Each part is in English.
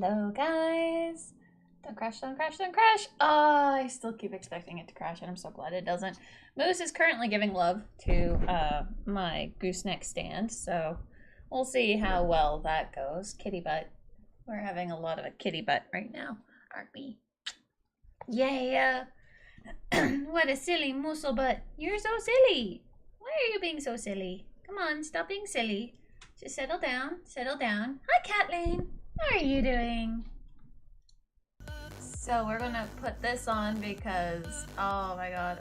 Hello guys! Don't crash, don't crash, don't crash! Oh, I still keep expecting it to crash and I'm so glad it doesn't. Moose is currently giving love to my gooseneck stand, so we'll see how well that goes. Kitty butt. We're having a lot of a kitty butt right now, aren't we? Yeah! What a silly mussel butt. You're so silly! Why are you being so silly? Come on, stop being silly. Just settle down, settle down. Hi Kathleen! How are you doing? So we're gonna put this on because, oh my god,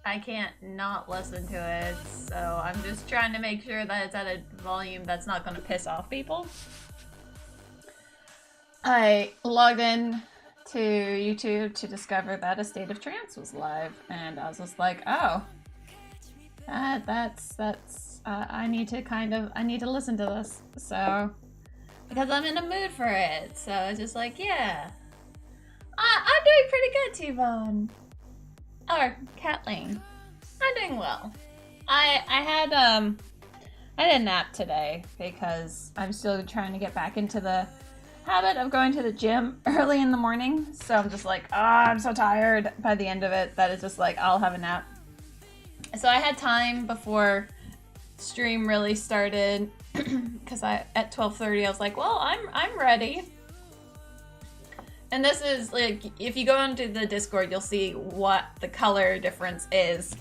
I can't not listen to it. So I'm just trying to make sure that it's at a volume that's not gonna piss off people. I logged in to YouTube to discover that A State of Trance was live, and I was just like, oh, that's I need to listen to this, so, because I'm in a mood for it, so it's just like, yeah. I'm doing pretty good, T-Bone. Or Kathleen. I'm doing well. I had a nap today because I'm still trying to get back into the habit of going to the gym early in the morning. So I'm just like, I'm so tired by the end of it that it's just like, I'll have a nap. So I had time before stream really started because at 12:30 I was like, well, I'm ready. And this is like, if you go into the Discord, you'll see what the color difference is.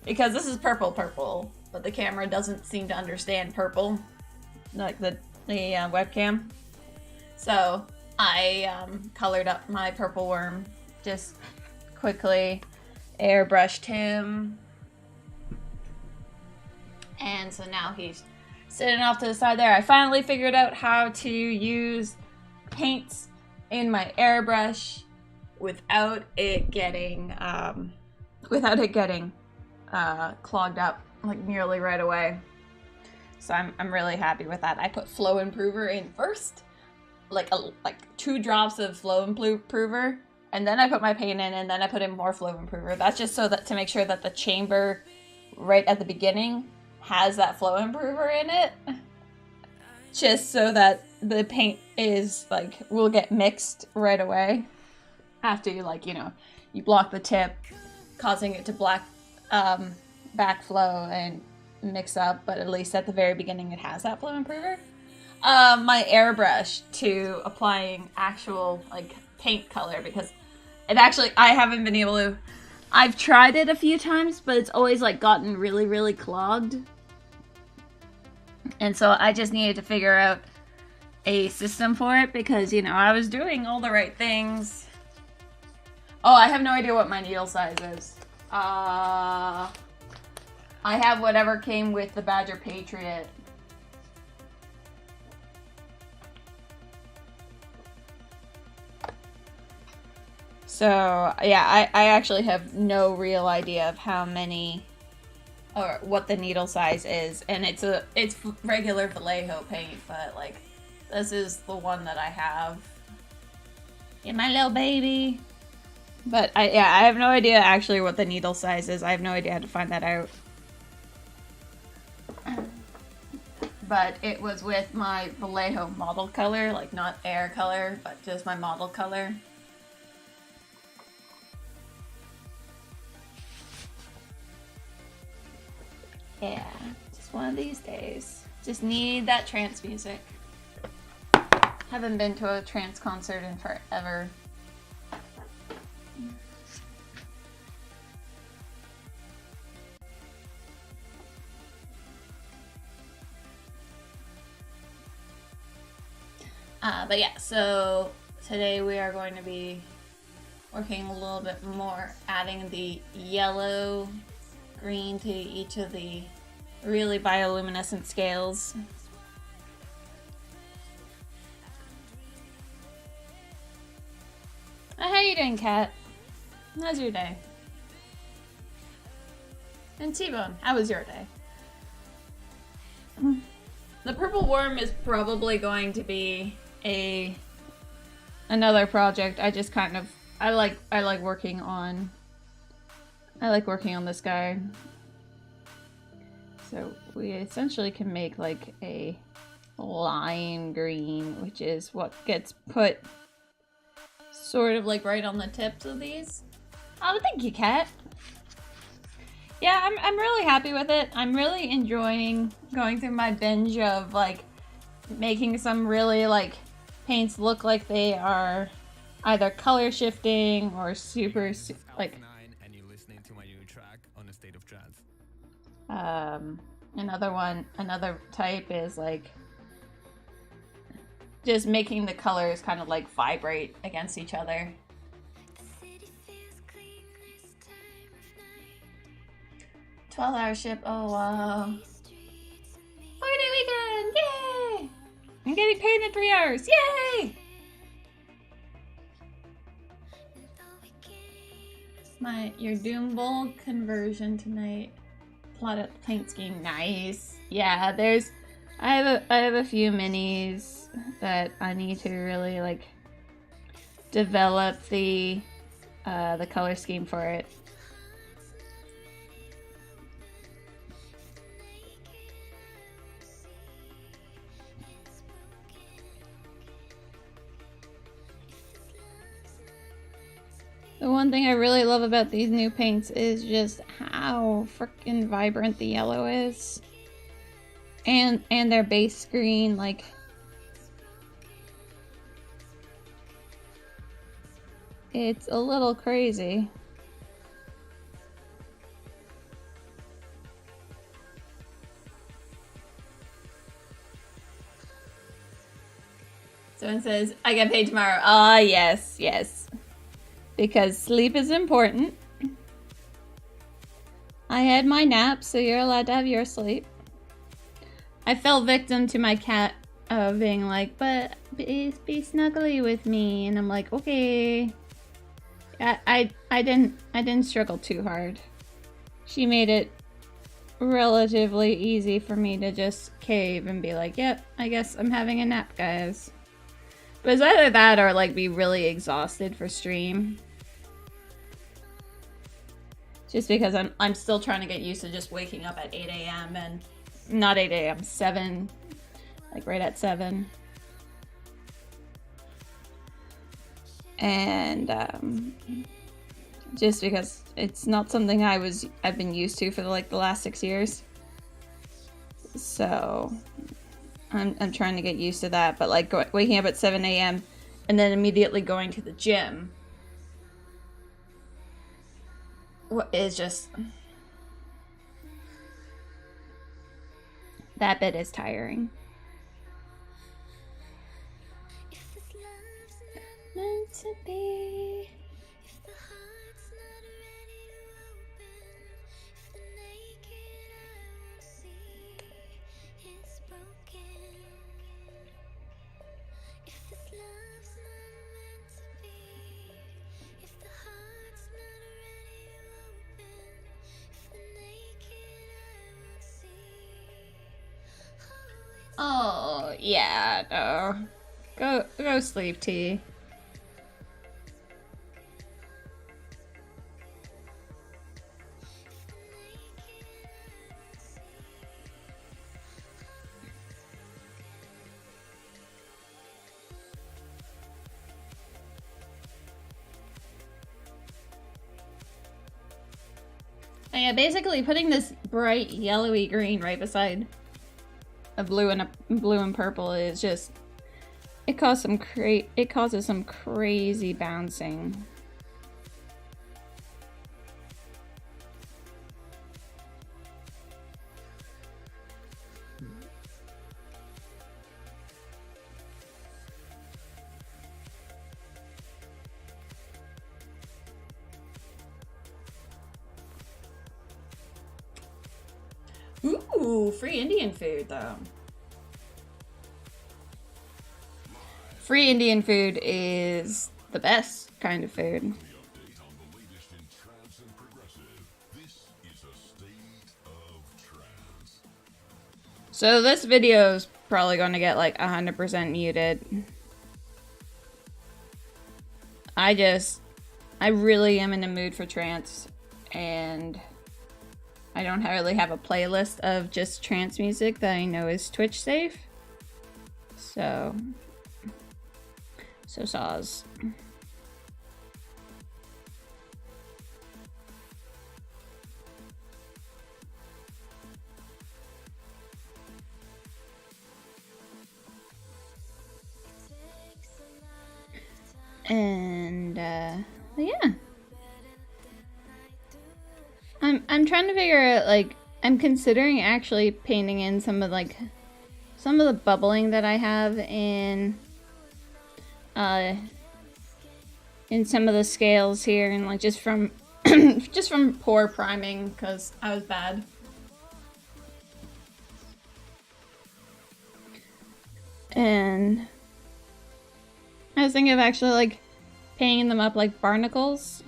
Because this is purple, but the camera doesn't seem to understand purple, like the webcam. So I colored up my purple worm, just quickly airbrushed him. And so now he's sitting off to the side there. I finally figured out how to use paints in my airbrush without it getting clogged up like nearly right away. So I'm really happy with that. I put flow improver in first, like 2 drops of flow improver, and then I put my paint in, and then I put in more flow improver. That's just so that to make sure that the chamber right at the beginning has that flow improver in it, just so that the paint is like will get mixed right away after you block the tip, causing it to backflow and mix up, but at least at the very beginning it has that flow improver. My airbrush to applying actual like paint color, because I haven't been able to. I've tried it a few times, but it's always like gotten really, really clogged. And so I just needed to figure out a system for it because, I was doing all the right things. Oh, I have no idea what my needle size is. I have whatever came with the Badger Patriot. So, yeah, I actually have no real idea of how many or what the needle size is. And it's regular Vallejo paint, but like this is the one that I have. Yeah, my little baby. But I have no idea actually what the needle size is. I have no idea how to find that out. But it was with my Vallejo model color, like not air color, but just my model color. Yeah, just one of these days. Just need that trance music. Haven't been to a trance concert in forever. But yeah, so today we are going to be working a little bit more, adding the yellow, green to each of the really bioluminescent scales. How you doing, Kat? How's your day? And T-Bone, how was your day? The purple worm is probably going to be another project. I just kind of I like working on this guy. So we essentially can make like a lime green, which is what gets put sort of like right on the tips of these. Oh, thank you, Kat. Yeah, I'm really happy with it. I'm really enjoying going through my binge of like making some really like paints look like they are either color shifting or super like. And you're listening to my new track on A State of Trance. Another type is like just making the colors kind of like vibrate against each other. 12-hour ship. Oh wow. 4-day weekend! Yay! I'm getting paid in 3 hours. Yay! Your Doom Bowl conversion tonight. Plot out the paint scheme. Nice. Yeah, I have a few minis that I need to really like develop the color scheme for it. The one thing I really love about these new paints is just how freaking vibrant the yellow is. And their base green, like... It's a little crazy. Someone says, I get paid tomorrow. Ah, yes, yes. Because sleep is important. I had my nap, so you're allowed to have your sleep. I fell victim to my cat being like, but be snuggly with me. And I'm like, okay. I didn't struggle too hard. She made it relatively easy for me to just cave and be like, yep, I guess I'm having a nap, guys. But it's either that or like be really exhausted for stream. Just because I'm still trying to get used to just waking up at 8 a.m. and not 8 a.m., 7, like right at 7. And just because it's not something I've been used to for like the last 6 years. So I'm trying to get used to that, but like waking up at 7 a.m. and then immediately going to the gym is just... That bit is tiring. Meant to be. Oh, yeah, no. Go sleep, T. Oh, yeah, basically putting this bright yellowy green right beside a blue and purple is just, it causes some crazy bouncing. Ooh, free Indian food, though. Free Indian food is the best kind of food. So this video is probably going to get like 100% muted. I really am in the mood for trance, and I don't really have a playlist of just trance music that I know is Twitch safe. So saws. And yeah. I'm trying to figure out, like, I'm considering actually painting in some of the bubbling that I have in some of the scales here, and like just from pour priming, because I was bad. And I was thinking of actually like painting them up like barnacles.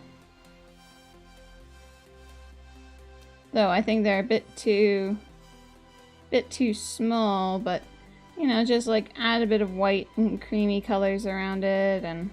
Though I think they're a bit too small, but you know, just like add a bit of white and creamy colors around it, and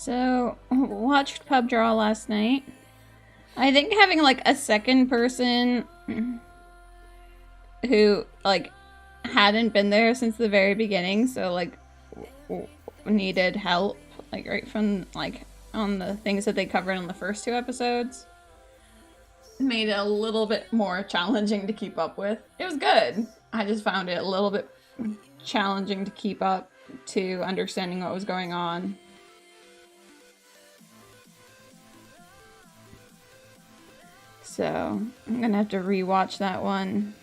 So, watched Pub Draw last night. I think having like a second person who like hadn't been there since the very beginning, so like needed help like right from like on the things that they covered on the first 2 episodes, made it a little bit more challenging to keep up with. It was good. I just found it a little bit challenging to keep up to understanding what was going on. So I'm gonna have to rewatch that one.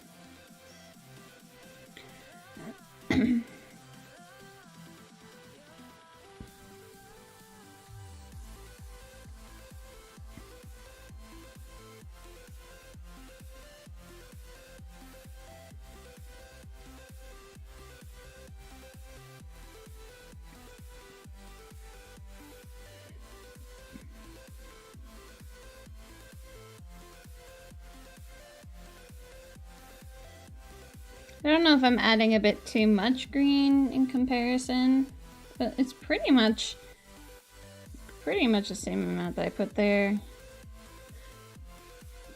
I don't know if I'm adding a bit too much green in comparison, but it's pretty much the same amount that I put there.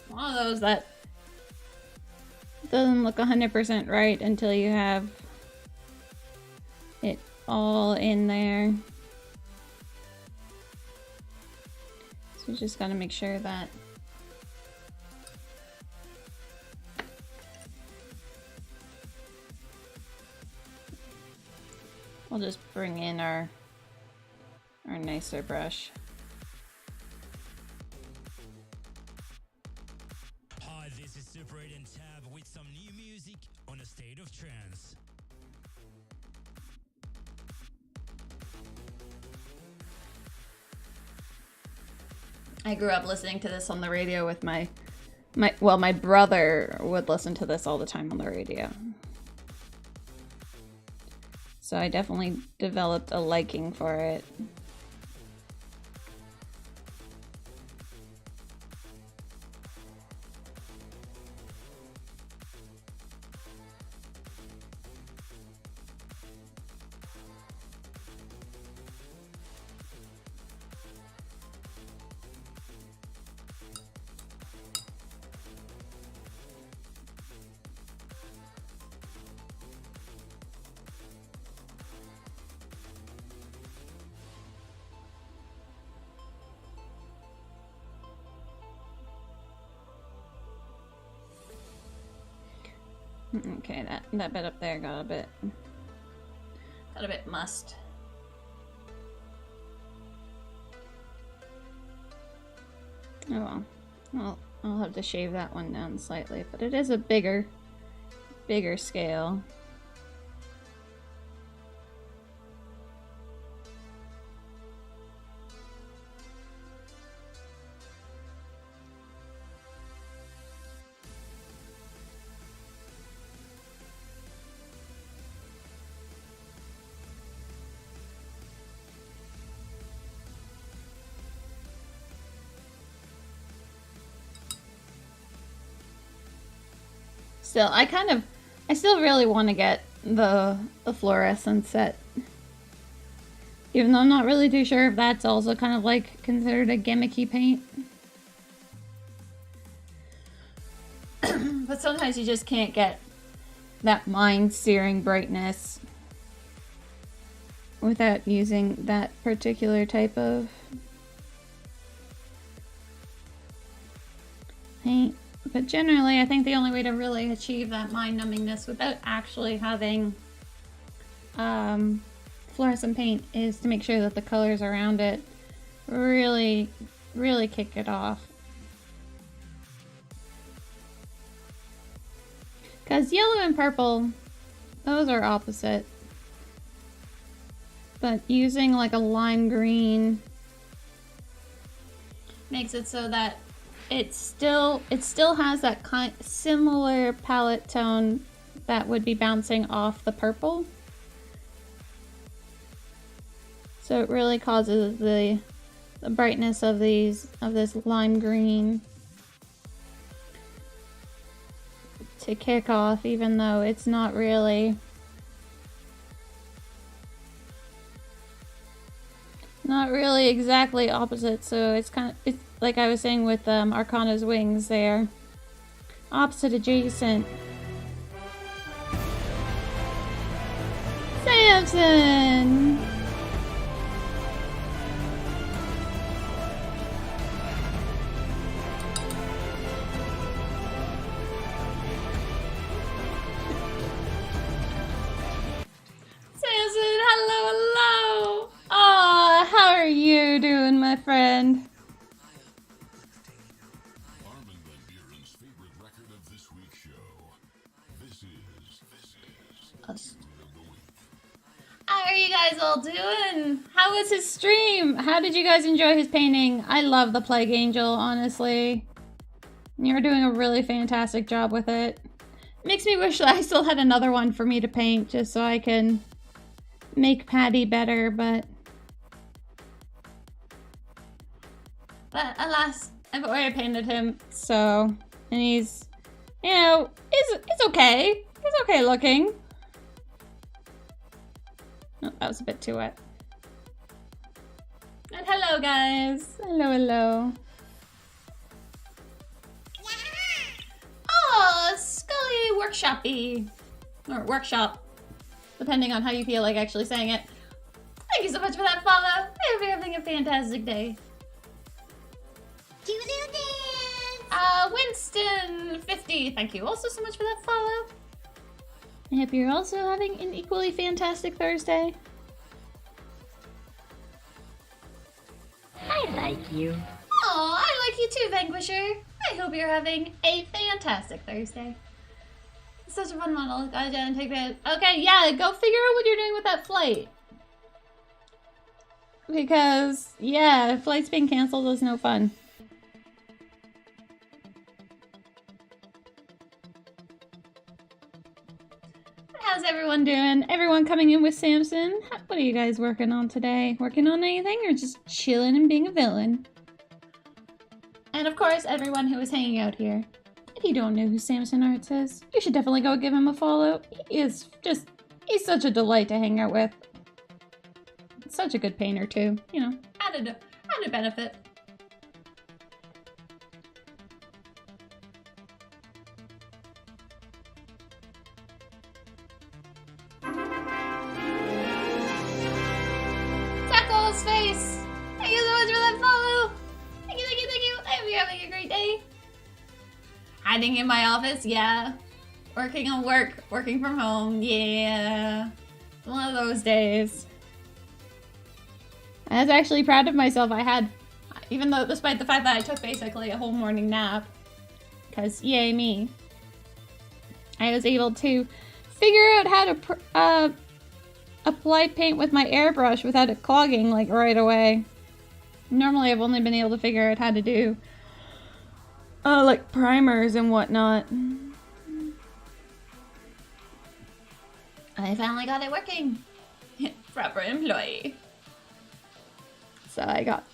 One of those that doesn't look 100% right until you have it all in there. So you just gotta make sure that we'll just bring in our nicer brush. Hi, this is Super 8 and Tab with some new music on A State of Trance. I grew up listening to this on the radio with my brother would listen to this all the time on the radio. So I definitely developed a liking for it. Okay, that bit up there got a bit mussed. Oh well. I'll have to shave that one down slightly, but it is a bigger scale. Still, I still really want to get the fluorescent set. Even though I'm not really too sure if that's also kind of like considered a gimmicky paint. But sometimes you just can't get that mind-searing brightness without using that particular type of paint. But generally, I think the only way to really achieve that mind-numbingness without actually having fluorescent paint is to make sure that the colors around it really, really kick it off. Because yellow and purple, those are opposite. But using like a lime green makes it so that it still has that similar palette tone that would be bouncing off the purple. So it really causes the brightness of this lime green to kick off, even though it's not really Not really exactly opposite, so it's like I was saying with Arcana's wings there. Opposite adjacent. Samson! Samson, hello, hello! Aw, how are you doing, my friend? Armin Van Buren's favorite record of this week's show. This is Us. of the week. How are you guys all doing? How was his stream? How did you guys enjoy his painting? I love the Plague Angel, honestly. You're doing a really fantastic job with it. Makes me wish that I still had another one for me to paint just so I can make Patty better, but alas, I've already painted him, so, and he's, you know, it's okay. He's okay looking. Oh, that was a bit too wet. And hello, guys. Hello, hello. Oh, Scully Workshopy. Or Workshop. Depending on how you feel like actually saying it. Thank you so much for that follow. I hope you're having a fantastic day. Winston50, thank you also so much for that follow. I hope you're also having an equally fantastic Thursday. I like you. Oh, I like you too, Vanquisher. I hope you're having a fantastic Thursday. It's such a fun model. Gotta and take that. Okay, yeah, go figure out what you're doing with that flight. Because, yeah, flights being canceled is no fun. How's everyone doing? Everyone coming in with Samson? What are you guys working on today? Working on anything or just chilling and being a villain? And of course, everyone who is hanging out here. If you don't know who Samson Arts is, you should definitely go give him a follow. He's such a delight to hang out with. Such a good painter too, you know, added benefit. Tackle's face! Thank you so much for that follow! Thank you, thank you, thank you! I hope you're having a great day! Hiding in my office, yeah. Working on work, working from home, yeah. One of those days. I was actually proud of myself. I had, even though, despite the fact that I took basically a whole morning nap, because yay me, I was able to figure out how to apply paint with my airbrush without it clogging like right away. Normally I've only been able to figure out how to do like primers and whatnot. I finally got it working. Proper employee. So I got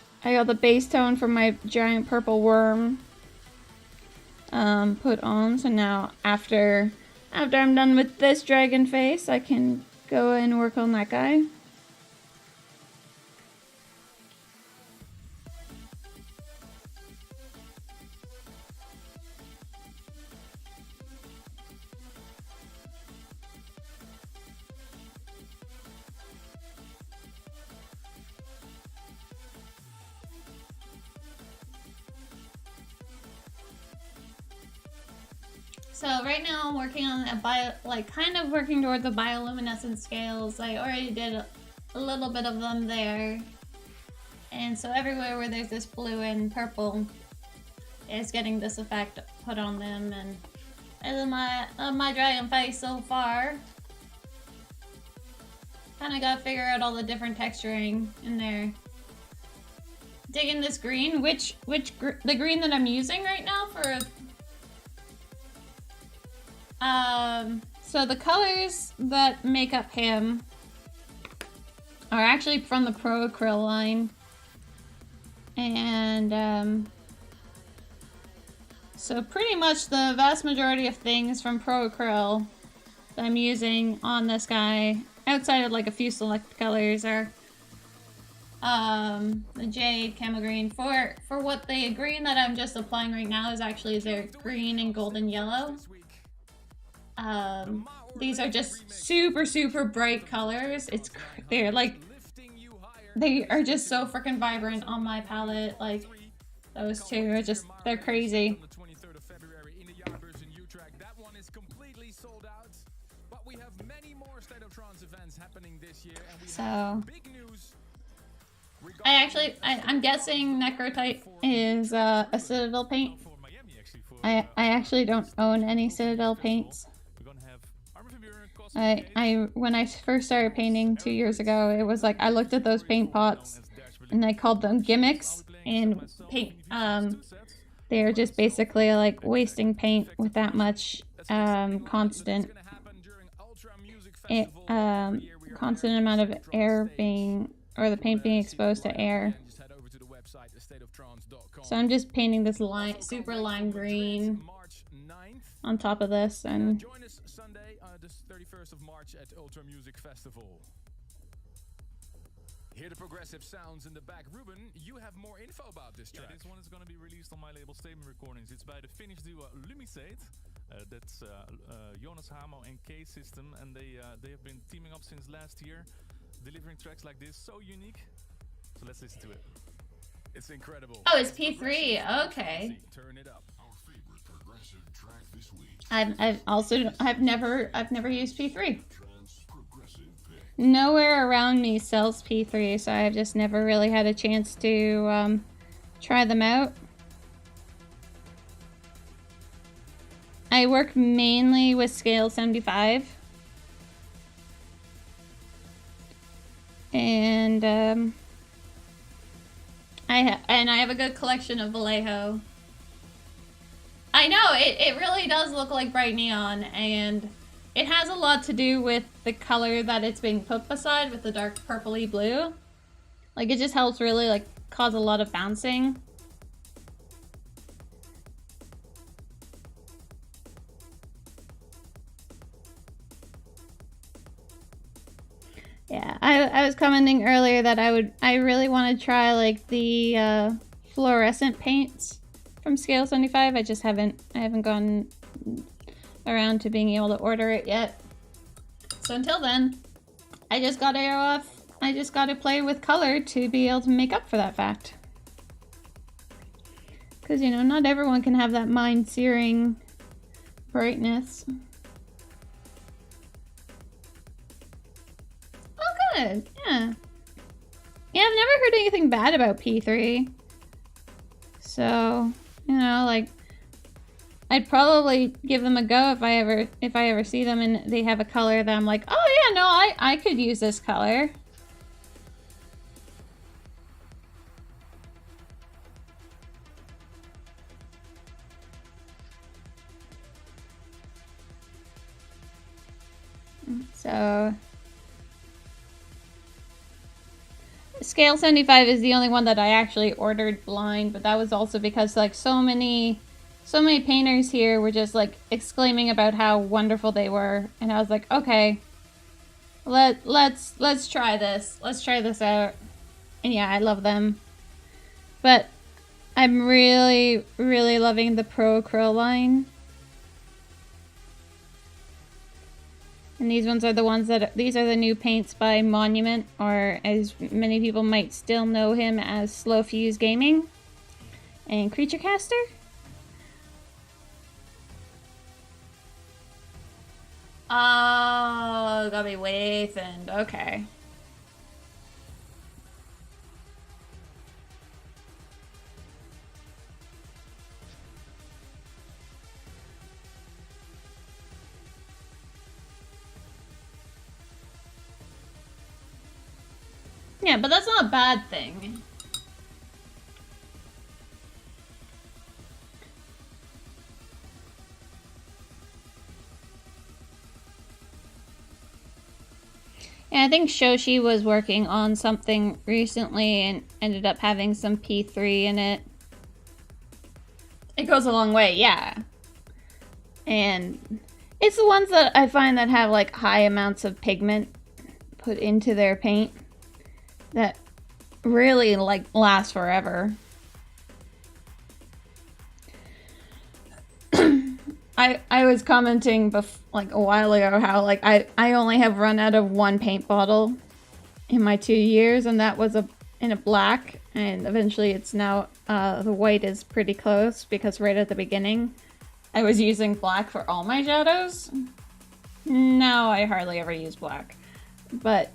the base tone from my giant purple worm put on. So now after I'm done with this dragon face, I can go and work on that guy. So right now I'm working on kind of working towards the bioluminescent scales. I already did a little bit of them there. And so everywhere where there's this blue and purple is getting this effect put on them. And I love my dragon face so far. Kind of got to figure out all the different texturing in there. Digging this green, the green that I'm using right now for so the colors that make up him are actually from the Pro Acryl line. And, so pretty much the vast majority of things from Pro Acryl that I'm using on this guy, outside of like a few select colors, are the jade, camel green. For what the green that I'm just applying right now is actually their green and golden yellow. These are just super, super bright colors. They're like, they are just so freaking vibrant on my palette. Like, those two are just, they're crazy. So, I'm guessing Necrotite is a Citadel paint. I actually don't own any Citadel paints. When I first started painting 2 years ago, it was like I looked at those paint pots and I called them gimmicks, and paint they're just basically like wasting paint with that much constant amount of air being, or the paint being exposed to air. So I'm just painting this super lime green on top of this, and join us Sunday, the 31st of March at Ultra Music Festival. Hear the progressive sounds in the back. Ruben, you have more info about this track. Yeah, this one is going to be released on my label Statement Recordings. It's by the Finnish duo Lumisate. That's Jonas Hamo and K System, and they have been teaming up since last year, delivering tracks like this, so unique. So let's listen to it. It's incredible. Oh, it's P3. Okay. Turn it up. Our favorite progressive track this week. I've never used P3. Trance progressive pick. Nowhere around me sells P3, so I've just never really had a chance to try them out. I work mainly with scale 75. And I have a good collection of Vallejo. I know, it really does look like bright neon, and it has a lot to do with the color that it's being put beside, with the dark purpley blue. Like, it just helps really, like, cause a lot of bouncing. Yeah, I was commenting earlier that I really want to try, like, the fluorescent paints from Scale 75. I haven't gone around to being able to order it yet. So until then, I just gotta play with color to be able to make up for that fact. Because, you know, not everyone can have that mind-searing brightness. Oh, good. Yeah. Yeah, I've never heard anything bad about P3. So, you know, like, I'd probably give them a go if I ever see them and they have a color that I'm like, oh yeah, no, I could use this color. So, Scale 75 is the only one that I actually ordered blind, but that was also because, like, so many painters here were just, like, exclaiming about how wonderful they were, and I was like, okay, let's try this. Let's try this out. And yeah, I love them. But I'm really, really loving the Pro Acryl line. And these ones are the ones these are the new paints by Monument, or as many people might still know him as Slow Fuse Gaming and Creature Caster. Oh, gotta be way thinned. Okay. Yeah, but that's not a bad thing. Yeah, I think Shoshi was working on something recently and ended up having some P3 in it. It goes a long way, yeah. And it's the ones that I find that have, like, high amounts of pigment put into their paint that really like last forever. I was commenting like a while ago how like I only have run out of one paint bottle in my 2 years, and that was in a black, and eventually it's now the white is pretty close because right at the beginning I was using black for all my shadows. Now I hardly ever use black, but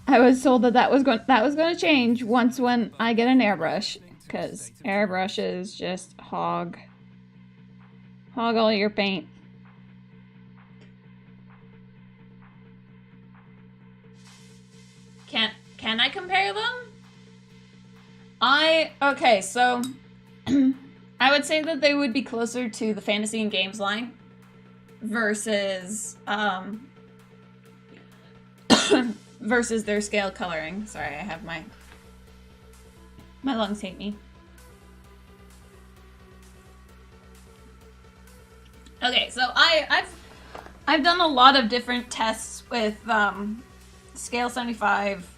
I was told that was going to change when I get an airbrush, because airbrushes just hog all your paint. Can I compare them? Okay, so I would say that they would be closer to the Fantasy and Games line versus versus their scale coloring. Sorry, I have my lungs hate me. Okay, so I've done a lot of different tests with Scale 75,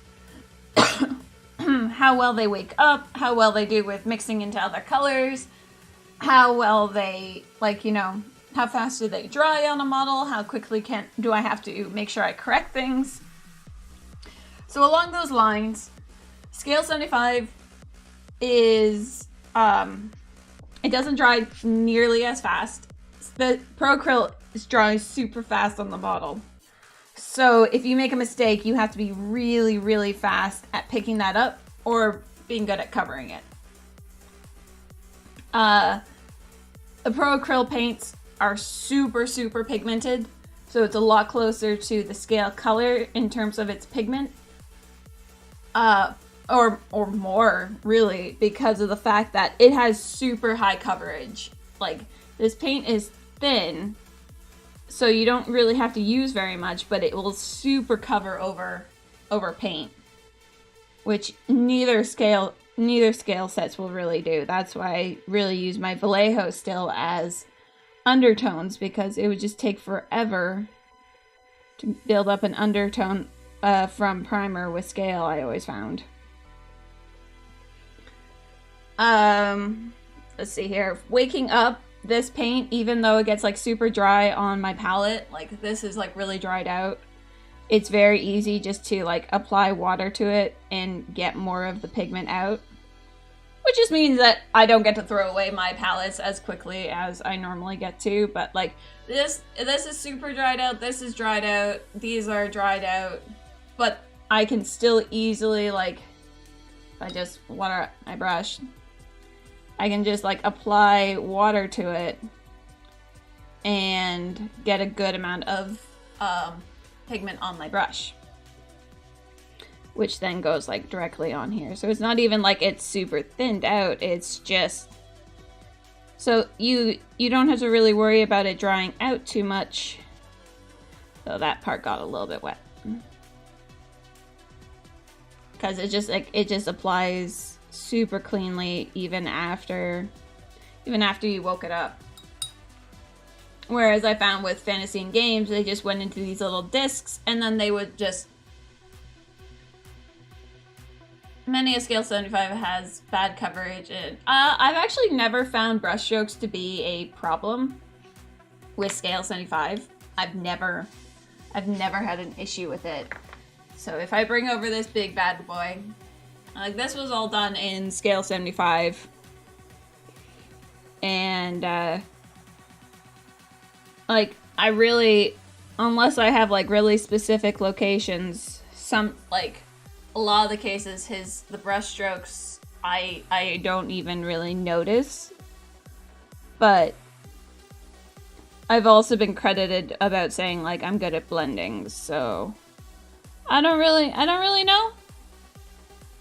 how well they wake up, how well they do with mixing into other colors, how well they, like, you know, how fast do they dry on a model, how quickly do I have to make sure I correct things. So along those lines, Scale 75 is, it doesn't dry nearly as fast. The Pro Acryl is drying super fast on the bottle. So if you make a mistake, you have to be really, really fast at picking that up or being good at covering it. The Pro Acryl paints are super, super pigmented. So it's a lot closer to the scale color in terms of its pigment. Or more, really, because of the fact that it has super high coverage. Like, this paint is thin, so you don't really have to use very much, but it will super cover over paint, which neither scale sets will really do. That's why I really use my Vallejo still as undertones, because it would just take forever to build up an undertone from primer with scale, I always found. Let's see here. Waking up, this paint, even though it gets like super dry on my palette, like this is like really dried out, it's very easy just to like apply water to it and get more of the pigment out. Which just means that I don't get to throw away my palettes as quickly as I normally get to, but like this is super dried out, this is dried out, these are dried out, but I can still easily, like, if I just water my brush, I can just like apply water to it and get a good amount of pigment on my brush, which then goes like directly on here. So it's not even like it's super thinned out, it's just, so you don't have to really worry about it drying out too much. So that part got a little bit wet, because it just applies super cleanly even after you woke it up. Whereas I found with Fantasy and Games, they just went into these little discs and then they would just... Many a Scale 75 has bad coverage, and I've actually never found brushstrokes to be a problem with Scale 75. I've never had an issue with it. So if I bring over this big bad boy, like this was all done in Scale 75, and like I really, unless I have like really specific locations, a lot of the cases the brush strokes I don't even really notice. But I've also been credited about saying like I'm good at blending, so I don't really know.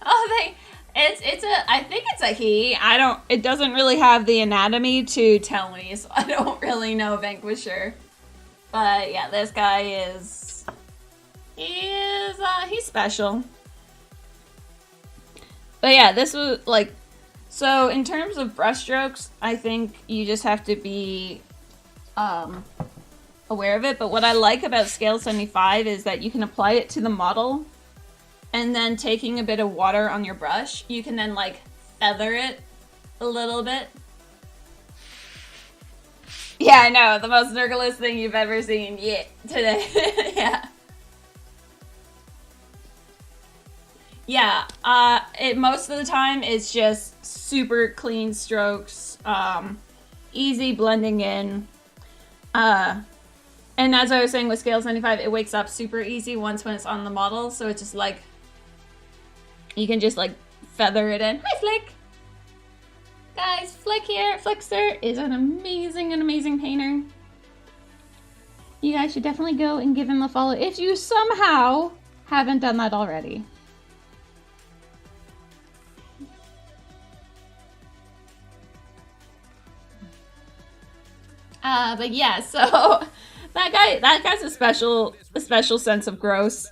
Oh, I think it's a he. It doesn't really have the anatomy to tell me, so I don't really know Vanquisher. But yeah, this guy he's special. But yeah, this was like, so in terms of brushstrokes, I think you just have to be aware of it. But what I like about Scale 75 is that you can apply it to the model and then taking a bit of water on your brush, you can then like feather it a little bit. Yeah, I know, the most nergaless thing you've ever seen yet today. Yeah. Yeah, it most of the time it's just super clean strokes, easy blending in. And as I was saying with Scale 75, it wakes up super easy once when it's on the model, so it's just like, you can just like feather it in. Hi, Flick! Guys, Flick here. Flickster is an amazing painter. You guys should definitely go and give him a follow if you somehow haven't done that already. But yeah, so that guy's a special sense of gross.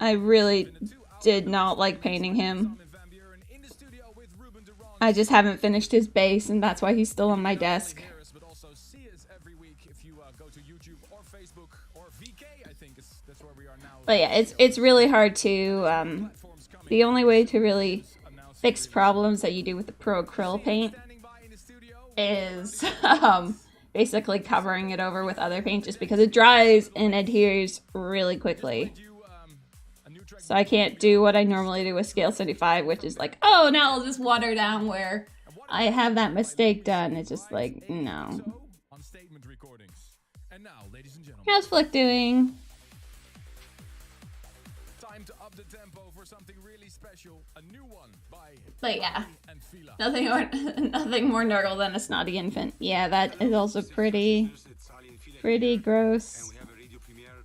I really did not like painting him. I just haven't finished his base, and that's why he's still on my desk. But yeah, it's really hard to, the only way to really fix problems that you do with the Pro Acryl paint is, basically covering it over with other paint, just because it dries and adheres really quickly. So I can't do what I normally do with Scale 75, which is like, oh, now I'll just water down where I have that mistake done. It's just like, no. How's Flick doing? But yeah, nothing more nurgle than a snotty infant. Yeah, that is also pretty gross. And we have a radio premiere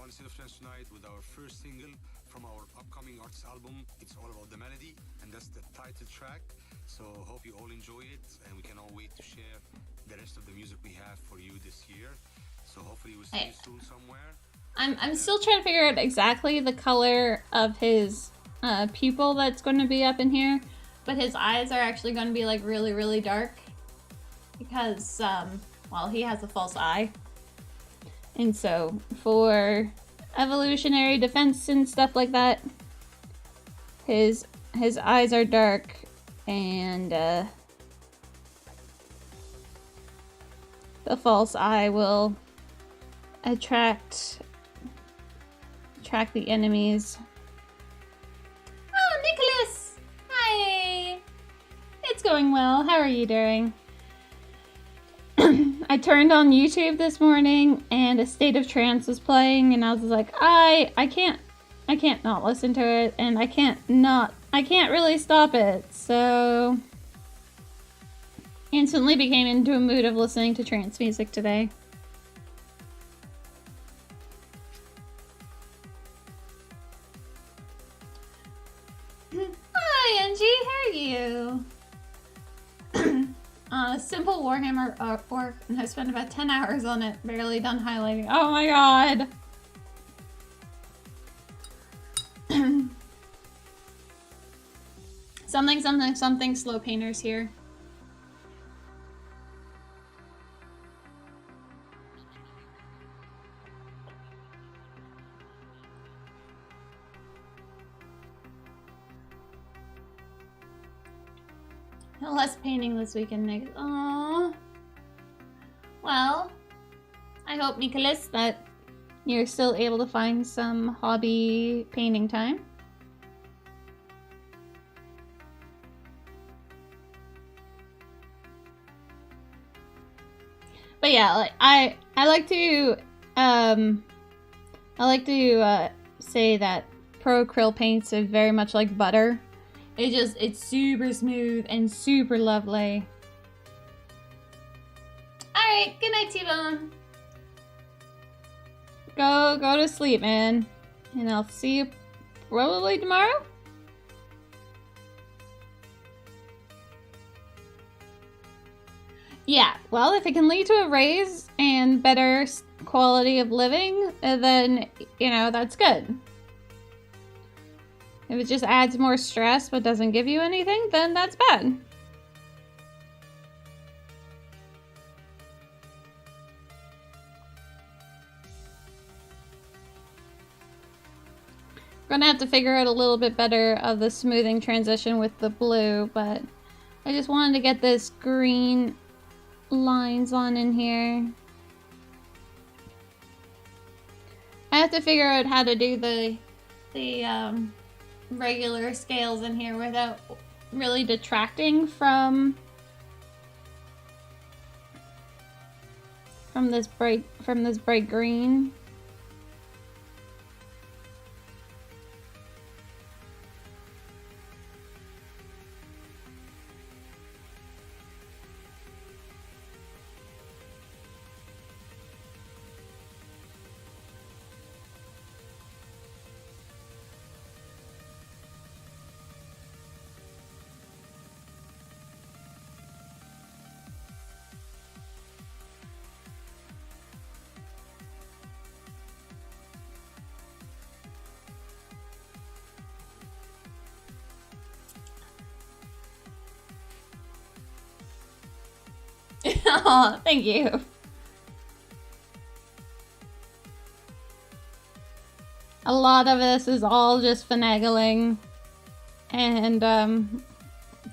on A State of Trance tonight with our first single from our upcoming artist album. It's all about the melody, and that's the title track. So hope you all enjoy it, and we cannot wait to share the rest of the music we have for you this year. So hopefully we'll see you soon somewhere. I'm still trying to figure out exactly the color of his pupil that's going to be up in here, but his eyes are actually going to be like really dark because well, he has a false eye, and so for evolutionary defense and stuff like that, his eyes are dark, and the false eye will attract the enemies. Oh, Nicholas! Hi! It's going well. How are you doing? I turned on YouTube this morning and A State of Trance was playing, and I was like, I can't not listen to it, and I can't really stop it, so instantly became into a mood of listening to trance music today. Hi, Angie. How are you? Simple Warhammer Orc, and I spent about 10 hours on it, barely done highlighting. Oh my god! something slow painters here. No less painting this weekend, Nick. Aww. Well, I hope, Nicholas, that you're still able to find some hobby painting time. But yeah, like I like to say that Pro Acryl paints are very much like butter. It's super smooth and super lovely. Alright, good night, T-Bone. Go to sleep, man. And I'll see you probably tomorrow? Yeah, well, if it can lead to a raise and better quality of living, then, you know, that's good. If it just adds more stress but doesn't give you anything, then that's bad. Gonna have to figure out a little bit better of the smoothing transition with the blue, but I just wanted to get this green lines on in here. I have to figure out how to do the regular scales in here without really detracting from this bright green. Oh, thank you. A lot of this is all just finagling and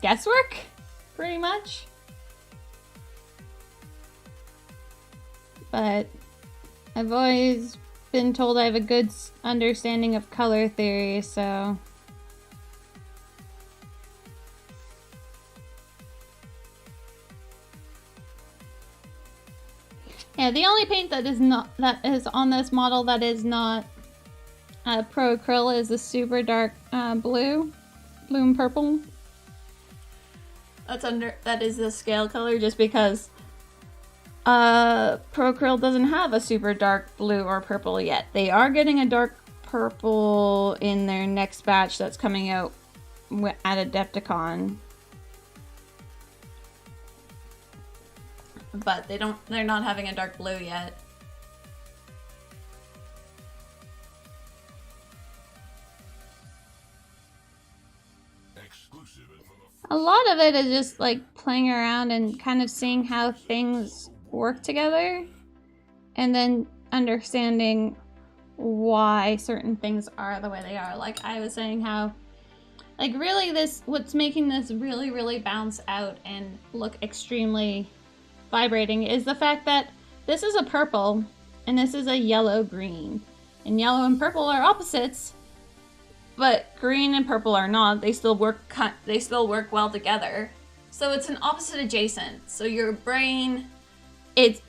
guesswork, pretty much. But I've always been told I have a good understanding of color theory, so... Yeah, the only paint that is on this model that is not Pro Acryl is the super dark blue, bloom purple. That is the scale color, just because Pro Acryl doesn't have a super dark blue or purple yet. They are getting a dark purple in their next batch that's coming out at Adepticon. But they're not having a dark blue yet. A lot of it is just like playing around and kind of seeing how things work together, and then understanding why certain things are the way they are. Like I was saying, how like really what's making this really bounce out and look extremely vibrating is the fact that this is a purple and this is a yellow green, and yellow and purple are opposites, but green and purple are not. They still work well together. So it's an opposite adjacent. So your brain, it's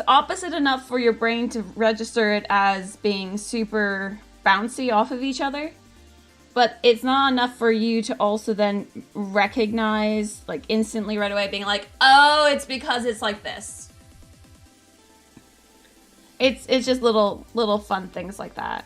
opposite enough for your brain to register it as being super bouncy off of each other, but it's not enough for you to also then recognize, like, instantly right away, being like, oh, it's because it's like this. It's just little fun things like that.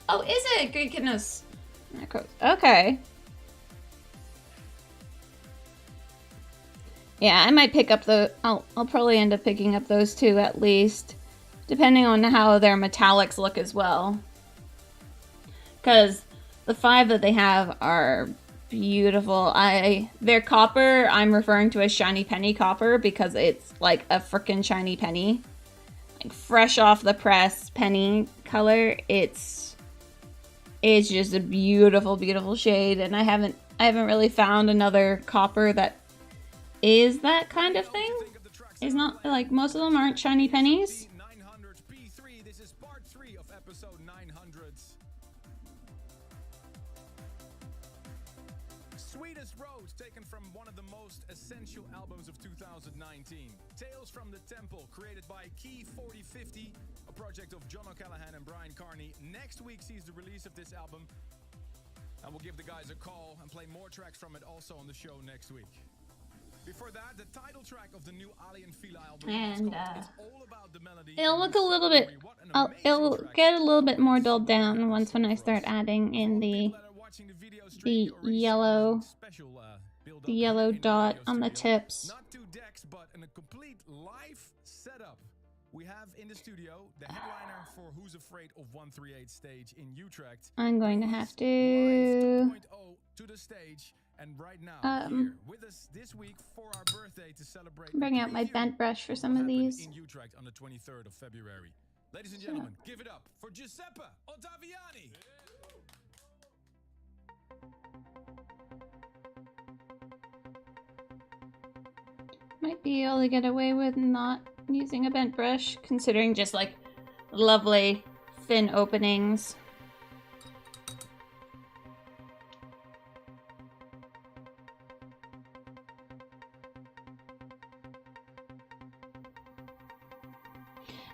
Oh, is it? Good goodness. Okay. Yeah, I might pick up I'll probably end up picking up those two at least, depending on how their metallics look as well. Because the 5 that they have are beautiful. Their copper, I'm referring to as shiny penny copper because it's like a frickin' shiny penny. Like fresh off the press penny color. It's just a beautiful shade, and I haven't really found another copper that is that kind of thing. It's not like most of them aren't shiny pennies. 900 P3. This is part 3 of episode 900. Sweetest Road, taken from one of the most essential albums of 2019. Tales from the Temple, created by Key 4050, a project of John O'Callaghan and Brian Carney. Next week sees the release of this album, and we'll give the guys a call and play more tracks from it also on the show next week. Before that, the title track of the new Alien Fila album, And It's All About the Melody. it'll look a little bit, it'll get a little bit more dulled down when I start adding in the yellow dot on the tips. Not 2 decks, but in a complete live setup. we have in the studio the headliner for Who's Afraid of 138 stage in Utrecht. I'm going to have Live to 2.0 to the stage, and right now here with us this week for our birthday to celebrate. bring out my bent brush for some of these. In Utrecht on the 23rd of February. Ladies and gentlemen, give it up for Giuseppe Ottaviani. Might be able to get away with not using a bent brush, considering just like lovely thin openings.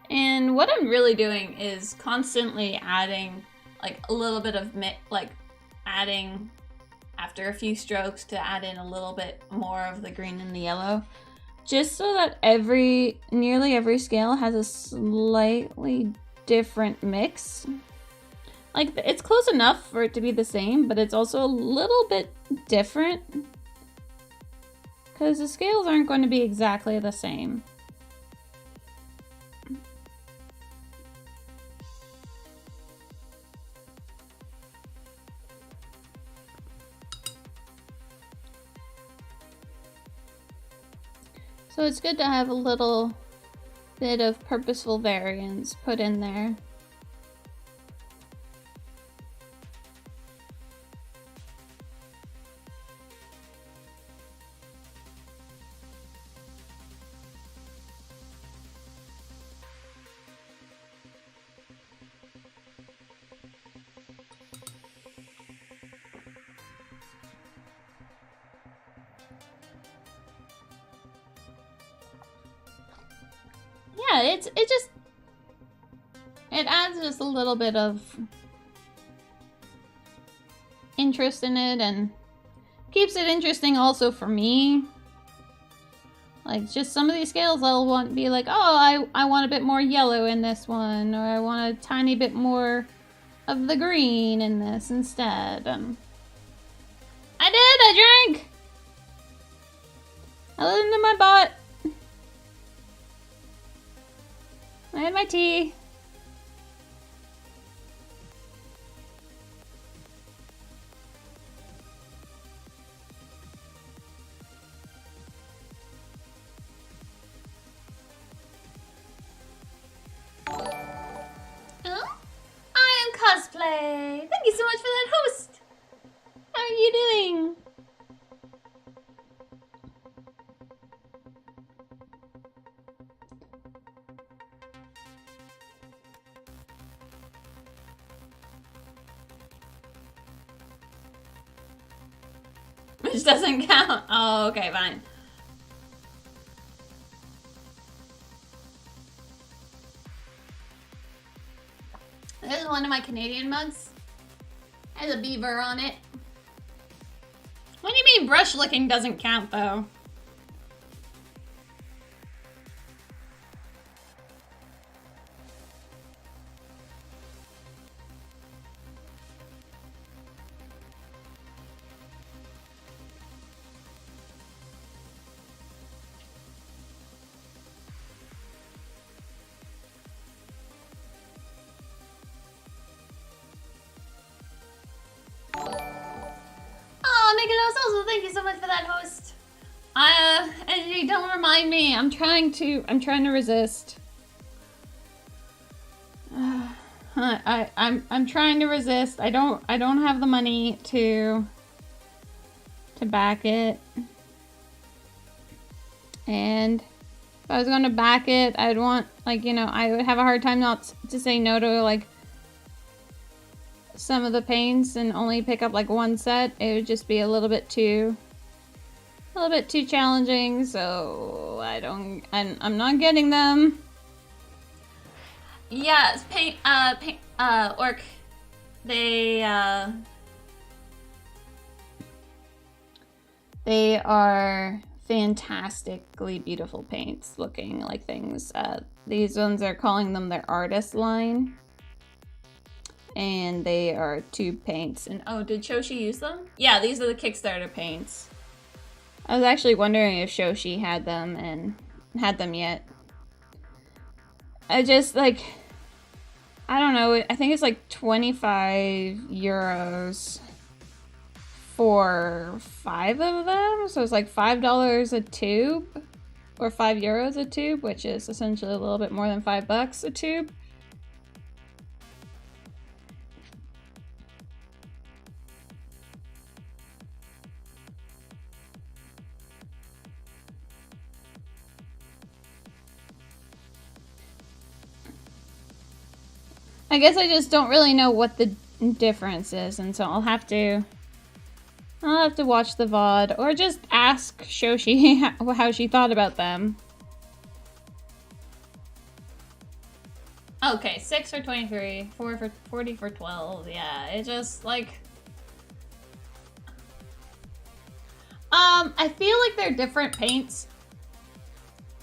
And what I'm really doing is constantly adding like a little bit of adding after a few strokes to add in a little bit more of the green and the yellow, just so that nearly every scale has a slightly different mix. Like, it's close enough for it to be the same, but it's also a little bit different because the scales aren't going to be exactly the same. So it's good to have a little bit of purposeful variance put in there. Yeah, it adds just a little bit of interest in it and keeps it interesting also for me. Like, just some of these scales I'll want be like, oh, I want a bit more yellow in this one, or I want a tiny bit more of the green in this instead. I drank! I listened to my bot. I had my tea. Oh, I am cosplay. Thank you so much for that host. How are you doing? Which doesn't count. Oh, okay, fine. This is one of my Canadian mugs. Has a beaver on it. What do you mean brush licking doesn't count, though? Also, thank you so much for that host. Energy, don't remind me. I'm trying to resist. I'm trying to resist. I don't have the money to back it. And if I was going to back it, I'd want, like, you know, I would have a hard time not to say no to, like, some of the paints and only pick up like one set. It would just be a little bit too challenging, so I'm not getting them. Yes, Orc, they are fantastically beautiful paints, looking like things. These ones are calling them their artist line. And they are tube paints. And oh, did Shoshi use them? Yeah, these are the Kickstarter paints. I was actually wondering if Shoshi had them yet. I just, like, I don't know, I think it's like 25 euros for 5 of them, so it's like $5 a tube, or 5 euros a tube, which is essentially a little bit more than $5 a tube. I guess I just don't really know what the difference is, and so I'll have to watch the VOD, or just ask Shoshi how she thought about them. Okay, 6 for 23, 4 for 40 for 12, yeah, it just, like... I feel like they're different paints,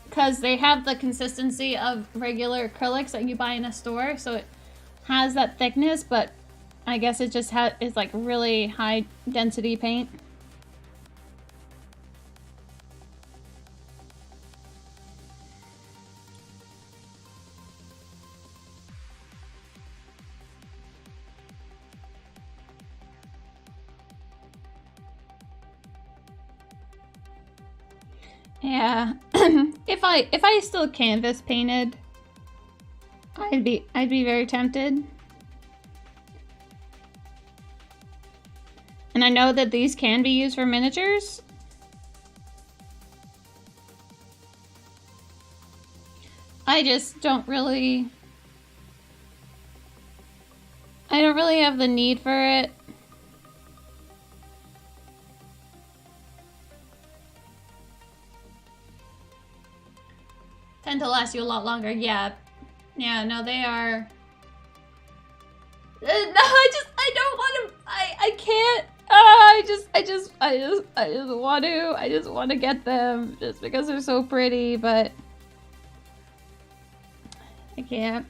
because they have the consistency of regular acrylics that you buy in a store, so it has that thickness, but I guess it just is like really high density paint. Yeah, if I still canvas painted, I'd be very tempted. And I know that these can be used for miniatures. I just don't really... I don't really have the need for it. Tend to last you a lot longer, yeah. Yeah, no, they are... No, I don't want to... I can't... I just want to get them just because they're so pretty, but I can't.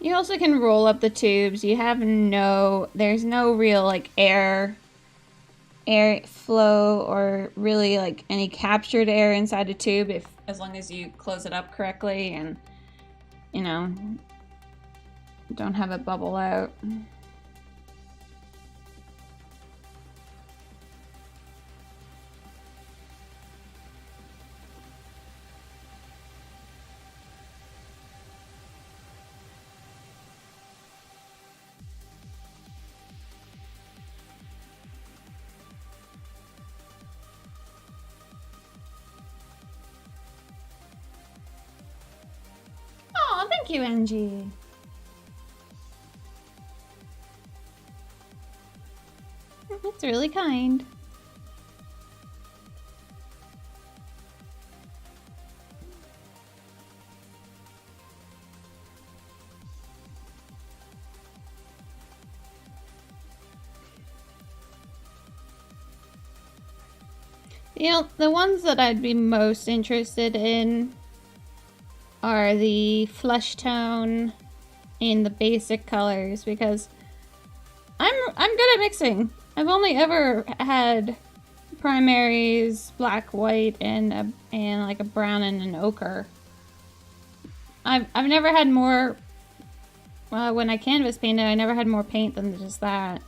You also can roll up the tubes. You have there's no real like air flow or really like any captured air inside a tube as long as you close it up correctly and, you know, don't have it bubble out. Oh, thank you, Angie. That's really kind. You know, the ones that I'd be most interested in are the flesh tone and the basic colors, because I'm good at mixing. I've only ever had primaries, black, white, and like a brown and an ochre. I've never had more. When I canvas painted, I never had more paint than just that.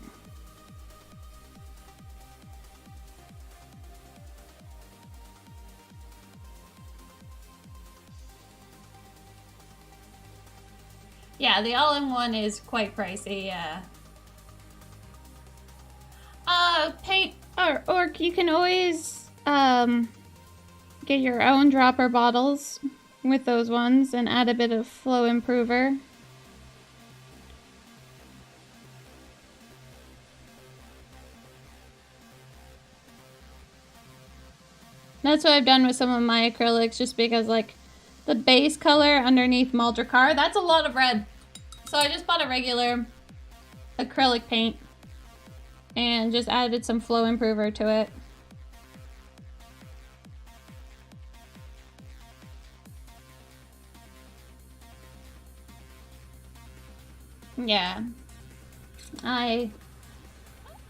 Yeah, the all-in-one is quite pricey, yeah. Paint, or you can always, get your own dropper bottles with those ones and add a bit of flow improver. That's what I've done with some of my acrylics, just because, like, the base color underneath Maldricar, that's a lot of red. So I just bought a regular acrylic paint and just added some flow improver to it. Yeah.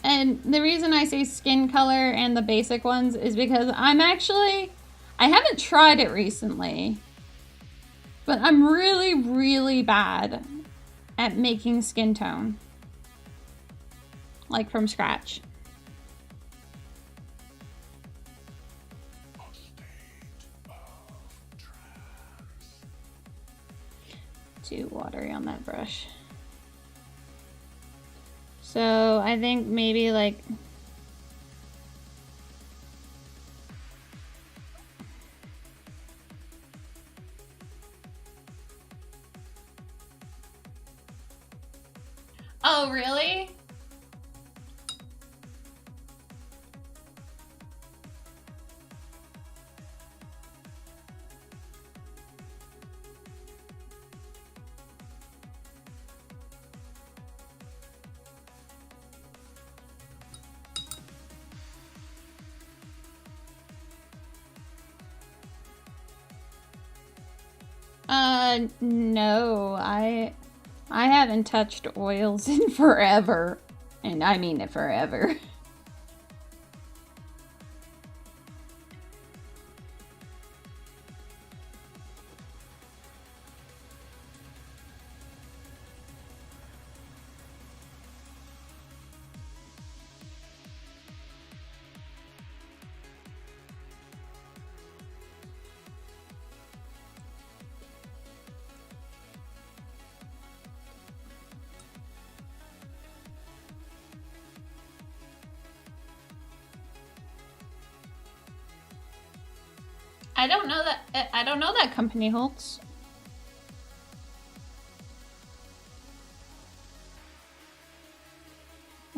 And the reason I say skin color and the basic ones is because I haven't tried it recently, but I'm really, really bad at making skin tone. Like from scratch. A State of Trance. Too watery on that brush. So I think maybe like oh, really? No, I haven't touched oils in forever. And I mean it forever. I don't know that company, Holtz.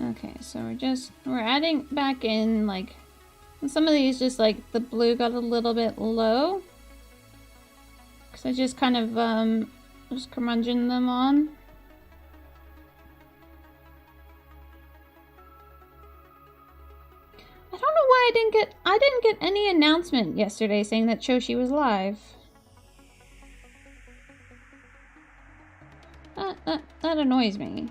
Okay, so we're adding back in like some of these, just like the blue got a little bit low. Cause I just kind of was curmudgeon them on. I don't know why I didn't get any announcement yesterday saying that Choshi was live. That annoys me.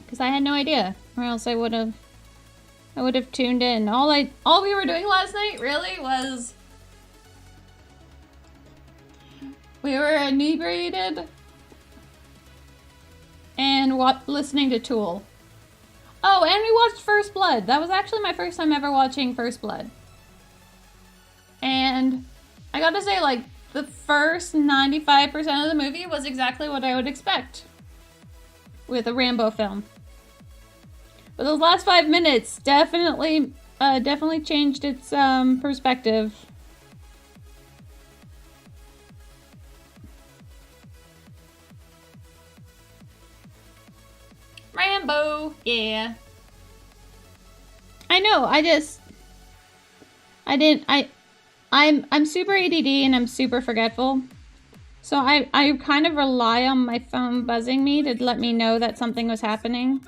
Because I had no idea, or else I would have tuned in. All we were doing last night really was we were inebriated and listening to Tool. Oh, and we watched First Blood. That was actually my first time ever watching First Blood. And I gotta say, like, the first 95% of the movie was exactly what I would expect with a Rambo film. But those last 5 minutes definitely changed its perspective. Rambo, yeah. I know. I'm super ADD and I'm super forgetful. So I kind of rely on my phone buzzing me to let me know that something was happening.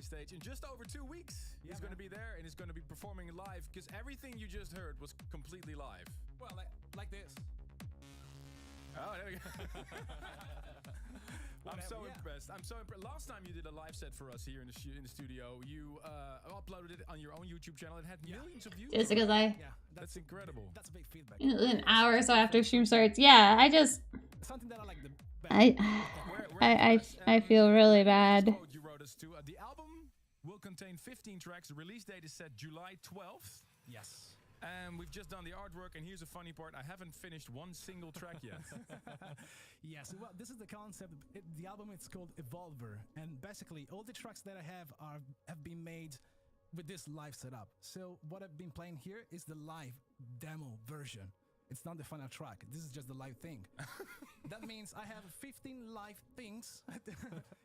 Stage in just over 2 weeks. Yeah, he's going to be there and he's going to be performing live because everything you just heard was completely live. Well, like this. Oh, there we go. I'm so impressed. I'm so impressed. Last time you did a live set for us here in the studio, you uploaded it on your own YouTube channel. It had millions of views. Just because that's incredible. That's a big feedback. An hour or so after stream starts. Yeah, something that I like the best. I feel really bad. You wrote us to the album will contain 15 tracks. The release date is set July 12th. Yes. And we've just done the artwork, and here's the funny part. I haven't finished one single track yet. Yes, well, this is the concept. The album is called Evolver, and basically all the tracks that I have been made with this live setup. So what I've been playing here is the live demo version. It's not the final track. This is just the live thing. That means I have 15 live things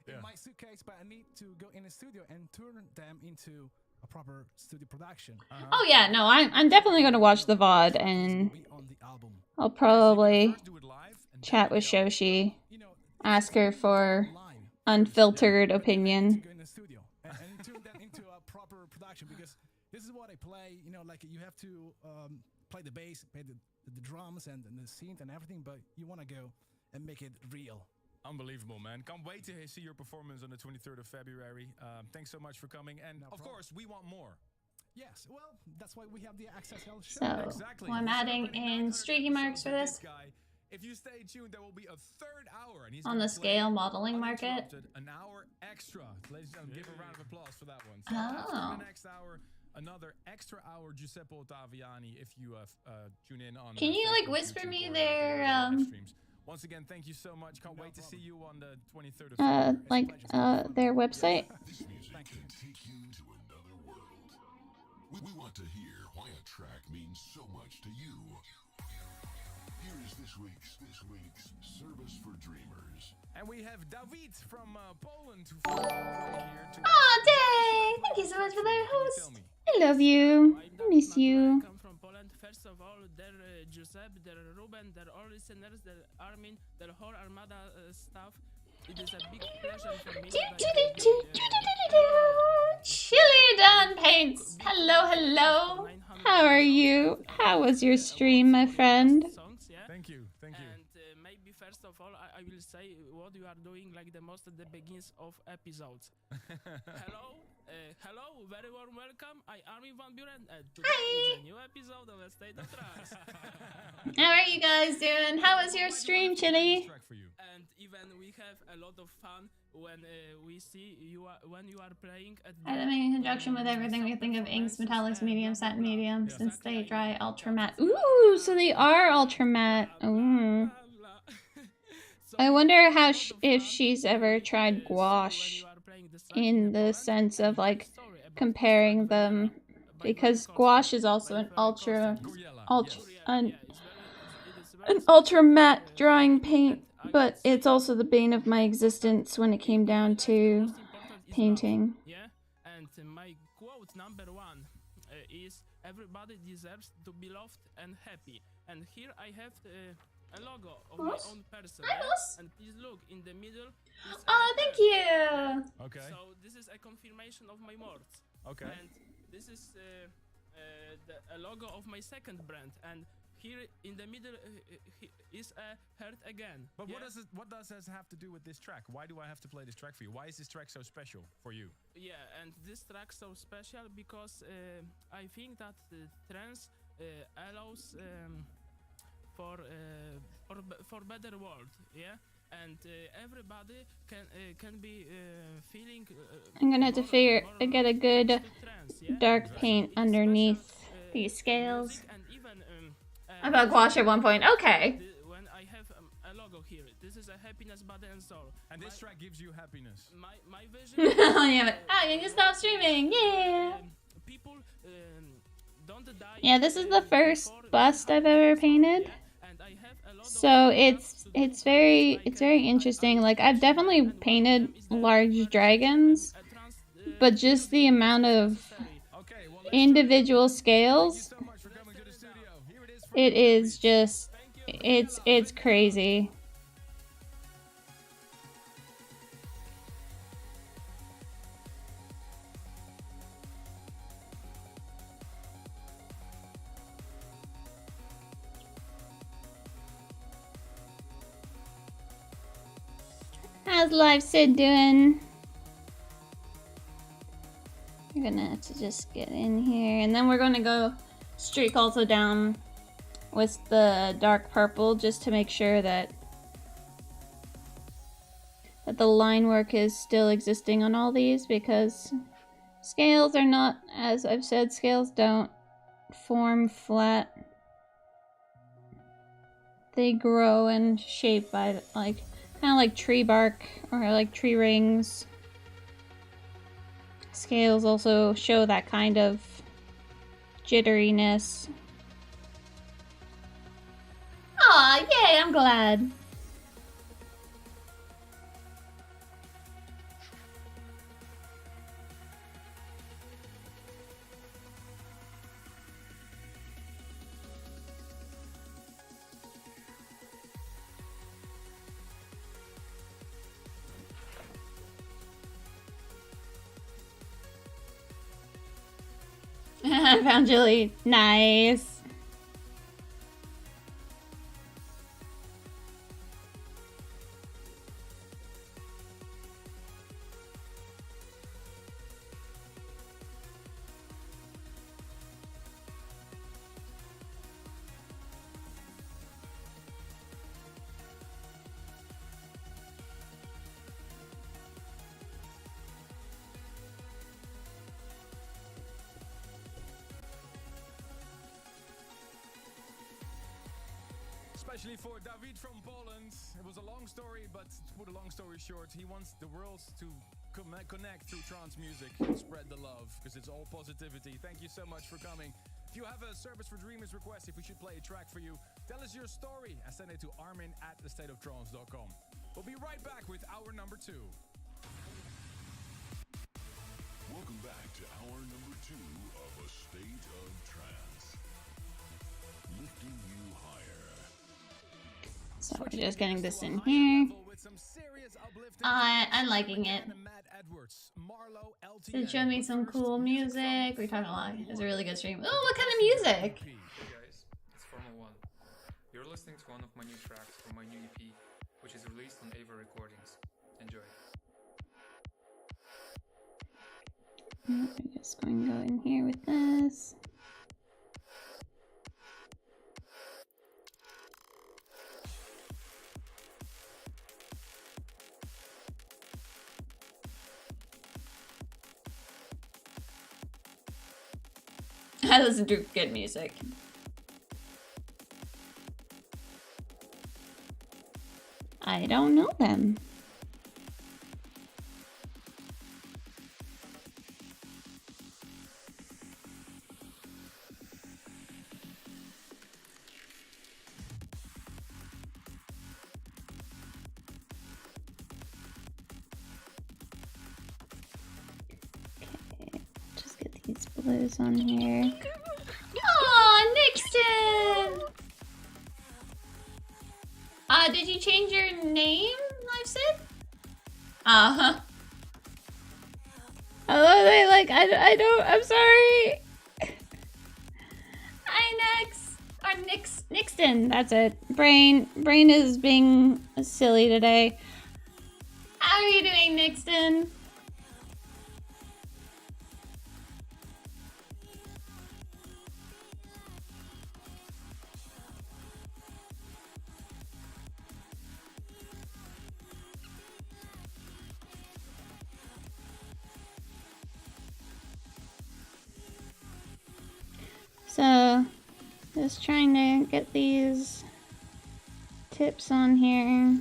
in my suitcase, but I need to go in the studio and turn them into a proper studio production. Oh yeah, no, I'm definitely gonna watch the VOD, and I'll probably chat with Shoshi, ask her for unfiltered opinion. Go in the studio and turn them into a proper production, because this is what I play. You know, like you have to play the bass, play the drums and the synth and everything, but you want to go and make it real. Unbelievable, man. Can't wait to see your performance on the 23rd of February. Thanks so much for coming. And of course, we want more. Yes, well, that's why we have the Access Hell show. So, Exactly. well, I'm adding in streaky marks for this. If you stay tuned, there will be a third hour. And he's On the scale modeling market. An hour extra. Ladies and gentlemen, give a round of applause for that one. So Oh. after the next hour, another extra hour Giuseppe Ottaviani if you tune in on Can you like Facebook, whisper YouTube, me or their live streams. Once again, thank you so much. Can't wait to see you on the 23rd of February. their website? This music can take you to another world. We want to hear why a track means so much to you. Here is this week's Service for Dreamers. And we have David from Poland who flew here to Oh, dang! Thank you so much for that host. I love you. I miss you. I come from Poland. First of all, there Giuseppe, there Ruben, there all listeners, there Armin, there whole Armada staff. It is a big pleasure for me. Chili Done Paints. Hello, hello. How are you? How was your stream, my friend? Songs, yeah? Thank you. And maybe first of all, I will say what you are doing like the most at the beginnings of episodes. Hello, very warm welcome. I Armin Van Buren, and today is a new episode of A State of Trance. How are you guys doing? How was your stream, Chili? And even we have a lot of fun when we see you when you are playing at I make in conjunction with everything we think of inks, metallics, medium, satin, medium, since they dry ultra matte. Ooh, so they are ultra matte. Ooh. I wonder how if she's ever tried gouache in the sense of like comparing them, because gouache is also an an ultra matte drawing paint, but it's also the bane of my existence when it came down to painting. Yeah, and my quote number one is everybody deserves to be loved and happy. And here I have a logo of my own person. Hi, boss. And please look in the middle. Oh, thank you. Okay. So this is a confirmation of my words. Okay. And this is a logo of my second brand. And here in the middle is a heart again. But what does this have to do with this track? Why do I have to play this track for you? Why is this track so special for you? Yeah, and this track so special because I think that trance allows for better world, yeah, and everybody can be feeling. I'm gonna have to get a good dark paint underneath these scales. I thought gouache at one point. Okay. When I have a logo here, this is a happiness, body and soul. And this track gives you happiness. My vision. Yeah, but you can stop streaming. Yeah. People don't die. Yeah, this is the first bust I've ever painted. So it's very interesting. Like I've definitely painted large dragons, but just the amount of individual scales, it is just it's crazy. How's Live Sid doing? You're gonna have to just get in here, and then we're gonna go streak also down with the dark purple just to make sure that the line work is still existing on all these, because scales are not, as I've said, scales don't form flat. They grow and shape by like kind of like tree bark or like tree rings. Scales also show that kind of jitteriness. Aw, yay, I'm glad. I found Julie. Nice. Especially for David from Poland. It was a long story, but to put a long story short, he wants the world to connect through trance music, spread the love, because it's all positivity. Thank you so much for coming. If you have a Service for Dreamers request, if we should play a track for you, tell us your story and send it to armin@astateoftrance.com. We'll be right back with hour number 2. Welcome back to hour number 2 of A State of Trance. Lifting you higher. So we're just getting this in here. I'm liking it. Did show me some cool music. We're talking a lot. It's a really good stream. Oh, what kind of music? Hey guys, it's Formula 1. You're listening to one of my new tracks from my new EP, which is released on Ava Recordings. Enjoy. We're just going to go in here with this. I listen to good music. I don't know them. These blues on here. Aw, Nixon! Did you change your name, LiveSid? Uh-huh. Oh, like, I don't, I'm sorry. Hi, Nix. Or Nixon, that's it. Brain is being silly today. How are you doing, Nixon? So, just trying to get these tips on here.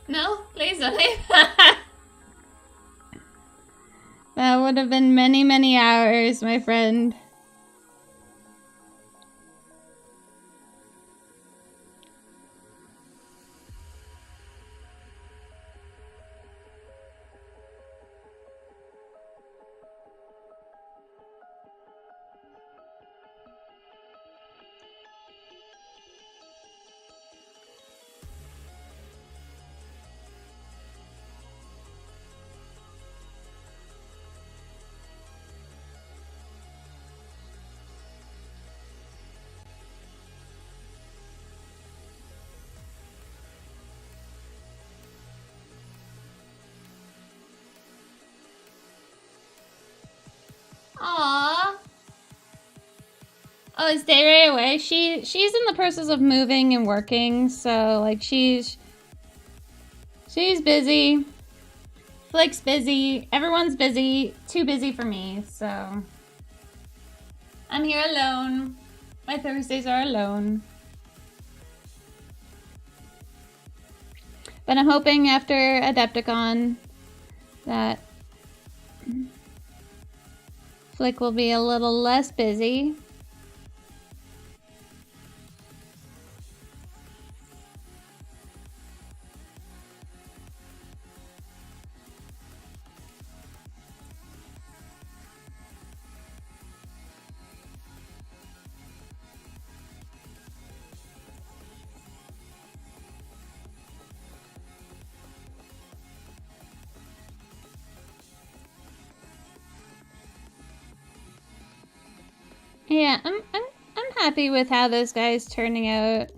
No, please don't leave. That would have been many, many hours, my friend. Aww. Oh, is Day away? She's in the process of moving and working, so like she's busy. Flick's busy. Everyone's busy. Too busy for me, so I'm here alone. My Thursdays are alone. But I'm hoping after Adepticon that Flick will be a little less busy. Yeah, I'm happy with how this guy's turning out.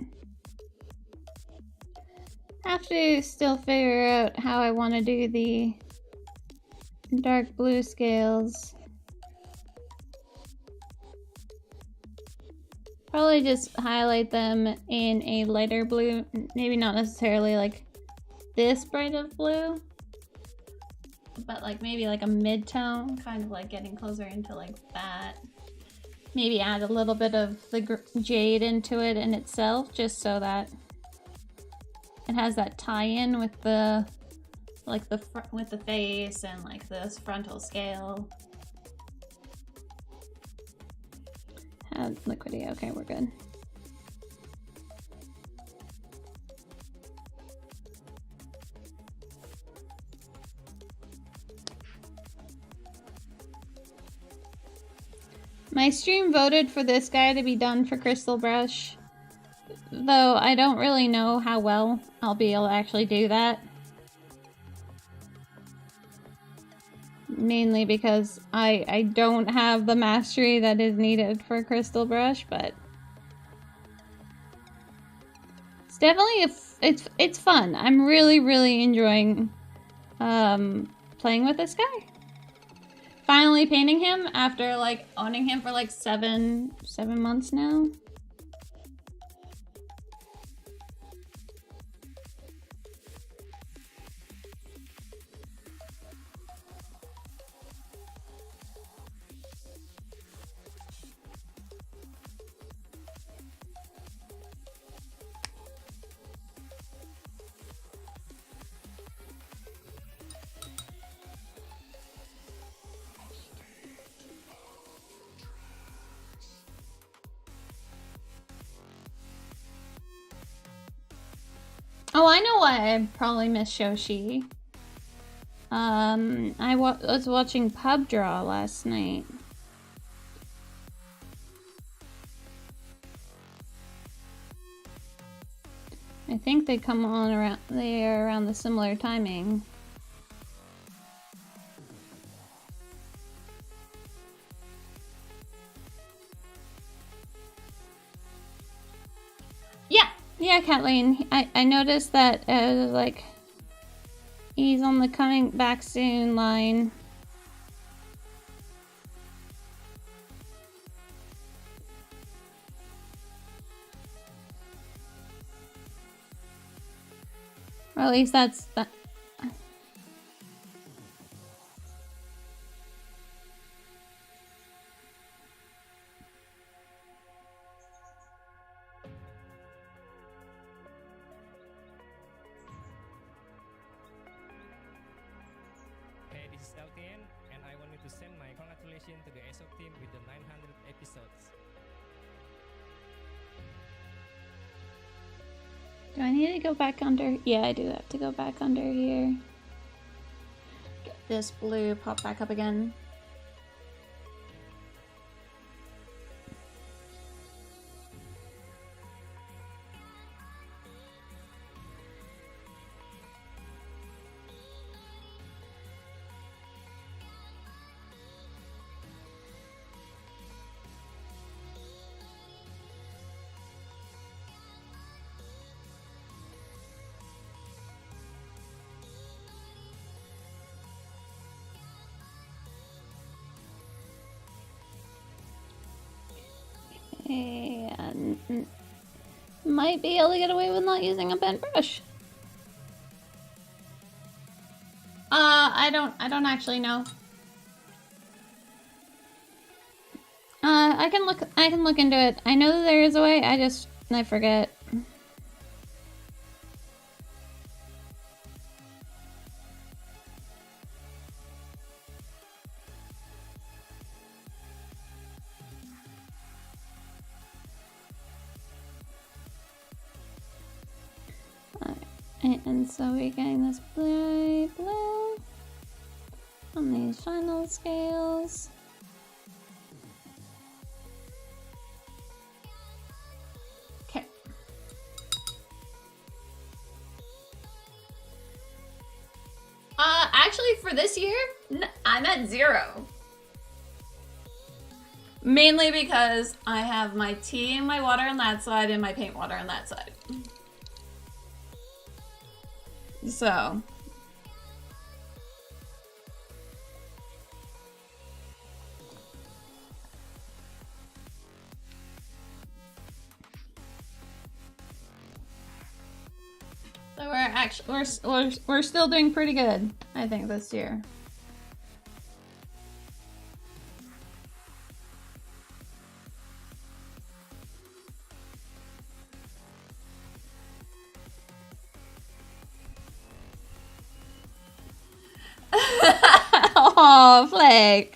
Have to still figure out how I want to do the dark blue scales. Probably just highlight them in a lighter blue, maybe not necessarily like this bright of blue, but like maybe like a mid-tone, kind of like getting closer into like that. Maybe add a little bit of the jade into it in itself, just so that it has that tie-in with the with the face and like this frontal scale. Add liquidy. Okay, we're good. My stream voted for this guy to be done for Crystal Brush, though I don't really know how well I'll be able to actually do that. Mainly because I don't have the mastery that is needed for Crystal Brush, but it's definitely it's fun. I'm really enjoying playing with this guy. Finally painting him after like owning him for like seven months now. Oh, I know why I probably missed Shoshi. I was watching Pub Draw last night. I think they come on around the similar timing. Yeah, Kathleen, I noticed that like he's on the coming back soon line. Or at least that's that. And I wanted to send my congratulations to the ESO team with the 900 episodes. Do I need to go back under? Yeah, I do have to go back under here. Get this blue pop back up again. And might be able to get away with not using a bent brush. I don't actually know. I can look into it. I know that there is a way, I forget. And so we're getting this blue on these final scales. Okay. Actually for this year, I'm at 0. Mainly because I have my tea and my water on that side and my paint water on that side. So. So we're still doing pretty good, I think, this year. Oh, Flake.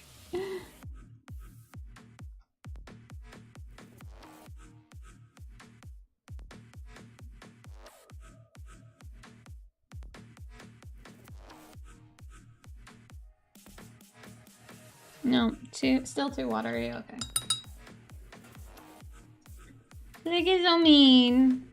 No, still too watery. Okay. Flake is so mean.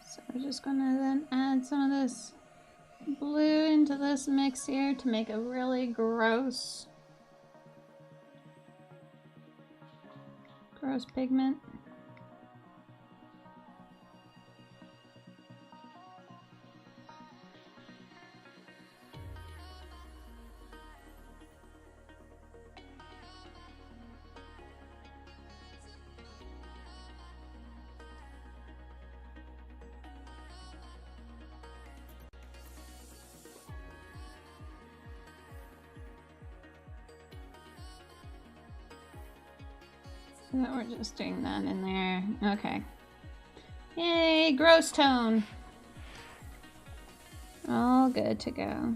So we're just gonna then add some of this blue into this mix here to make a really gross pigment. So we're just doing that in there. Okay. Yay, gross tone. All good to go.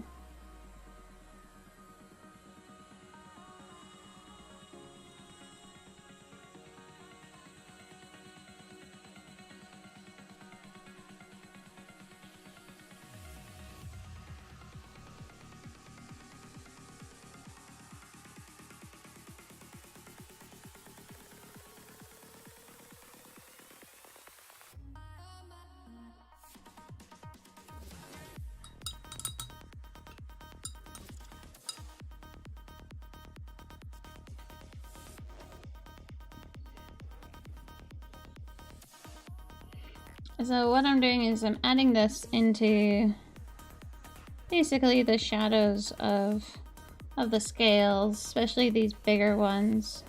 So what I'm doing is I'm adding this into basically the shadows of the scales, especially these bigger ones.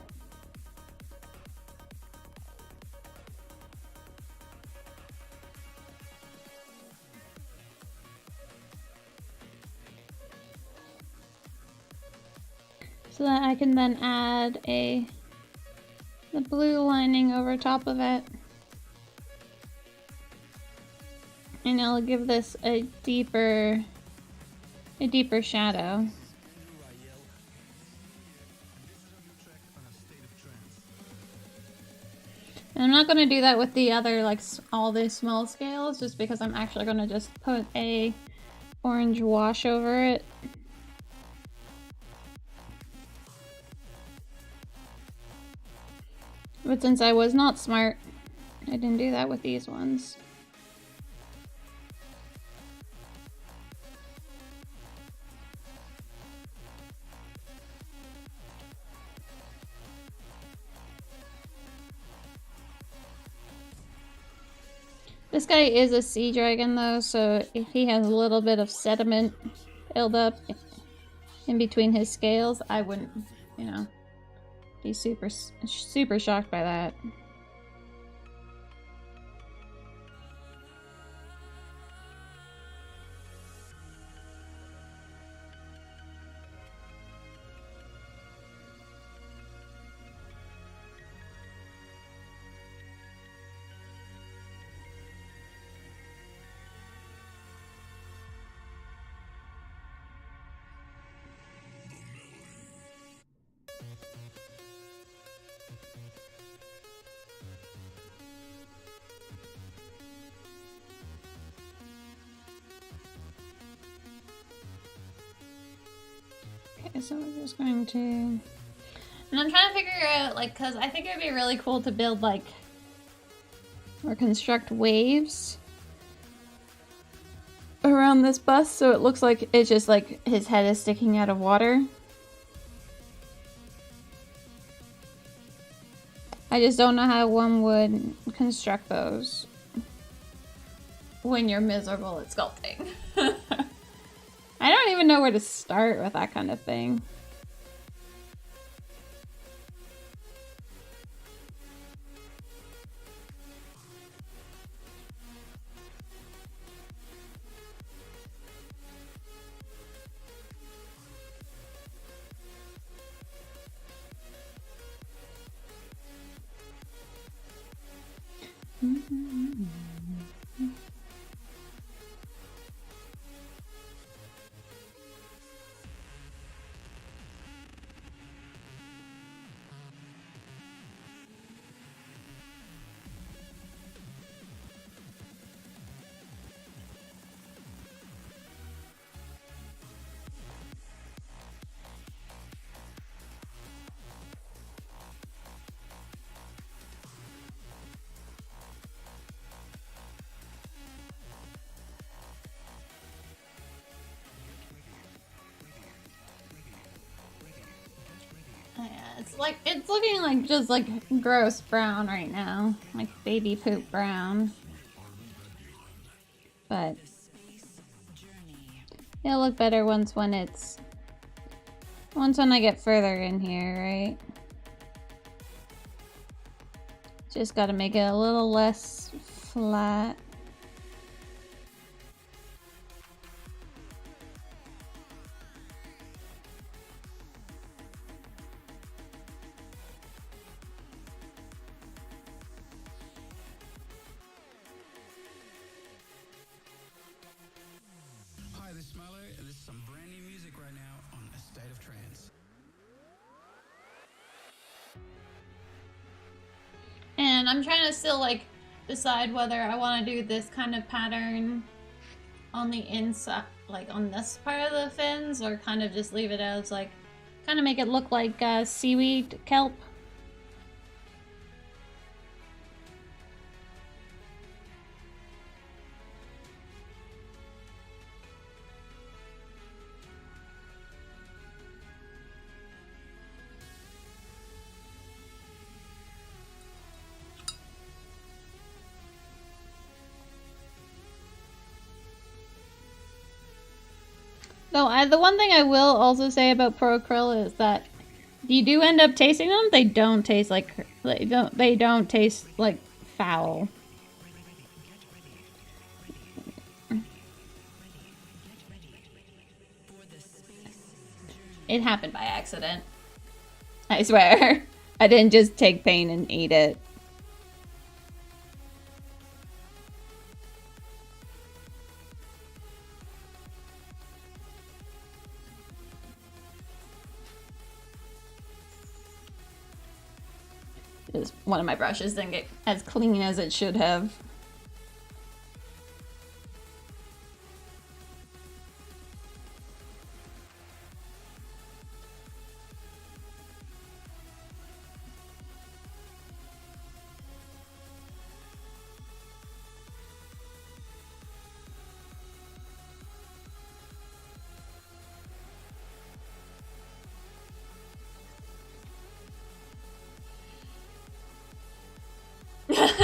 So that I can then add the blue lining over top of it. And it'll give this a deeper shadow. And I'm not going to do that with the other, like, all these small scales, just because I'm actually going to just put a orange wash over it. But since I was not smart, I didn't do that with these ones. This guy is a sea dragon though, so if he has a little bit of sediment build up in between his scales, I wouldn't you know, be super shocked by that. Okay, so we're just going to... And I'm trying to figure out, like, because I think it would be really cool to build, like, or construct waves around this bus so it looks like it's just, like, his head is sticking out of water. I just don't know how one would construct those when you're miserable at sculpting. I don't even know where to start with that kind of thing. It's looking like just like gross brown right now, like baby poop brown. But it'll look better once when I get further in here, right? Just gotta make it a little less flat. Hi, this is Smiler, and this is some brand new music right now on A State of Trance. And I'm trying to still like decide whether I want to do this kind of pattern on the inside, like on this part of the fins, or kind of just leave it as like, kind of make it look like seaweed kelp. Though the one thing I will also say about Pro Acryl is that if you do end up tasting them, they don't taste like they don't taste like foul. It happened by accident. I swear. I didn't just take pain and eat it. Just one of my brushes didn't get as clean as it should have.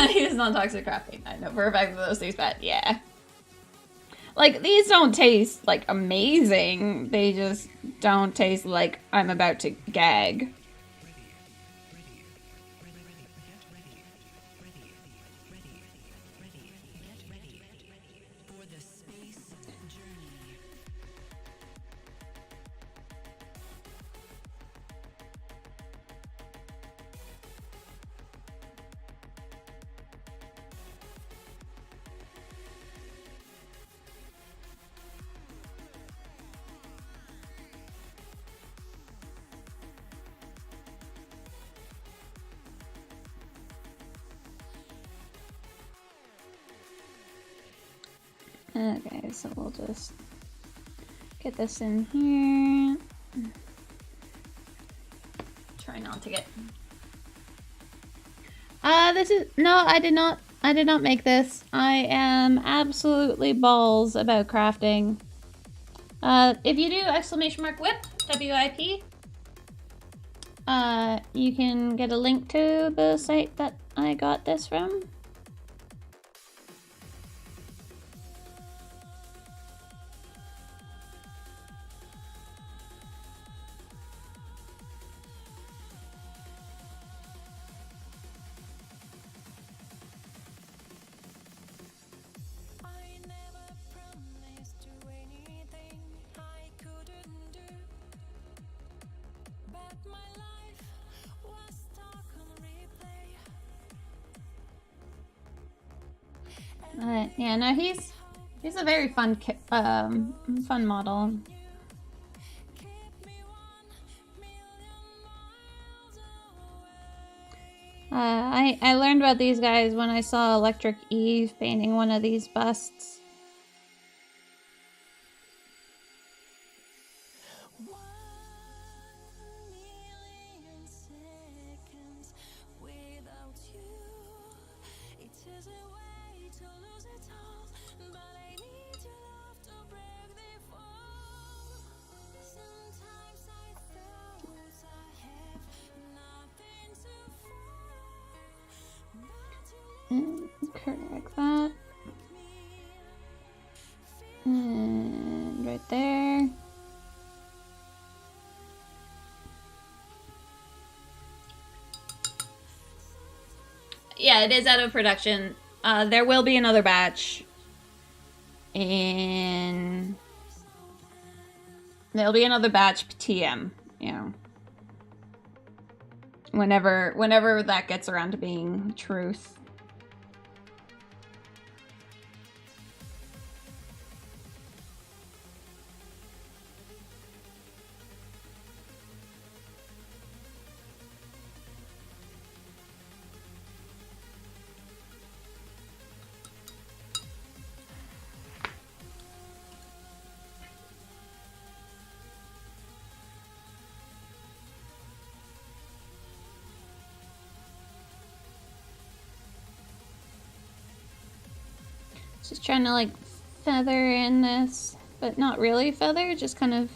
He was non-toxic crafting. I know for a fact that those taste bad. Yeah. Like, these don't taste, like, amazing. They just don't taste like I'm about to gag. Okay, so we'll just get this in here. Try not to get... this is... No, I did not make this. I am absolutely balls about crafting. If you do !whip, WIP, you can get a link to the site that I got this from. Yeah, no, he's a very fun fun model. I learned about these guys when I saw Electric Eve painting one of these busts. Correct that. And right there. Yeah, it is out of production. There will be another batch. And there'll be another batch TM, you know. Whenever that gets around to being truth. Just trying to like feather in this, but not really feather, just kind of...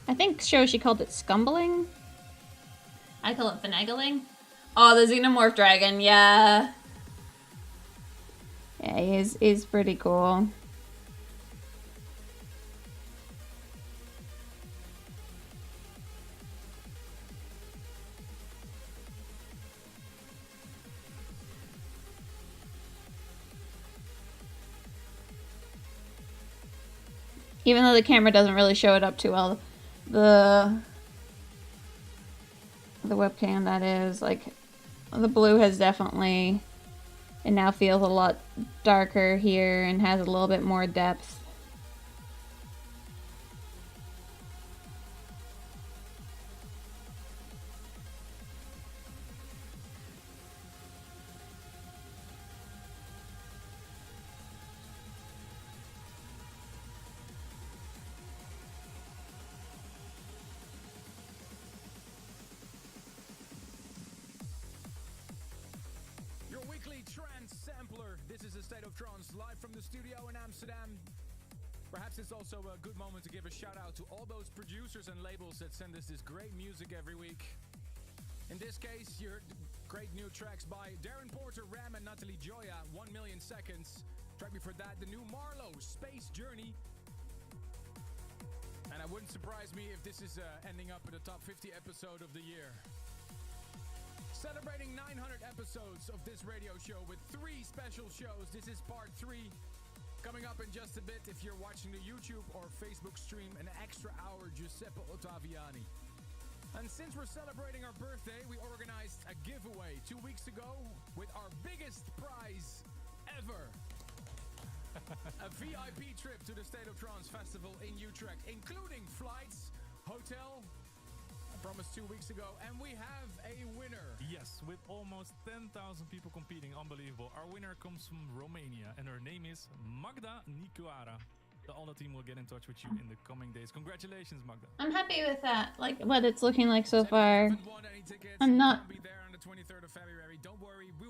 I think Shoshi called it scumbling. I call it finagling. Oh, the Xenomorph Dragon, yeah. Yeah, he's pretty cool. Even though the camera doesn't really show it up too well, the webcam that is, like, the blue has definitely, it now feels a lot darker here and has a little bit more depth. This is A State of Trance, live from the studio in Amsterdam. Perhaps it's also a good moment to give a shout out to all those producers and labels that send us this great music every week. In this case, you heard great new tracks by Darren Porter, Ram, and Natalie Joya, 1 Million Seconds. Track before that, the new Marlowe, Space Journey. it wouldn't surprise me if this is ending up in the top 50 episode of the year. Celebrating 900 episodes of this radio show with 3 special shows. This is part 3. Coming up in just a bit, if you're watching the YouTube or Facebook stream, an extra hour Giuseppe Ottaviani. And since we're celebrating our birthday, we organized a giveaway 2 weeks ago with our biggest prize ever. A VIP trip to the State of Trance Festival in Utrecht, including flights, hotel, I promised 2 weeks ago, and we have a winner. Yes, with almost 10,000 people competing, unbelievable. Our winner comes from Romania, and her name is Magda Nicoara. The Alda team will get in touch with you in the coming days. Congratulations, Magda. I'm happy with that, like what it's looking like so far. I'm not. Be there on the 23rd of February. Don't worry, we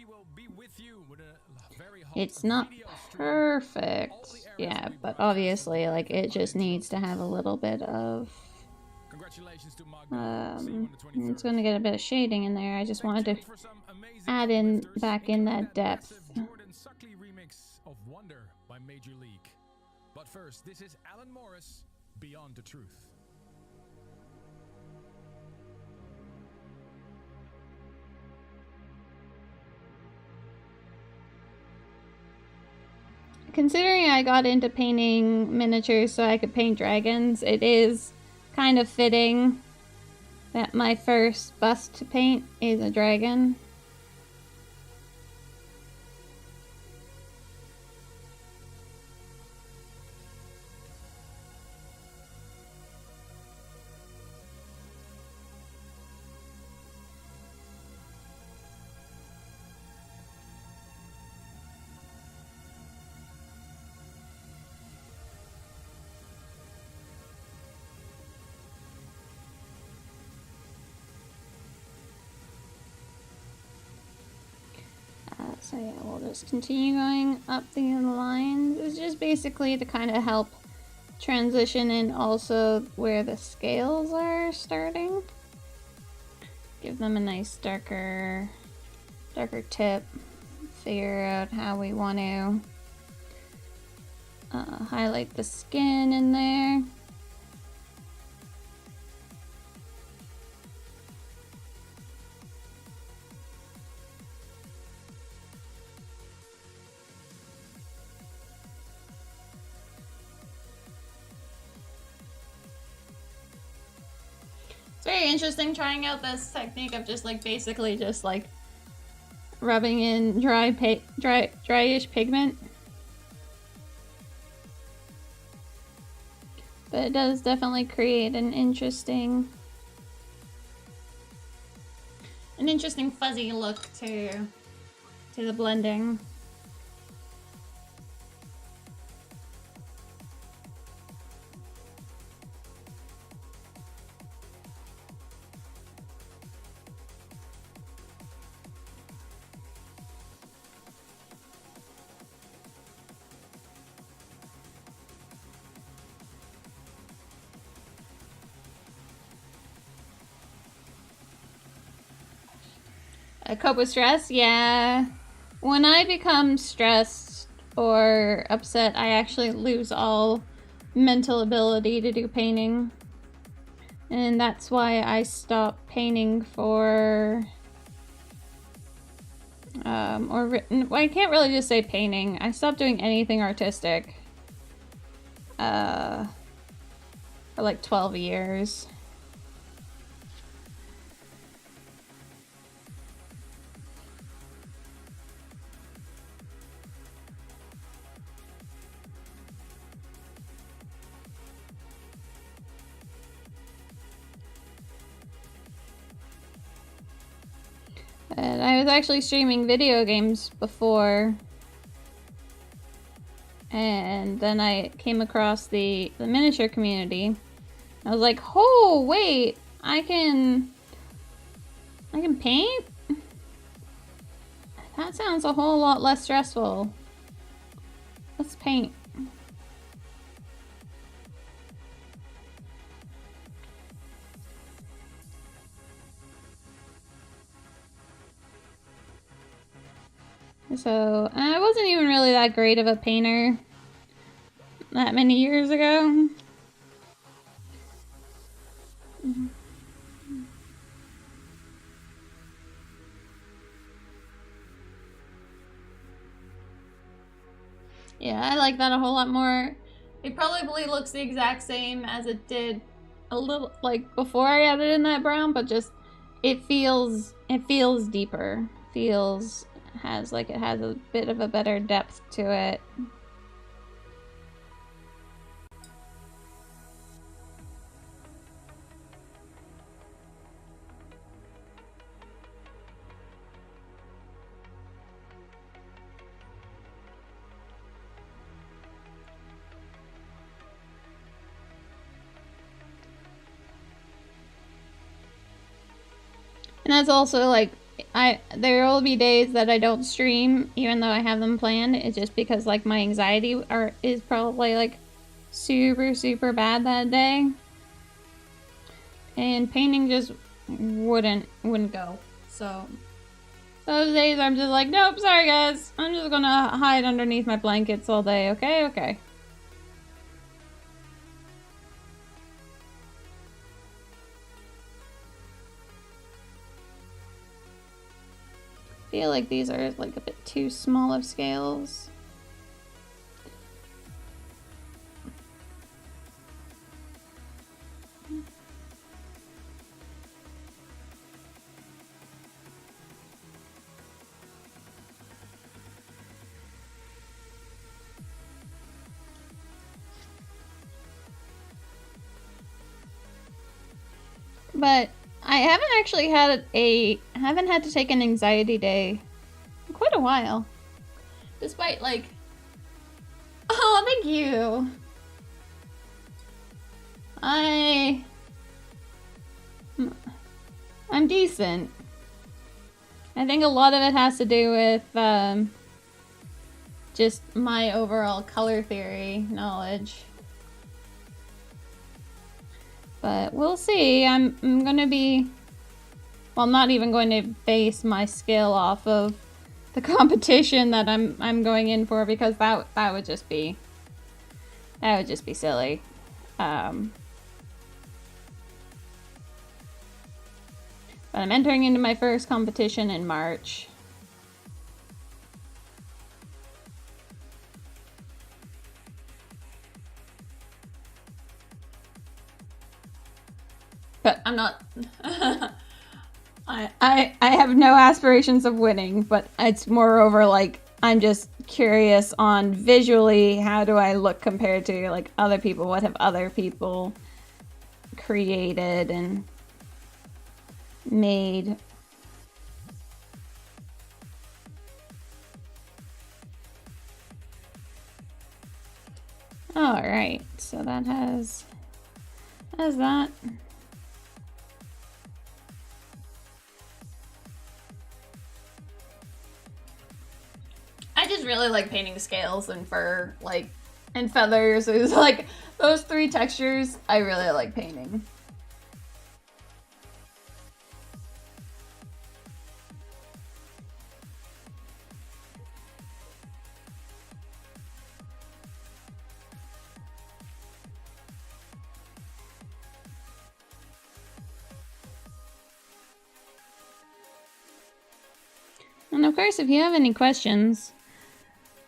will be with you with a very hot It's not video stream. perfect, yeah, but obviously, like, it just needs to have a little bit of. Congratulations to Magda. See you on the 23rd. It's going to get a bit of shading in there. I just wanted to add in back in that depth. Jordan Suckley remix of Wonder by Major League. But first, this is Alan Morris, Beyond the Truth. Considering I got into painting miniatures so I could paint dragons, it is kind of fitting that my first bust to paint is a dragon. So yeah, we'll just continue going up the lines. It's just basically to kind of help transition in also where the scales are starting. Give them a nice darker tip. Figure out how we want to highlight the skin in there. Very interesting trying out this technique of just like basically just like rubbing in dryish pigment. But it does definitely create an interesting fuzzy look to the blending. Cope with stress? Yeah. When I become stressed or upset, I actually lose all mental ability to do painting. And that's why I stopped painting for... I can't really just say painting. I stopped doing anything artistic. For like 12 years. And I was actually streaming video games before. And then I came across the miniature community. I was like, oh, wait, I can paint? That sounds a whole lot less stressful. Let's paint. So, I wasn't even really that great of a painter that many years ago. Yeah, I like that a whole lot more. It probably looks the exact same as it did a little like before I added in that brown, but just it feels deeper. Has a bit of a better depth to it. And that's also like, there will be days that I don't stream even though I have them planned. It's just because like my anxiety is probably like super bad that day. And painting just wouldn't go. So those days I'm just like, nope, sorry guys. I'm just gonna hide underneath my blankets all day, okay? I feel like these are like a bit too small of scales. But I haven't actually had to take an anxiety day in quite a while. Despite like, oh, thank you. I'm decent. I think a lot of it has to do with just my overall color theory knowledge. But we'll see. I'm gonna be, well, I'm not even going to base my skill off of the competition that I'm going in for, because that would just be silly. But I'm entering into my first competition in March. But I'm not I have no aspirations of winning, but it's moreover like I'm just curious on visually how do I look compared to like other people, what have other people created and made. All right, so that has that. I just really like painting scales and fur, like, and feathers. It was like those three textures I really like painting. And of course, if you have any questions,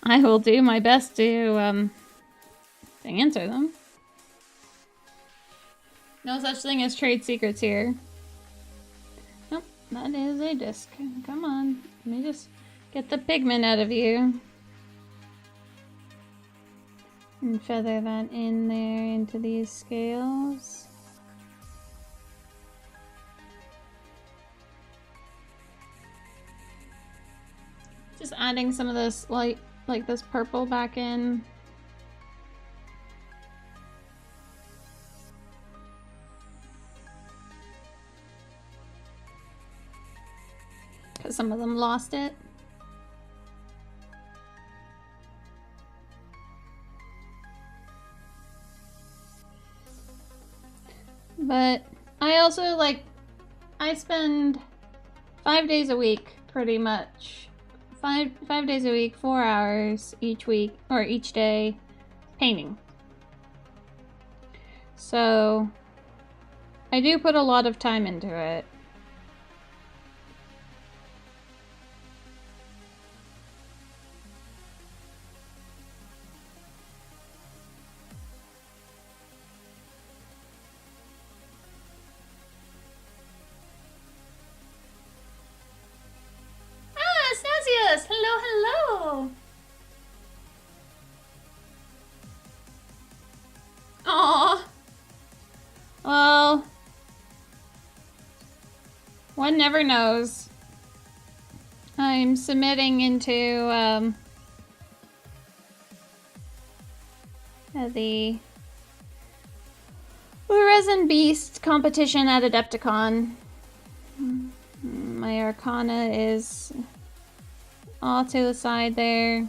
I will do my best to answer them. No such thing as trade secrets here. Nope, that is a disc. Come on, let me just get the pigment out of you. And feather that in there into these scales. Just adding some of this light, like this purple back in. Because some of them lost it. But I also I spend 5 days a week pretty much. Five days a week, 4 hours each week, or each day, painting. So, I do put a lot of time into it. no! Aww. Well, one never knows. I'm submitting into the Resin Beast competition at Adepticon. My Arcana is all to the side there.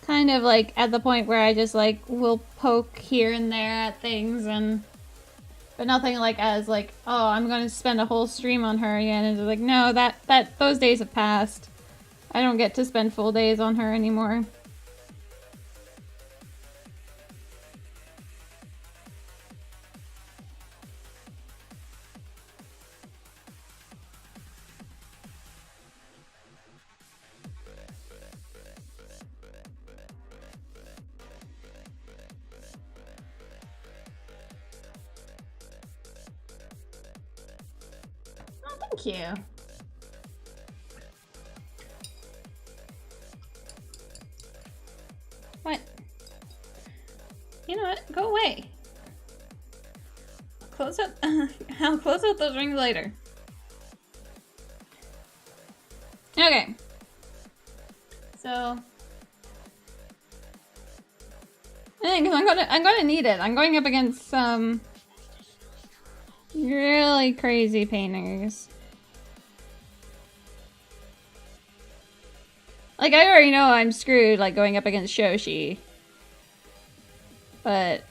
Kind of like at the point where I just like will poke here and there at things, and but nothing like as like, oh, I'm gonna spend a whole stream on her again. And it's like, no, that those days have passed. I don't get to spend full days on her anymore. Thank you. What? You know what? Go away. Close up. I'll close out those rings later. Okay. So I think I'm gonna need it. I'm going up against some really crazy painters. Like, I already know I'm screwed, like, going up against Shoshi. But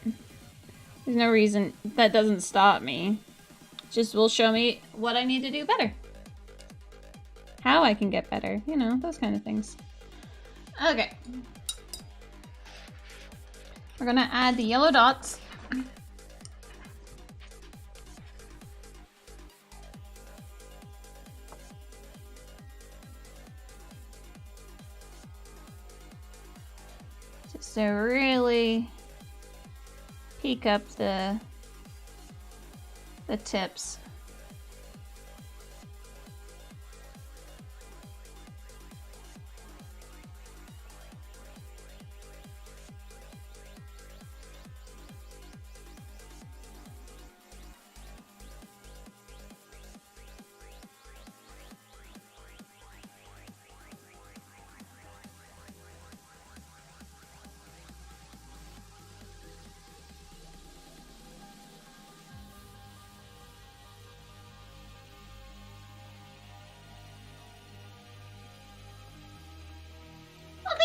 there's no reason that doesn't stop me. Just will show me what I need to do better. How I can get better. You know, those kind of things. Okay. We're gonna add the yellow dots. So really peek up the tips.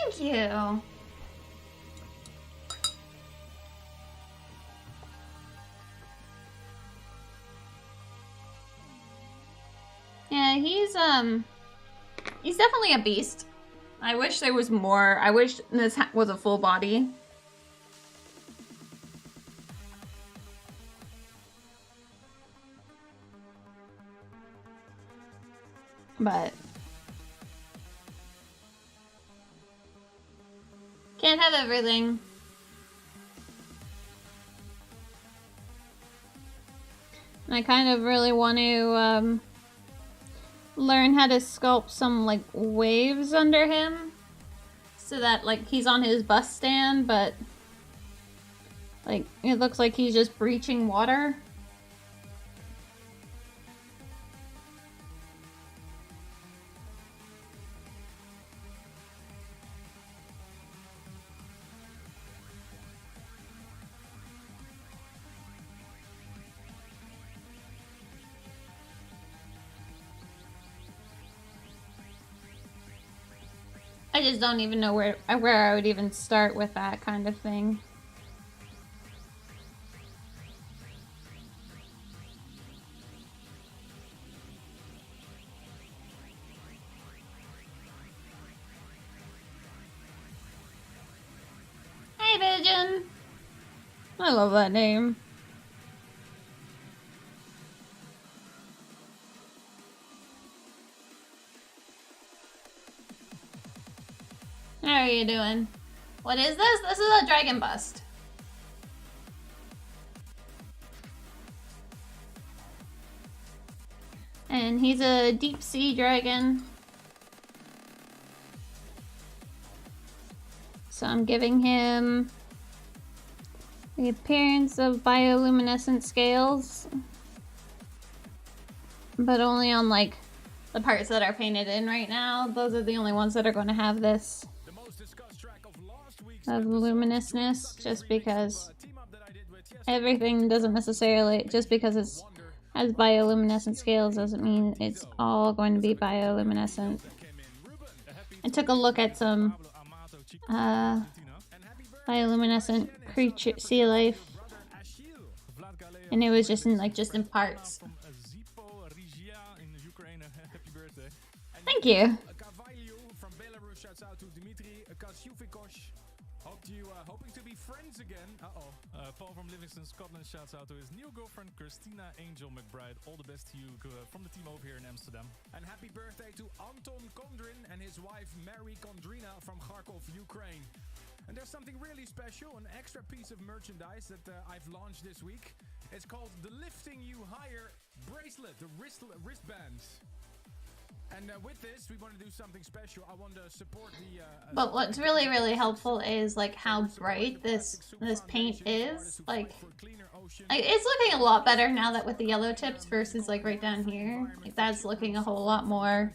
Thank you. Yeah, he's definitely a beast. I wish there was more. I wish this was a full body. But can't have everything. And I kind of really want to learn how to sculpt some like waves under him so that like he's on his bus stand, but like it looks like he's just breaching water. I just don't even know where I would even start with that kind of thing. Hey, Pigeon! I love that name. How are you doing? What is this? This is a dragon bust. And he's a deep sea dragon. So I'm giving him the appearance of bioluminescent scales, but only on like the parts that are painted in right now. Those are the only ones that are going to have this of luminousness, just because everything doesn't necessarily, just because it has bioluminescent scales doesn't mean it's all going to be bioluminescent. I took a look at some bioluminescent creature sea life, and it was just in parts. Thank you. Hoping to be friends again. Paul from Livingston, Scotland shouts out to his new girlfriend Christina Angel McBride. All the best to you from the team over here in Amsterdam. And happy birthday to Anton Kondrin and his wife Mary Kondrina from Kharkov, Ukraine. And there's something really special, an extra piece of merchandise that I've launched this week. It's called the Lifting You Higher bracelet, the wristbands. And with this, we want to do something special. I want to support the... But what's really, really helpful is like how bright this paint is. Like, it's looking a lot better now that with the yellow tips versus like right down here. Like that's looking a whole lot more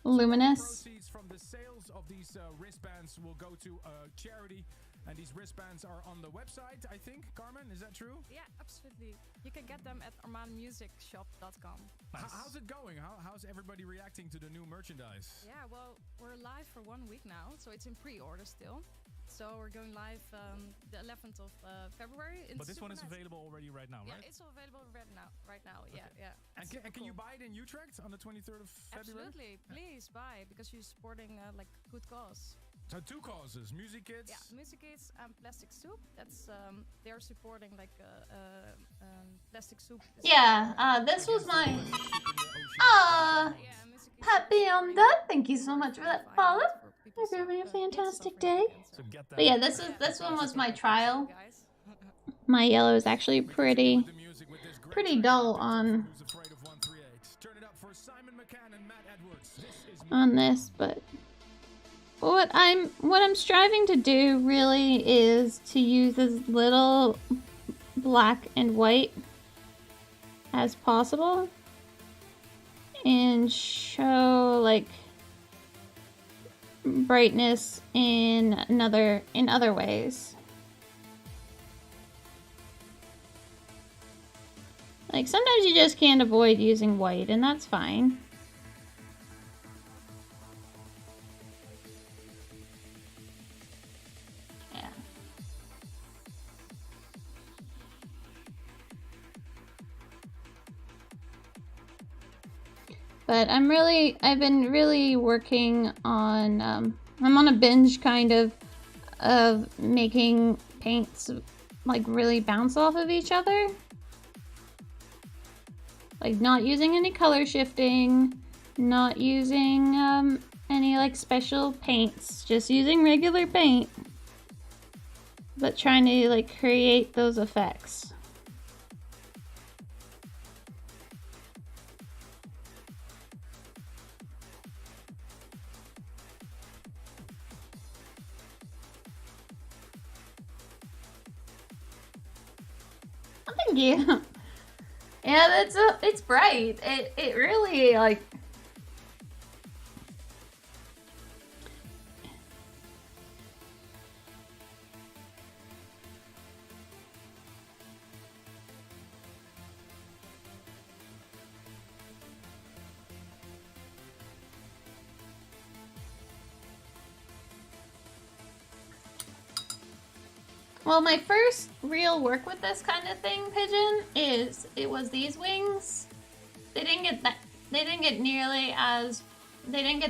luminous. Proceeds from the sales of these wristbands will go to a charity. And these wristbands are on the website, I think. Carmen, is that true? Yeah, absolutely. You can get them at armanmusicshop.com. Nice. How's it going? How's everybody reacting to the new merchandise? Yeah, well, we're live for 1 week now, so it's in pre-order still. So we're going live the 11th of February. But this one is available already right now, right? Yeah, it's available right now. Okay. Yeah. And can you buy it in Utrecht on the 23rd of February? Absolutely. Please buy, because you're supporting like good cause. So 2 causes, Music Kids. Yeah, Music Kids and Plastic Soup. That's they're supporting like Plastic Soup. Yeah, this was my happy I'm done. Thank you so much for that follow. Hope you're having a fantastic day. But yeah, this one was my trial. My yellow is actually pretty dull on this, but what I'm striving to do really is to use as little black and white as possible and show like brightness in other ways. Like sometimes you just can't avoid using white, and that's fine. Yeah. But I've been really working on, I'm on a binge kind of making paints like really bounce off of each other. Like not using any color shifting, not using any like special paints, just using regular paint, but trying to like create those effects. Oh, thank you. Yeah, it's bright. It really like. Well, my first real work with this kind of thing, Pigeon, it was these wings. They didn't get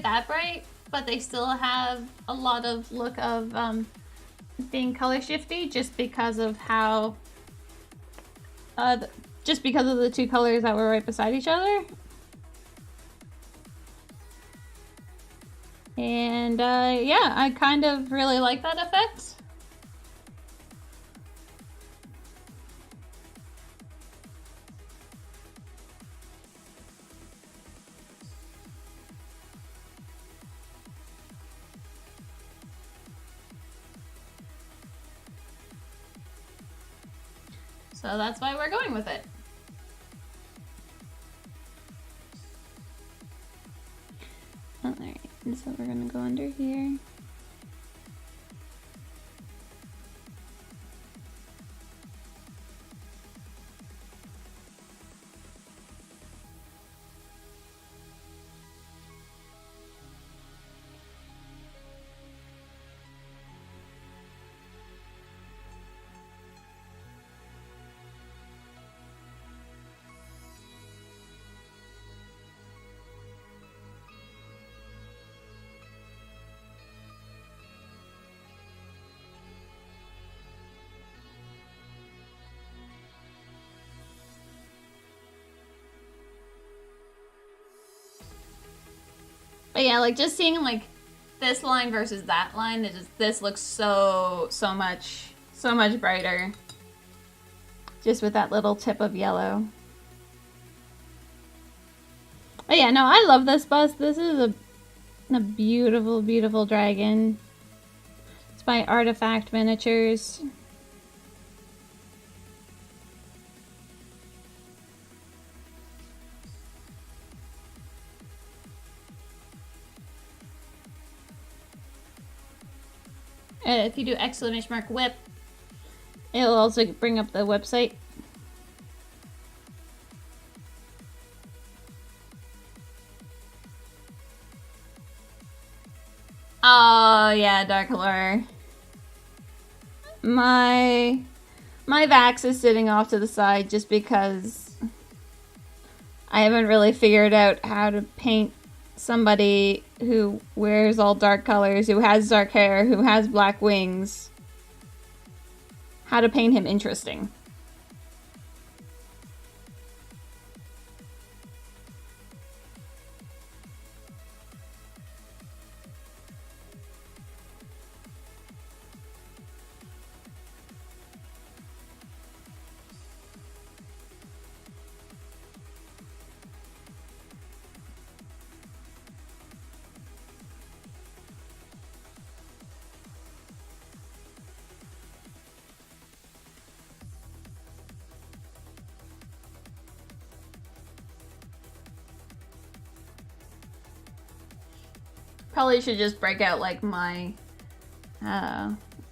that bright, but they still have a lot of look of being color shifty just because of how just because of the 2 colors that were right beside each other. And yeah, I kind of really like that effect. So that's why we're going with it. Alright, so we're gonna go under here. But yeah, like just seeing like this line versus that line, it just, this looks so much brighter. Just with that little tip of yellow. But yeah, no, I love this bust. This is a beautiful, beautiful dragon. It's by Artifact Miniatures. If you do ! whip, it'll also bring up the website. Oh yeah, Dark Lore. My Vax is sitting off to the side just because I haven't really figured out how to paint somebody who wears all dark colors, who has dark hair, who has black wings. How to paint him interesting. Probably should just break out like my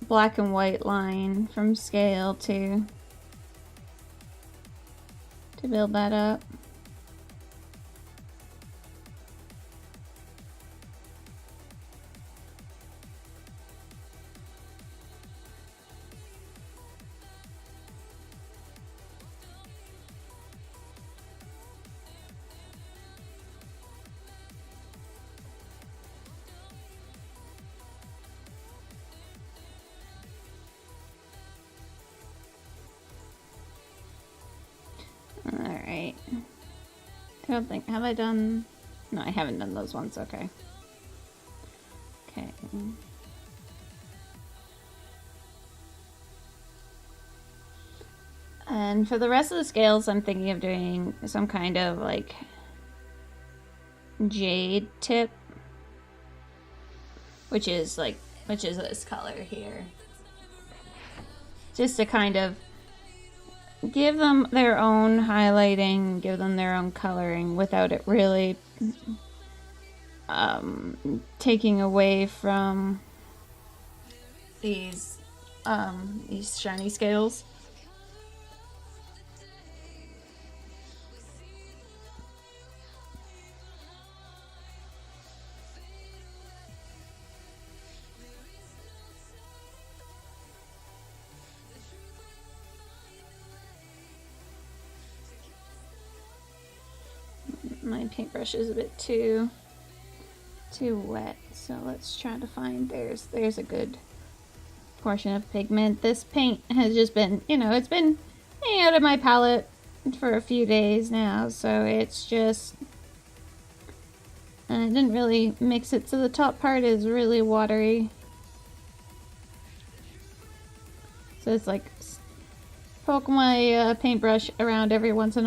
black and white line from scale to build that up. Alright. I don't think... Have I done... No, I haven't done those ones. Okay. Okay. And for the rest of the scales, I'm thinking of doing some kind of, like, jade tip. Which is this color here. Just to kind of give them their own highlighting, give them their own coloring without it really taking away from these shiny scales. My paintbrush is a bit too wet, so let's try to find there's a good portion of pigment. This paint has just been, it's been hanging out of my palette for a few days now, so it's just, and I didn't really mix it, so the top part is really watery. So it's like poke my paintbrush around everywhere once in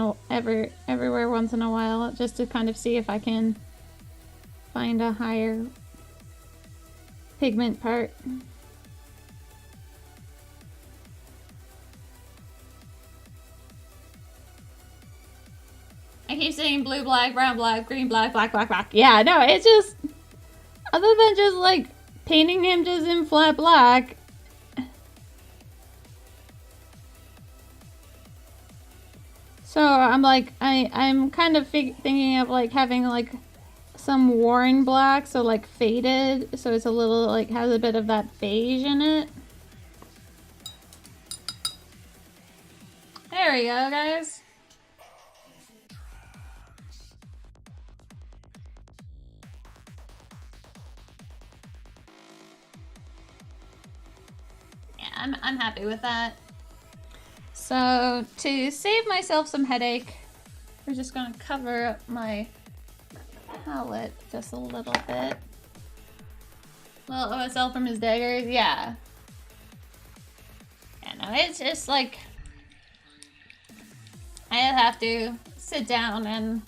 a while, just to kind of see if I can find a higher pigment part. I keep saying blue, black, brown, black, green, black, black, black, black. Yeah, no, it's just... Other than just, like, painting him just in flat black... So, I'm like, I'm kind of thinking of, like, having, like, some worn black, so, like, faded. So it's a little, like, has a bit of that beige in it. There we go, guys. Yeah, I'm happy with that. So, to save myself some headache, we're just gonna cover up my palette just a little bit. Little OSL from his daggers, yeah. Yeah, no, it's just like... I have to sit down and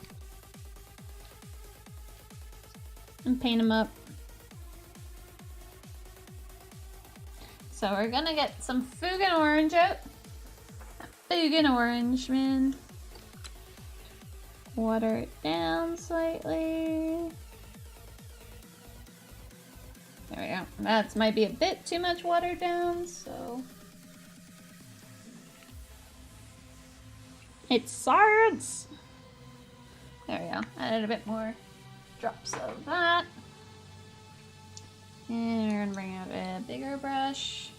paint him up. So we're gonna get some Fugan Orange out. Fugan Orange, man. Water it down slightly. There we go. That might be a bit too much watered down, so... It's science! There we go. Added a bit more drops of that. And we're gonna bring out a bigger brush.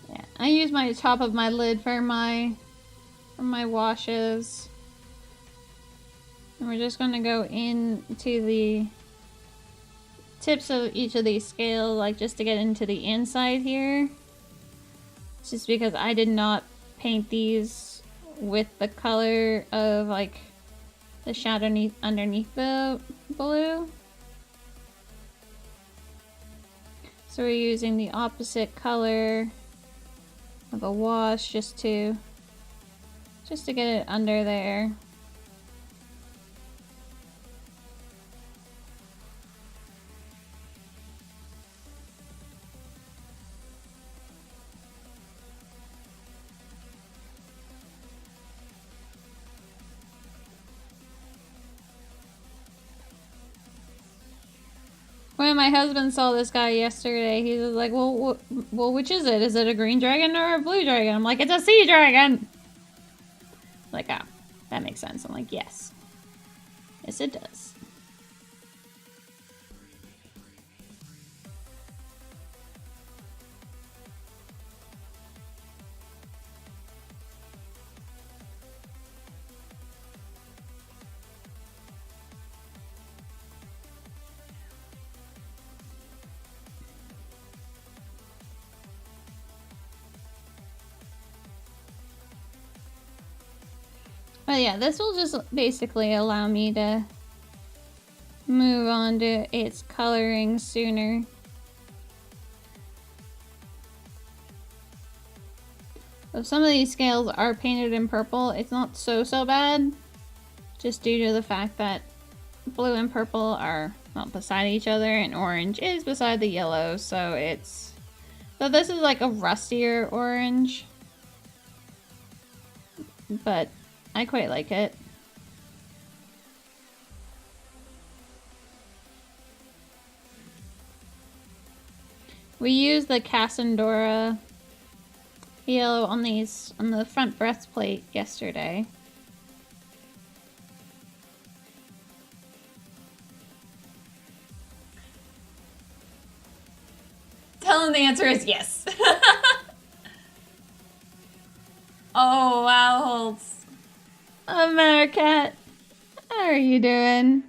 Yeah, I use my top of my lid for my washes. And we're just gonna go into the tips of each of these scales, like just to get into the inside here. Just because I did not paint these with the color of like the shadow underneath the blue. So we're using the opposite color of a wash just to get it under there. When my husband saw this guy yesterday, he was like, well, which is it? Is it a green dragon or a blue dragon? I'm like, it's a sea dragon! Like, ah, that makes sense. I'm like, yes. Yes, it does. But yeah, this will just basically allow me to move on to its coloring sooner. So some of these scales are painted in purple. It's not so bad, just due to the fact that blue and purple are not beside each other and orange is beside the yellow, so it's... So this is like a rustier orange, but I quite like it. We used the Cassandra yellow on the front breastplate yesterday. Tell him the answer is yes. Oh wow, Holtz. Americat, how are you doing?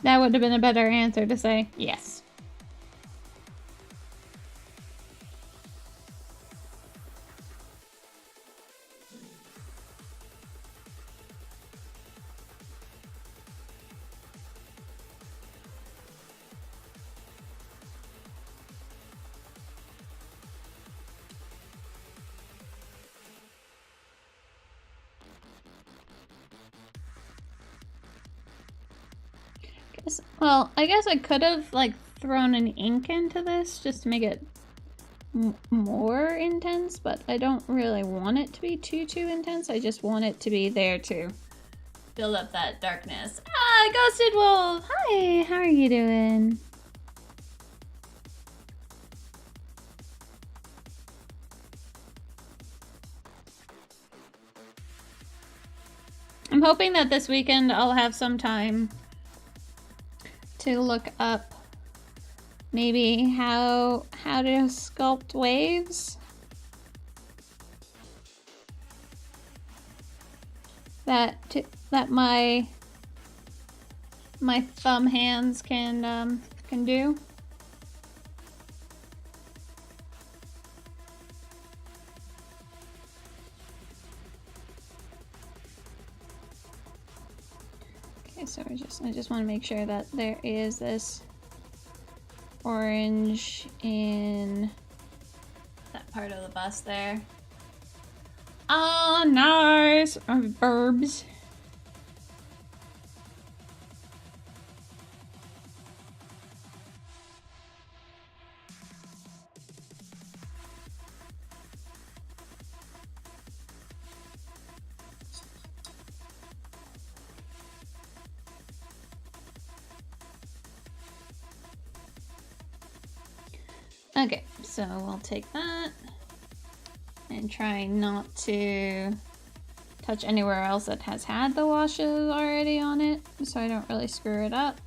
That would have been a better answer to say yes. Well, I guess I could have like thrown an ink into this just to make it more intense, but I don't really want it to be too intense. I just want it to be there to build up that darkness. Ah, Ghosted Wolf! Hi, how are you doing? I'm hoping that this weekend I'll have some time to look up maybe how to sculpt waves that my thumb hands can do. Okay, so I just want to make sure that there is this orange in that part of the bus there. Oh, nice! Burbs. Okay, so we'll take that and try not to touch anywhere else that has had the washes already on it, so I don't really screw it up.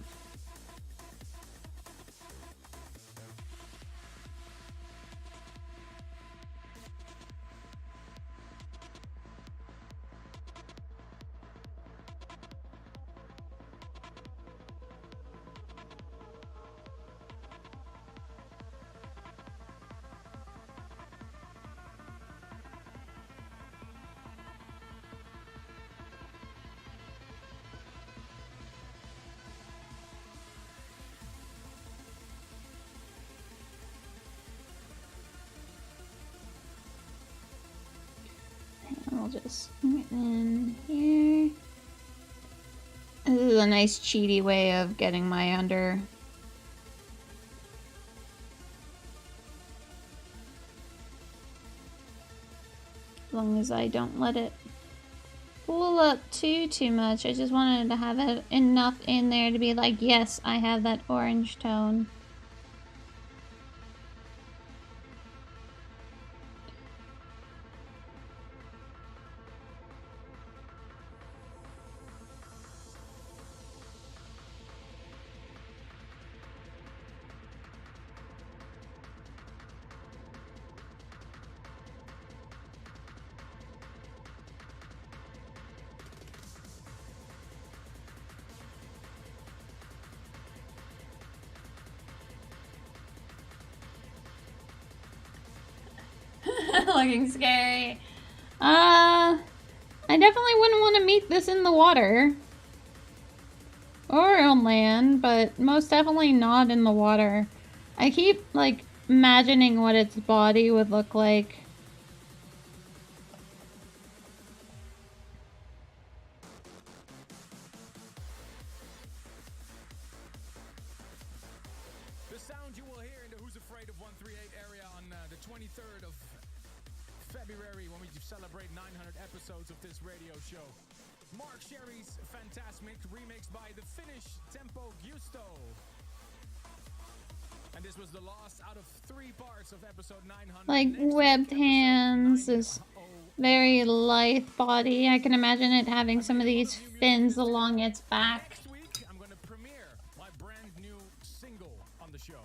I'll just put it in here. This is a nice cheaty way of getting my under. As long as I don't let it pull up too much. I just wanted to have it enough in there to be like, yes, I have that orange tone. Looking scary. I definitely wouldn't want to meet this in the water. Or on land, but most definitely not in the water. I keep, like, imagining what its body would look like. The sound you will hear in the Who's Afraid of 138 area on the 23rd of February when we celebrate 900 episodes of this radio show. Mark Sherry's Fantasmic, remixed by the Finnish Tempo Gusto. And this was the last out of 3 parts of episode 900. Like, webbed hands, this very lithe body. I can imagine it having some of these fins along its back. Next week, I'm going to premiere my brand new single on the show.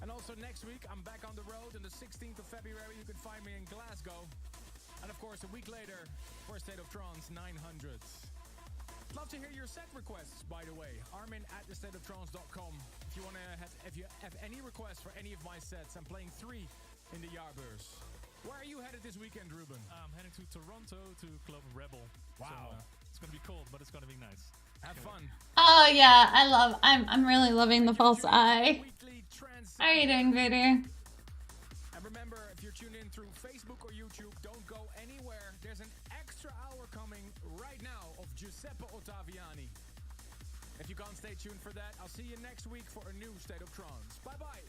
And also next week, I'm back on the road on the 16th of February. You can find me in Glasgow. And of course, a week later, for A State of Trance 900. Love to hear your set requests, by the way. Armin@thestateoftrance.com. If you have any requests for any of my sets, I'm playing 3 in the Jaarbeurs. Where are you headed this weekend, Ruben? I'm heading to Toronto to Club Rebel. Wow. So, it's gonna be cold, but it's gonna be nice. Have fun. Oh yeah, I'm really loving the false eye. How are you doing, Vader? And remember, if you're tuned in through Facebook or YouTube, don't go anywhere. There's an extra hour coming right now of Giuseppe Ottaviani. If you can't stay tuned for that, I'll see you next week for a new State of Trance. Bye-bye.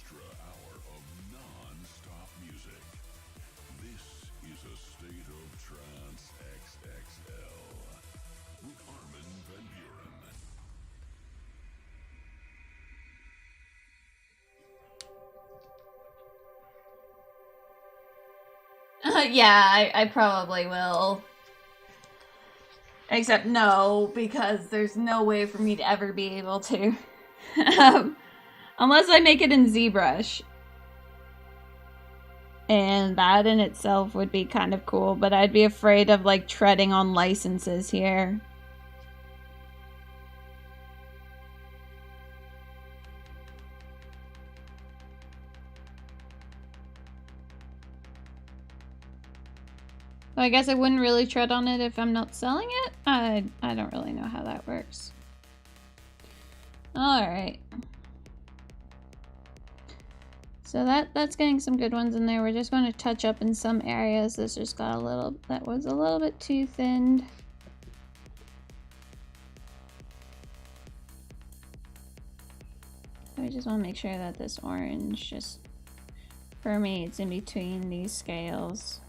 extra hour of non-stop music. This is A State of Trance XXL with Armin van Buren. Yeah, I probably will. Except no, because there's no way for me to ever be able to. Unless I make it in ZBrush. And that in itself would be kind of cool, but I'd be afraid of like treading on licenses here. I guess I wouldn't really tread on it if I'm not selling it. I don't really know how that works. Alright. So that's getting some good ones in there. We're just going to touch up in some areas. This just got a little, that was a little bit too thinned. I just want to make sure that this orange just permeates in between these scales.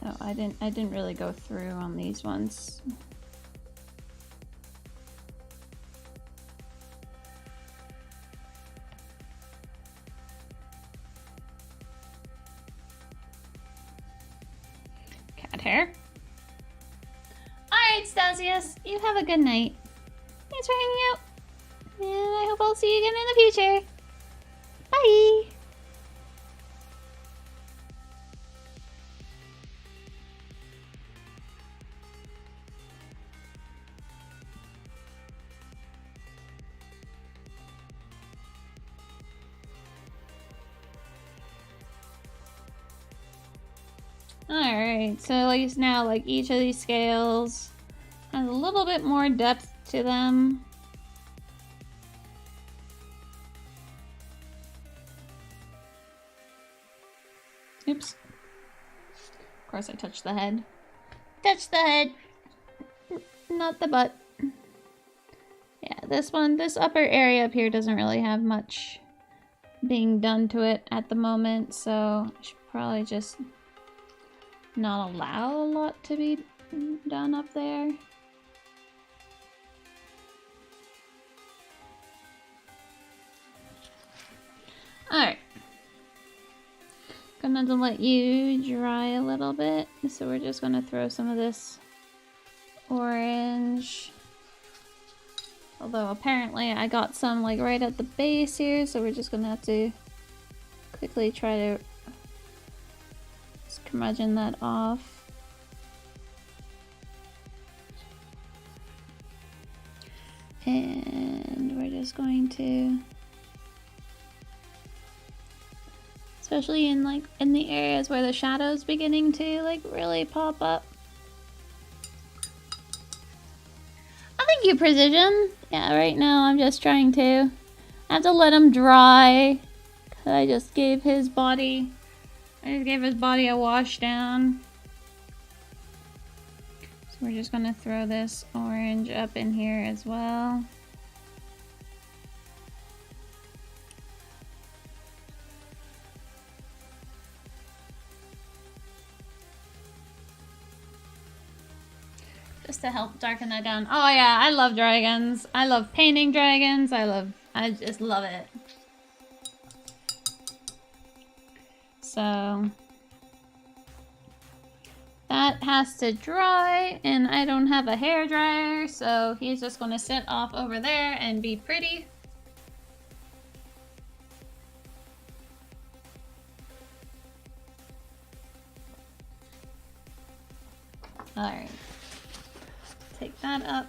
Oh, I didn't really go through on these ones. Cat hair. Alright, Stasius, you have a good night. Thanks for hanging out. And I hope I'll see you again in the future. Bye! Alright, so at least now, like, each of these scales has a little bit more depth to them. Oops. Of course I touched the head. Touch the head! Not the butt. Yeah, this one, this upper area up here doesn't really have much being done to it at the moment, so I should probably just not allow a lot to be done up there. Alright. Gonna let you dry a little bit. So we're just gonna throw some of this orange. Although apparently I got some like right at the base here, so we're just gonna have to quickly try to curmudgeon that off. And we're just going to, especially in like in the areas where the shadow's beginning to like really pop up. Oh, thank you, Precision. Yeah, right now I'm just trying to, I have to let him dry. I just gave his body a wash down. So we're just gonna throw this orange up in here as well. Just to help darken that down. Oh yeah, I love dragons. I love painting dragons. I just love it. So that has to dry, and I don't have a hair dryer, so he's just gonna sit off over there and be pretty. Alright. Take that up.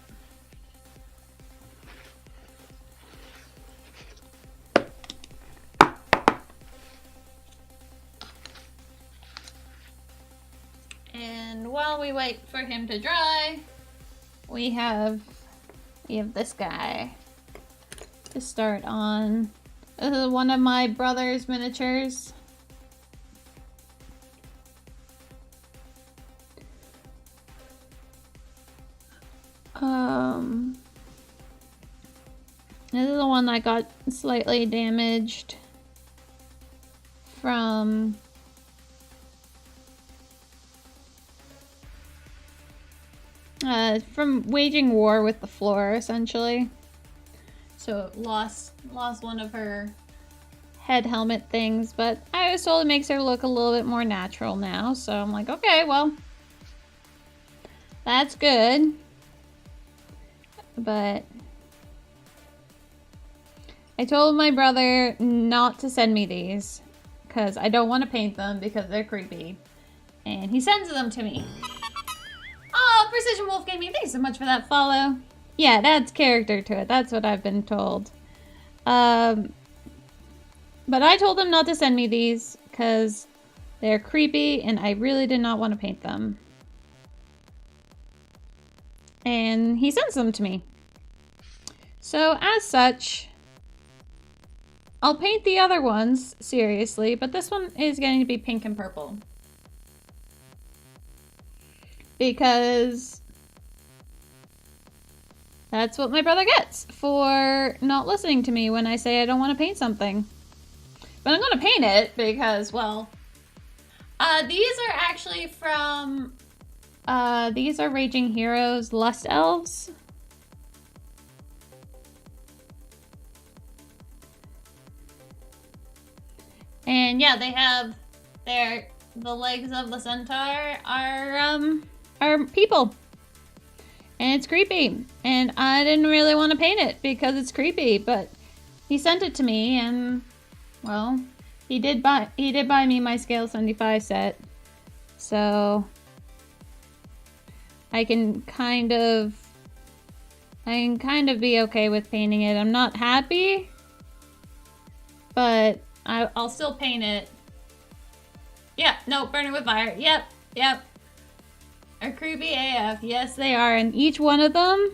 And while we wait for him to dry, we have this guy to start on. This is one of my brother's miniatures. This is the one that got slightly damaged from waging war with the floor, essentially. So it lost one of her head helmet things, but I was told it makes her look a little bit more natural now, so I'm like, okay, well, that's good. But I told my brother not to send me these because I don't want to paint them because they're creepy, and he sends them to me. Oh, Precision Wolf Gaming, thanks so much for that follow. Yeah, it adds character to it. That's what I've been told. But I told him not to send me these because they're creepy and I really did not want to paint them. And he sends them to me. So as such, I'll paint the other ones seriously, but this one is going to be pink and purple. Because that's what my brother gets for not listening to me when I say I don't want to paint something. But I'm going to paint it because, well, these are actually from, these are Raging Heroes Lust Elves. And yeah, they have the legs of the centaur are people. And it's creepy. And I didn't really want to paint it because it's creepy, but he sent it to me and, well, he did buy me my Scale 75 set. So I can kind of be okay with painting it. I'm not happy, but I'll still paint it. Yeah, no, burn it with fire. Yep. Are creepy AF. Yes, they are. And each one of them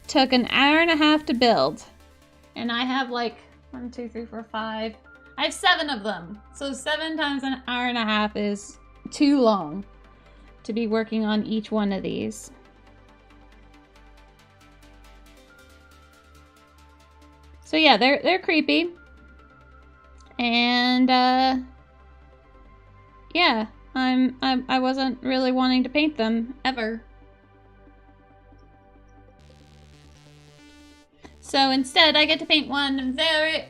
took an hour and a half to build. And I have like 1, 2, 3, 4, 5. I have 7 of them. So 7 times an hour and a half is too long to be working on each one of these. So yeah, they're creepy. And yeah, I wasn't really wanting to paint them ever. So instead, I get to paint one very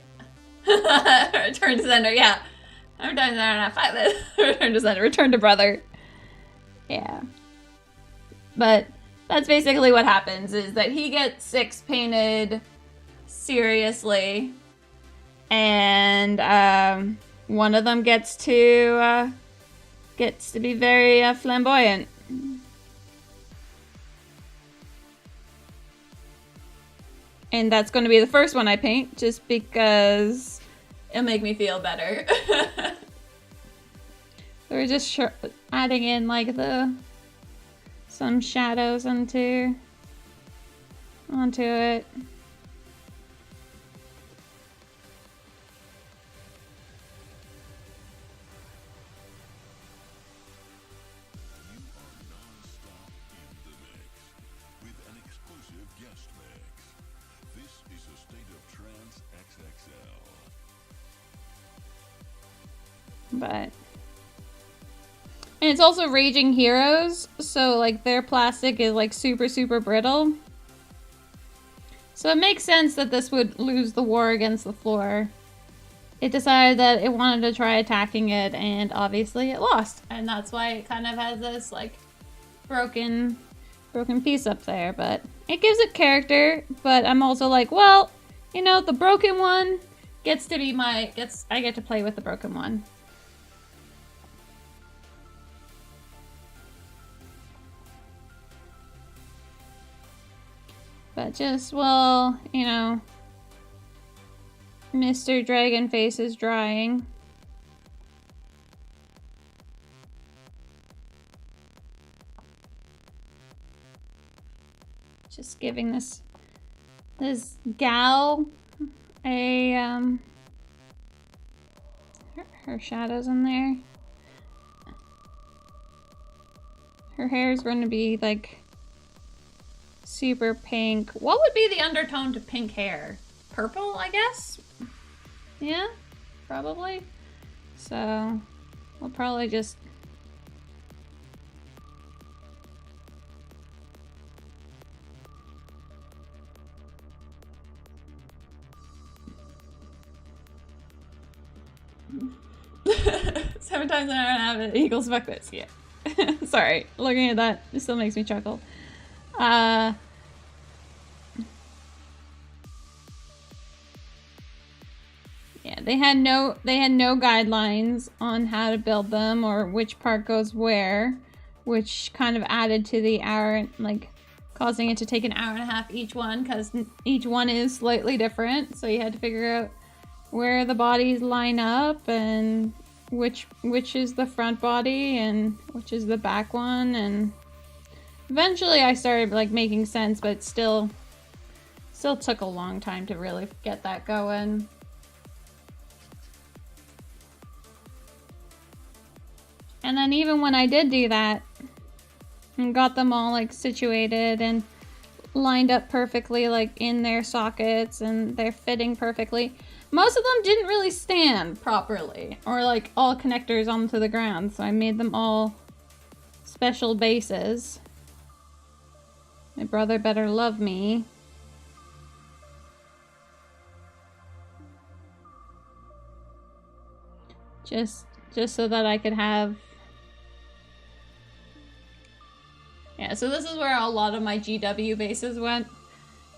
return to sender. Yeah, return to sender, not 5. Return to sender. Return to brother. Yeah, but that's basically what happens. Is that he gets 6 painted seriously, and one of them gets to be very flamboyant. And that's going to be the first one I paint, just because it'll make me feel better. So we're just adding in like some shadows onto it. This is A State of Trance XXL. But and it's also Raging Heroes, so like their plastic is like super brittle. So it makes sense that this would lose the war against the floor. It decided that it wanted to try attacking it, and obviously it lost. And that's why it kind of has this like broken piece up there, but it gives it character. But I'm also like, well, you know, the broken one gets to be I get to play with the broken one. But just, well, you know, Mr. Dragonface is drying. Just giving this gal a her shadows in there. Her hair is going to be like super pink. What would be the undertone to pink hair? purple, I guess? Yeah, probably. So, we'll probably just... Seven times an hour and a half equals fuck this, yeah. Sorry, looking at that, it still makes me chuckle. Yeah, they had no guidelines on how to build them or which part goes where, which kind of added to the hour, like causing it to take an hour and a half each one, because each one is slightly different. So you had to figure out where the bodies line up and which is the front body and which is the back one, and eventually I started like making sense, but still took a long time to really get that going. And then even when I did do that and got them all like situated and lined up perfectly, like in their sockets and they're fitting perfectly, most of them didn't really stand properly or like all connectors onto the ground. So I made them all special bases. My brother better love me. Just so that I could have... Yeah, so this is where a lot of my GW bases went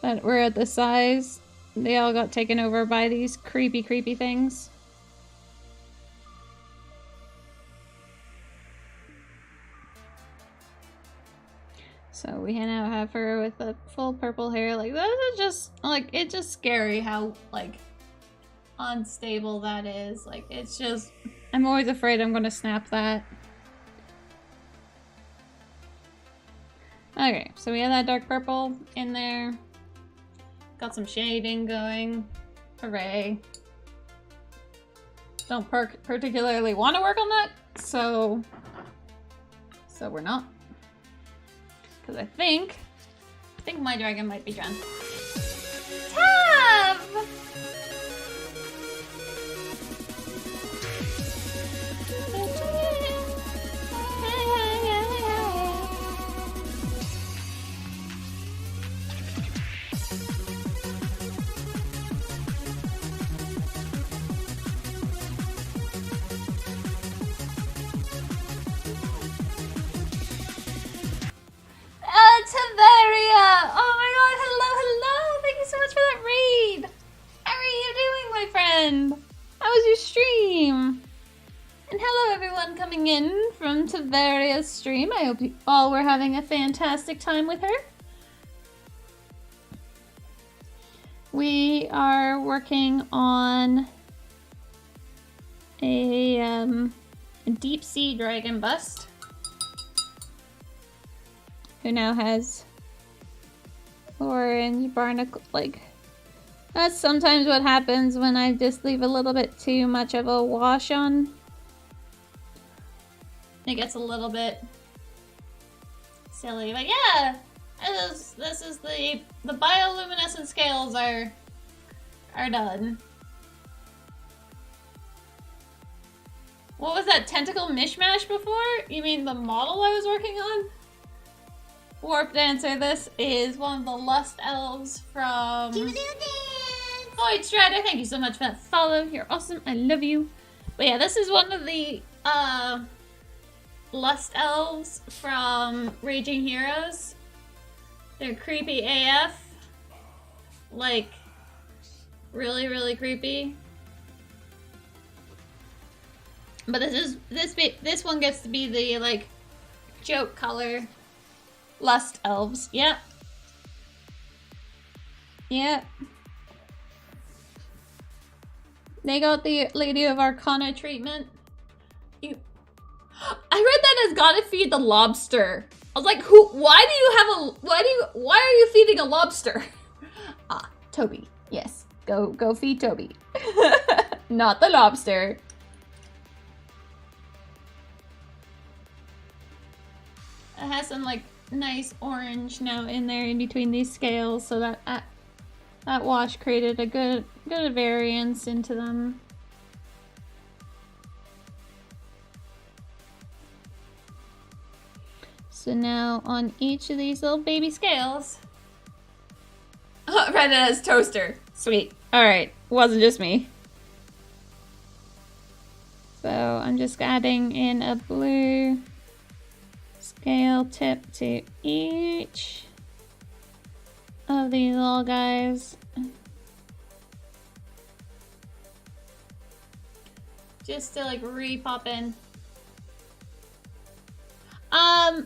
that were at the size. They all got taken over by these creepy things. So we now have her with the full purple hair. Like, that is just, like, it's just scary how, like, unstable that is. Like, it's just, I'm always afraid I'm gonna snap that. Okay, so we have that dark purple in there. Got some shading going. Hooray. Don't particularly want to work on that, so we're not. Because I think my dragon might be done. Tab! Taveria! Oh my god, hello! Thank you so much for that raid! How are you doing, my friend? How was your stream? And hello everyone coming in from Taveria's stream. I hope you all were having a fantastic time with her. We are working on a deep sea dragon bust, who now has orange barnacle. Like, that's sometimes what happens when I just leave a little bit too much of a wash on. It gets a little bit silly, but yeah, this is the bioluminescent scales are done. What was that tentacle mishmash before? You mean the model I was working on? Warped answer, this is one of the Lust Elves from Void Strider. Thank you so much for that follow. You're awesome. I love you. But yeah, this is one of the Lust Elves from Raging Heroes. They're creepy AF. Like, really creepy. But this one gets to be the like joke color. Lust Elves. Yep. Yep. They got the Lady of Arcana treatment. I read that as gotta feed the lobster. I was like, why are you feeding a lobster? Ah, Toby. Yes. Go feed Toby. Not the lobster. It has some like nice orange now in there in between these scales, so that that wash created a good variance into them. So now on each of these little baby scales, read it as toaster. Sweet. Alright, wasn't just me. So I'm just adding in a blue scale tip to each of these little guys. Just to like re-pop in.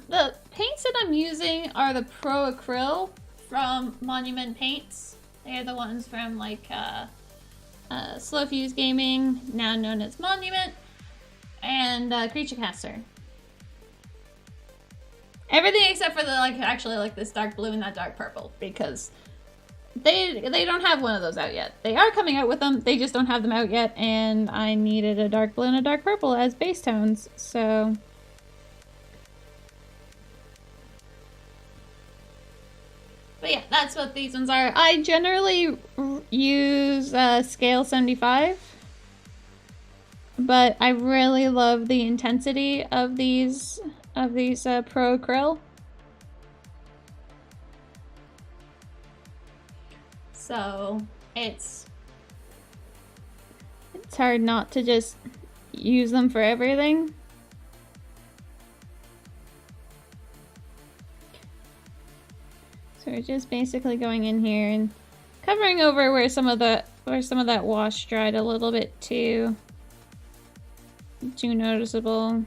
The paints that I'm using are the Pro Acryl from Monument Paints. They're the ones from like Slow Fuse Gaming, now known as Monument, and Creature Caster. Everything except for the actually this dark blue and that dark purple, because they don't have one of those out yet. They are coming out with them, they just don't have them out yet, and I needed a dark blue and a dark purple as base tones, so. But yeah, that's what these ones are. I generally use scale 75, but I really love the intensity of these Pro Acryl. So it's hard not to just use them for everything. So we're just basically going in here and covering over where some of that wash dried a little bit too noticeable.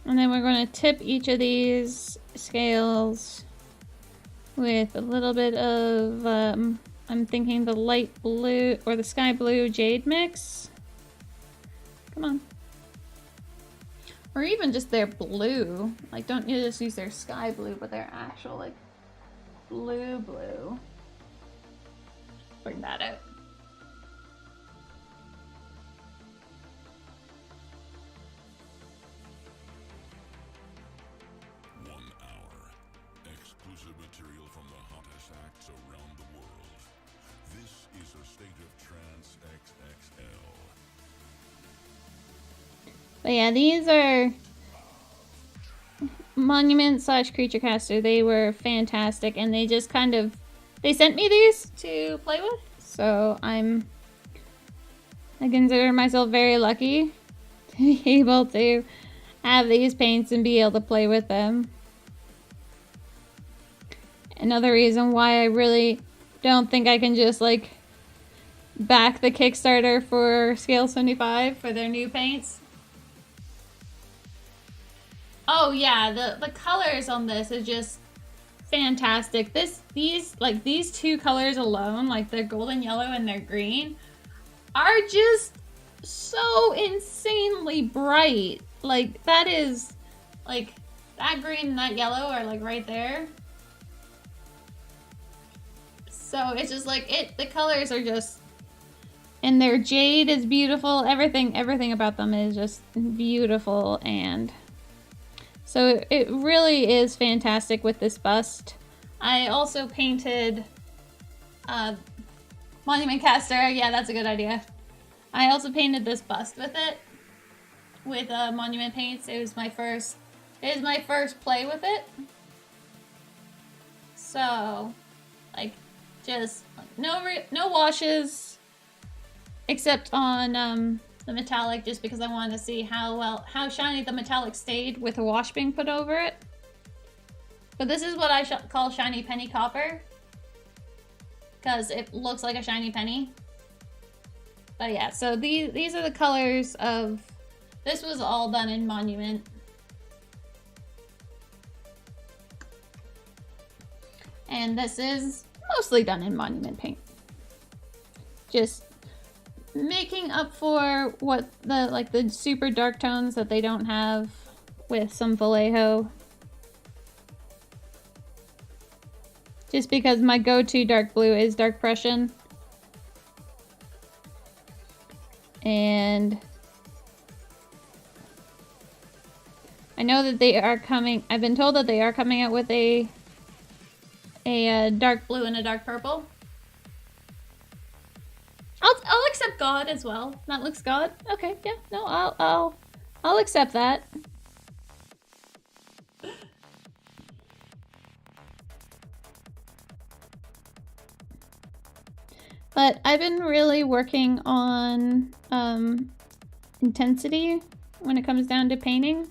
And then we're going to tip each of these scales with a little bit of I'm thinking the light blue or the sky blue jade mix. Come on. Or even just their blue. Like, don't you just use their sky blue, but their actual, like, blue. Bring that out. Exclusive material from the hottest acts around the world. This is A State of Trance XXL. But yeah, these are Monument / Creature Caster. They were fantastic, and they just they sent me these to play with, so I consider myself very lucky to be able to have these paints and be able to play with them. Another reason why I really don't think I can just back the Kickstarter for Scale 75 for their new paints. Oh yeah, the colors on this is just fantastic. These two colors alone, like their golden yellow and their green, are just so insanely bright. Like that is that green and that yellow are right there. So it's just the colors are just, and their jade is beautiful. Everything about them is just beautiful, and so it really is fantastic with this bust. I also painted Monument Caster. Yeah, that's a good idea. I also painted this bust with it, with Monument paints. It is my first play with it. So, just no washes, except on the metallic, just because I wanted to see how shiny the metallic stayed with a wash being put over it. But this is what I call shiny penny copper, because it looks like a shiny penny. But yeah, so these are the colors of, this was all done in Monument. And this is mostly done in Monument paint. Just making up for what the super dark tones that they don't have with some Vallejo. Just because my go-to dark blue is Dark Prussian. And I know that they are coming, I've been told that they are coming out with a a dark blue and a dark purple. I'll accept God as well. That looks God. Okay, yeah, no, I'll accept that. But I've been really working on intensity when it comes down to painting.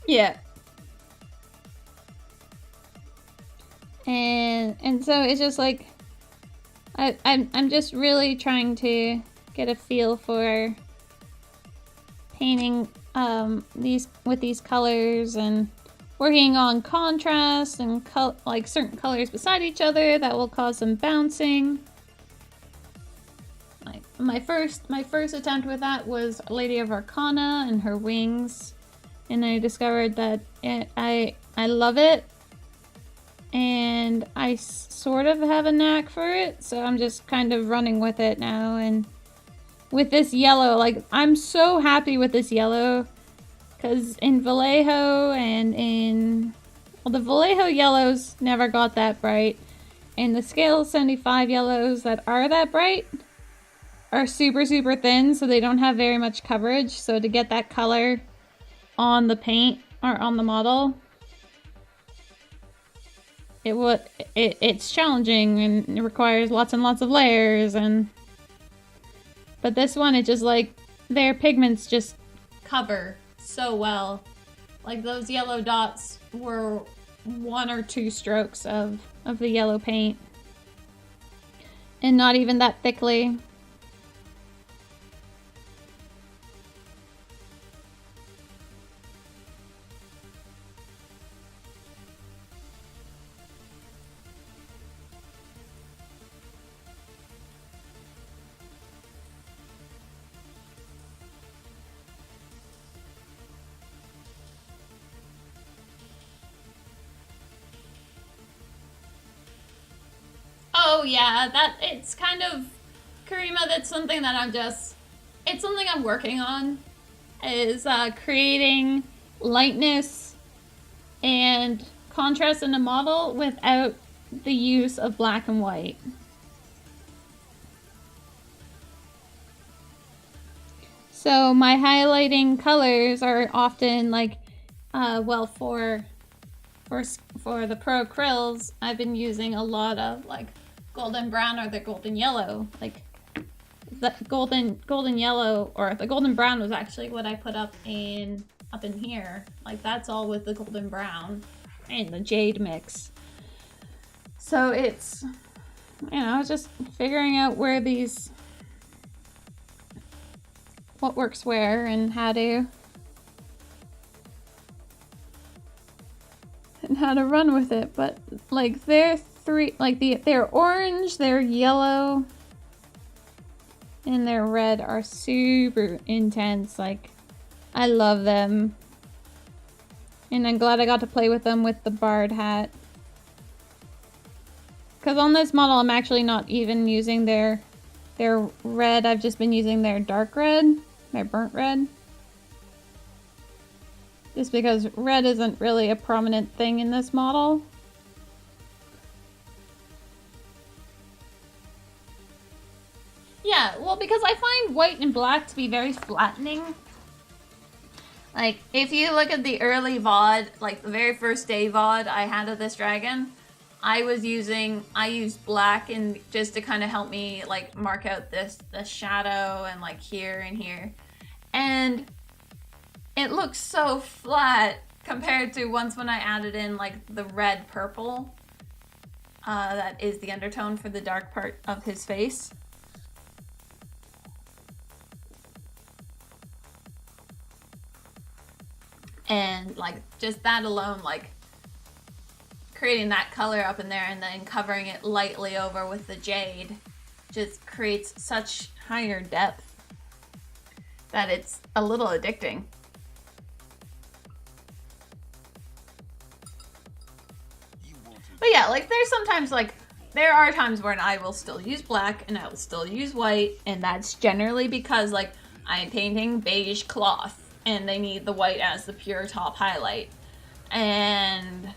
Yeah. And so it's just like I'm just really trying to get a feel for painting these colors and working on contrast and like certain colors beside each other that will cause some bouncing. Like my first attempt with that was Lady of Arcana and her wings, and I discovered that I love it. And I sort of have a knack for it, so I'm just kind of running with it now. And with this yellow, like, I'm so happy with this yellow, because in Vallejo and in... Well, the Vallejo yellows never got that bright, and the scale 75 yellows that are that bright are super, super thin, so they don't have very much coverage. So to get that color on the paint, or on the model... It's challenging and it requires lots and lots of layers, but this one, it just like their pigments just cover so well. Like those yellow dots were 1 or 2 strokes of the yellow paint, and not even that thickly. Oh yeah, it's kind of, Karima, that's something that it's something I'm working on, is creating lightness and contrast in a model without the use of black and white. So my highlighting colors are often like, well, for the pro acryls, I've been using a lot of like golden brown or the golden yellow. Like the golden yellow, or the golden brown was actually what I put up in here. Like that's all with the golden brown and the jade mix. So it's, you know, just figuring out what works where and how to run with it. But like they're orange, they're yellow, and their red are super intense. Like I love them, and I'm glad I got to play with them with the Bard hat, because on this model I'm actually not even using their red. I've just been using their dark red, their burnt red, just because red isn't really a prominent thing in this model. Yeah, well, because I find white and black to be very flattening. Like, if you look at the early VOD, like the very first day VOD I had of this dragon, I used black and just to kind of help me like mark out the shadow and like here and here. And it looks so flat compared to once when I added in like the red purple. That is the undertone for the dark part of his face. And like just that alone, like creating that color up in there and then covering it lightly over with the jade just creates such higher depth that it's a little addicting. like there's sometimes like there are times when I will still use black and I will still use white, and that's generally because like I'm painting beige cloth and they need the white as the pure top highlight. And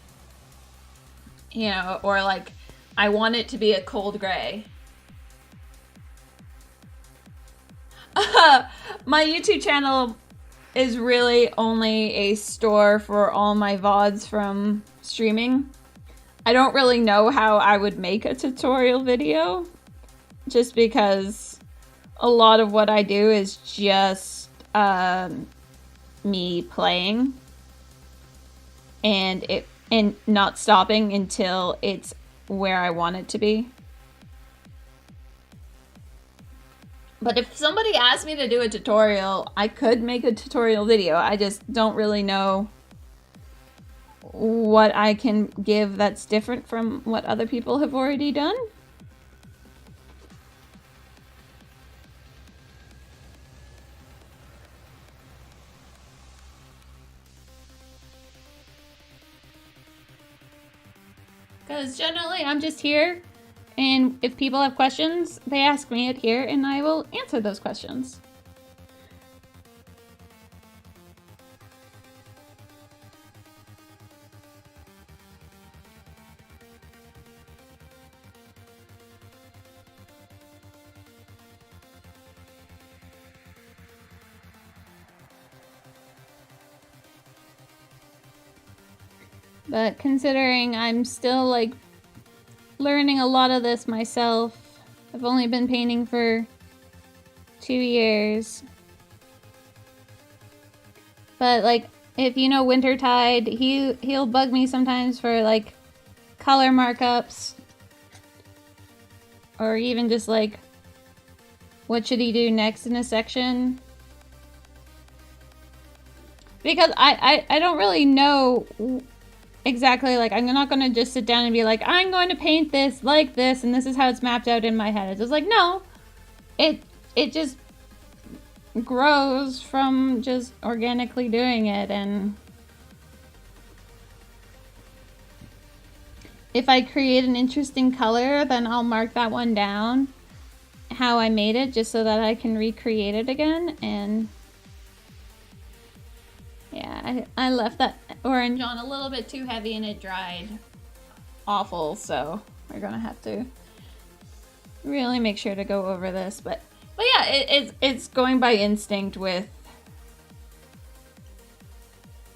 you know, or like I want it to be a cold gray. My YouTube channel is really only a store for all my VODs from streaming. I don't really know how I would make a tutorial video, just because a lot of what I do is just me playing and not stopping until it's where I want it to be. But if somebody asked me to do a tutorial, I could make a tutorial video. I just don't really know what I can give that's different from what other people have already done. Because generally I'm just here, and if people have questions, they ask me it here and I will answer those questions. But considering I'm still like learning a lot of this myself, I've only been painting for 2 years. But like, if you know Wintertide, he'll bug me sometimes for like color markups, or even just like what should he do next in a section. Because I don't really know exactly, like, I'm not going to just sit down and be like, I'm going to paint this like this, and this is how it's mapped out in my head. It's just like, no. It just grows from just organically doing it, and if I create an interesting color, then I'll mark that one down, how I made it, just so that I can recreate it again. And yeah, I left that orange on a little bit too heavy and it dried awful, so we're gonna have to really make sure to go over this. But yeah, it's going by instinct with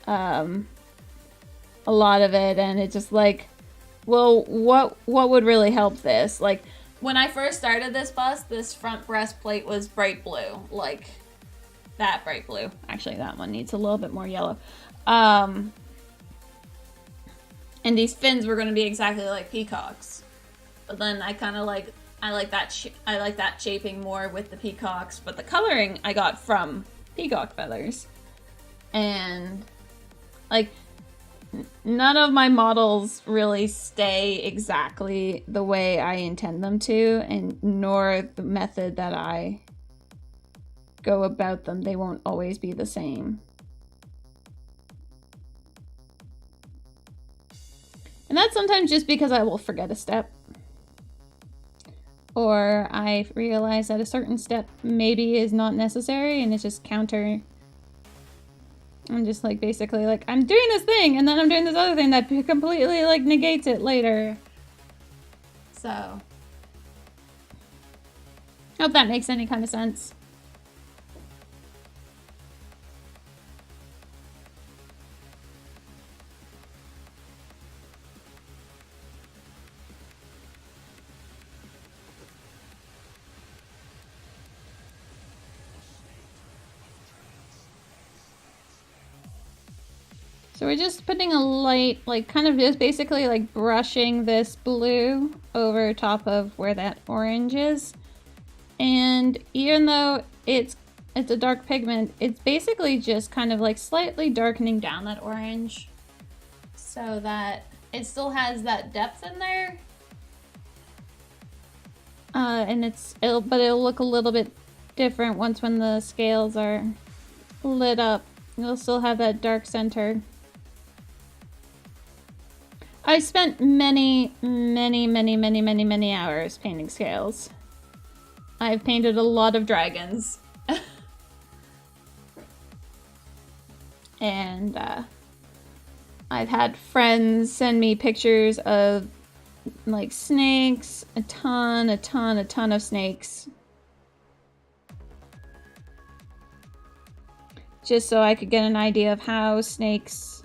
a lot of it, and it's just like, well, what would really help this? Like, when I first started this bust, this front breastplate was bright blue, like that bright blue. Actually, that one needs a little bit more yellow. And these fins were going to be exactly like peacocks. But then I kind of like, I like that shaping more with the peacocks, but the coloring I got from peacock feathers. And like, none of my models really stay exactly the way I intend them to, and nor the method that I go about them. They won't always be the same. And that's sometimes just because I will forget a step, or I realize that a certain step maybe is not necessary and it's just counter. I'm just like, basically like, I'm doing this thing and then I'm doing this other thing that completely like negates it later. So, hope that makes any kind of sense. So we're just putting a light, like kind of just basically like brushing this blue over top of where that orange is. And even though it's a dark pigment, it's basically just kind of like slightly darkening down that orange so that it still has that depth in there. And but it'll look a little bit different once when the scales are lit up. You'll still have that dark center. I spent many hours painting scales. I've painted a lot of dragons. And I've had friends send me pictures of like snakes, a ton of snakes. Just so I could get an idea of how snakes,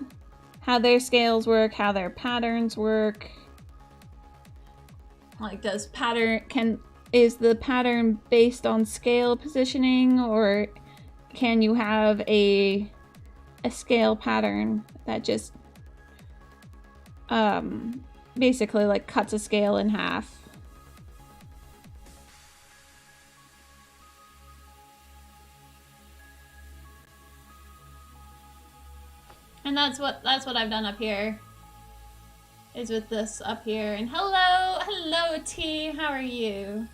how their scales work, how their patterns work. Like, is the pattern based on scale positioning, or can you have a scale pattern that just basically like cuts a scale in half? And that's what I've done up here. Is with this up here. And hello T, how are you?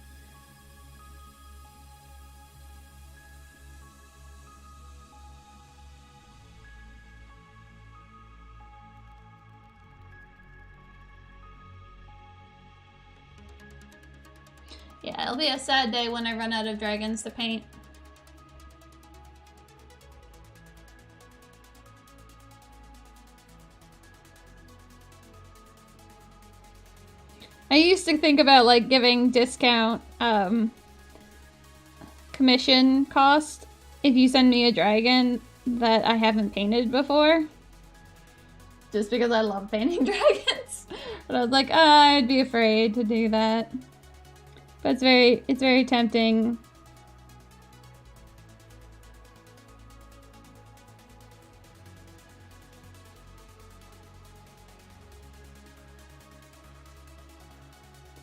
Yeah, it'll be a sad day when I run out of dragons to paint. I used to think about like giving discount commission cost if you send me a dragon that I haven't painted before. Just because I love painting dragons. But I was like, I'd be afraid to do that. But it's very tempting.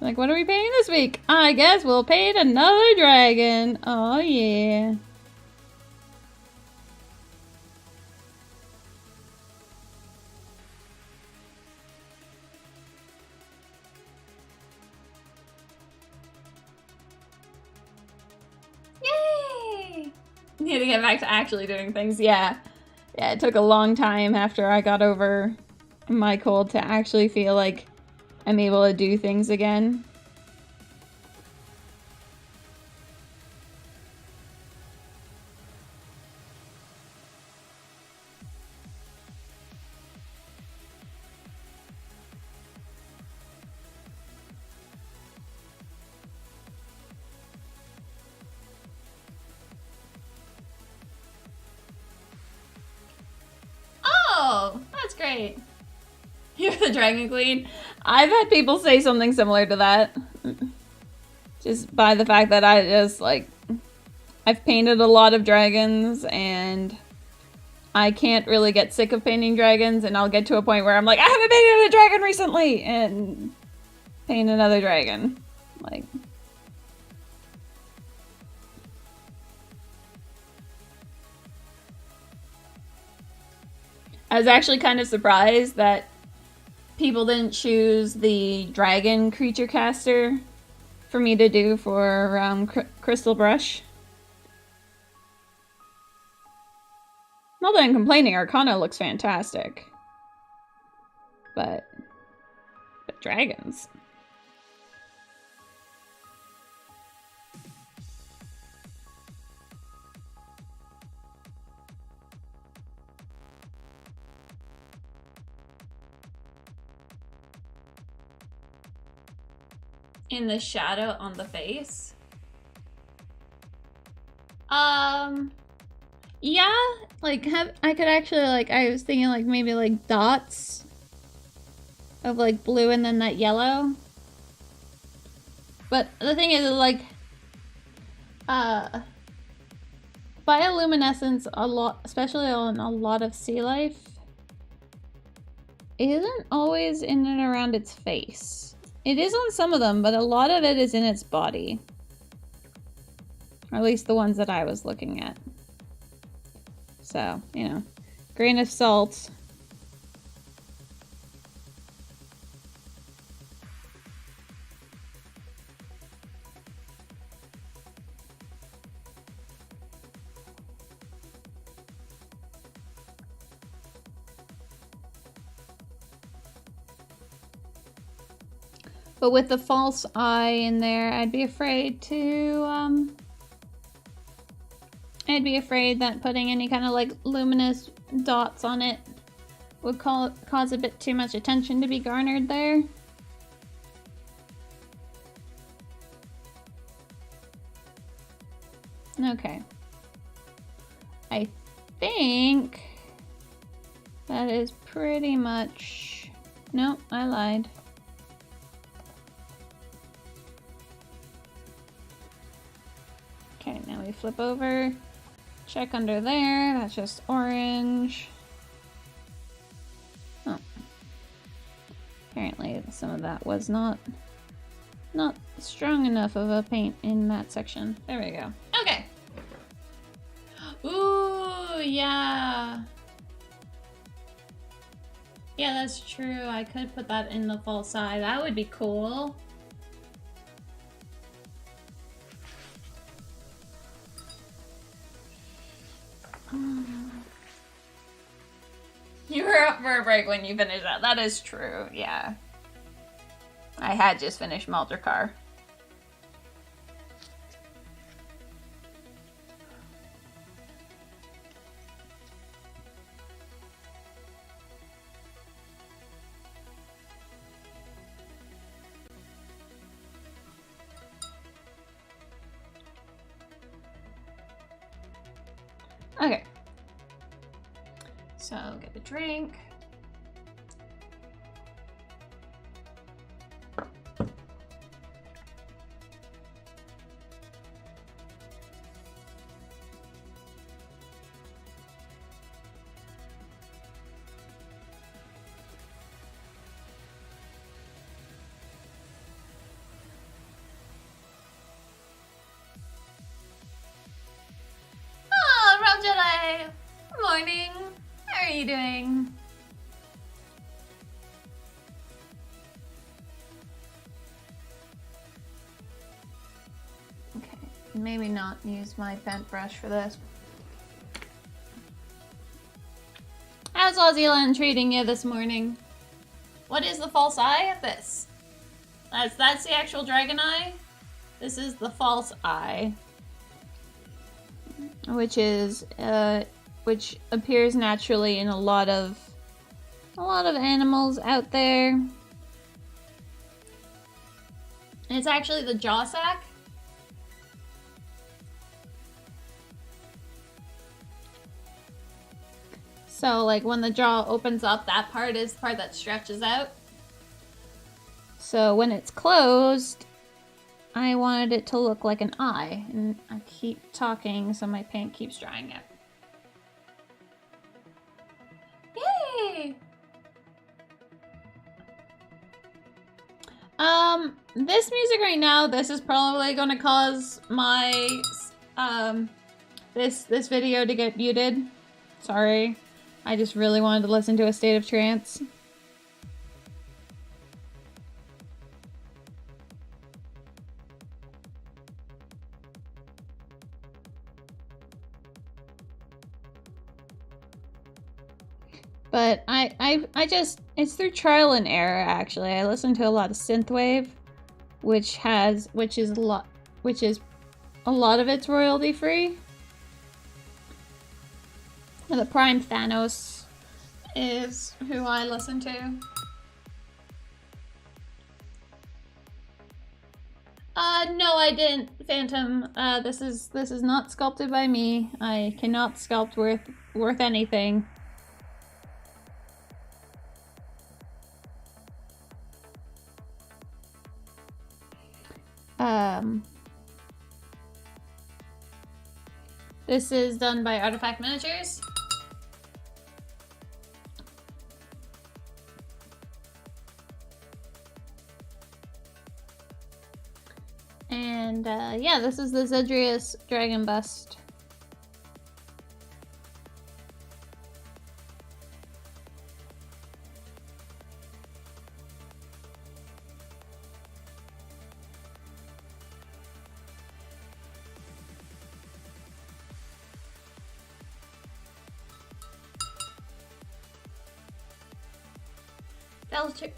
Like, what are we painting this week? I guess we'll paint another dragon. Oh yeah. Yay! Need to get back to actually doing things. Yeah. Yeah, it took a long time after I got over my cold to actually feel like I'm able to do things again. Oh, that's great. You're the Dragon Queen. I've had people say something similar to that. Just by the fact that I just, like, I've painted a lot of dragons and I can't really get sick of painting dragons, and I'll get to a point where I'm like, I haven't painted a dragon recently, and paint another dragon. Like, I was actually kind of surprised that people didn't choose the dragon creature caster for me to do for Crystal Brush. Not that I'm complaining, Arcana looks fantastic. But dragons. In the shadow on the face? Yeah, like, I could actually, like, I was thinking, like, maybe, like, dots of, like, blue and then that yellow. But the thing is, like, bioluminescence, a lot, especially on a lot of sea life, isn't always in and around its face. It is on some of them, but a lot of it is in its body. Or at least the ones that I was looking at. So, you know, grain of salt. But with the false eye in there, I'd be afraid that putting any kind of like luminous dots on it would cause a bit too much attention to be garnered there. Okay. I think that is pretty much... Nope, I lied. Okay, now we flip over. Check under there. That's just orange. Oh. Apparently some of that was not strong enough of a paint in that section. There we go. Okay. Ooh, yeah. Yeah, that's true. I could put that in the false eye. That would be cool. You were up for a break when you finished that. That is true, yeah. I had just finished Maldercar. Okay. So, get the drink. Oh, Rojale! Good morning. How are you doing? Okay, maybe not use my bent brush for this. How's Aussie treating you this morning? What is the false eye of this? That's the actual dragon eye. This is the false eye, which is which appears naturally in a lot of animals out there. It's actually the jaw sac. So like when the jaw opens up, that part is the part that stretches out. So when it's closed, I wanted it to look like an eye, and I keep talking so my paint keeps drying out. Yay! This music right now, this is probably gonna cause my, this video to get muted. Sorry. I just really wanted to listen to A State of Trance. But I just, it's through trial and error actually. I listen to a lot of synthwave, which is a lot of it's royalty free. And the Prime Thanos is who I listen to. No, I didn't, Phantom. This is not sculpted by me. I cannot sculpt worth anything. This is done by Artifact Miniatures. And yeah, this is the Zedrius Dragon Bust.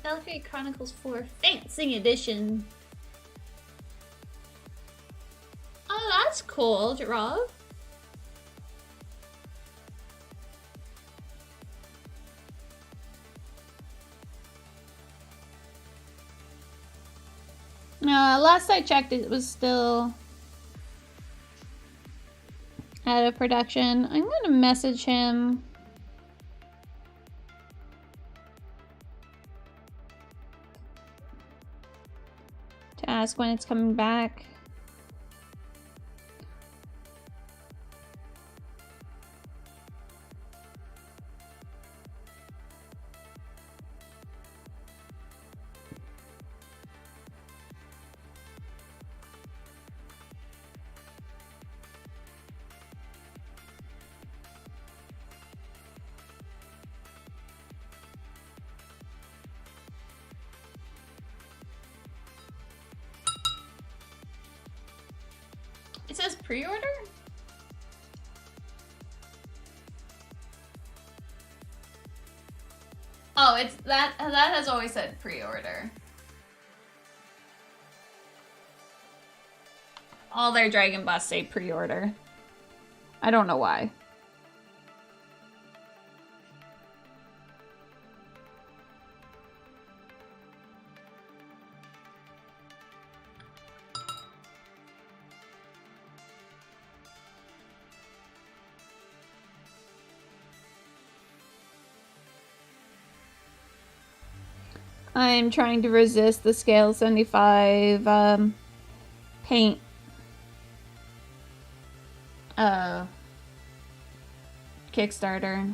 Valkyrie Chronicles 4 Fancy Edition. Oh, that's cool, Rob. Last I checked, it was still out of production. I'm gonna message him. To ask when it's coming back. It says pre-order? Oh, it's that has always said pre-order. All their Dragon Boss say pre-order. I don't know why. I'm trying to resist the scale 75 paint Kickstarter.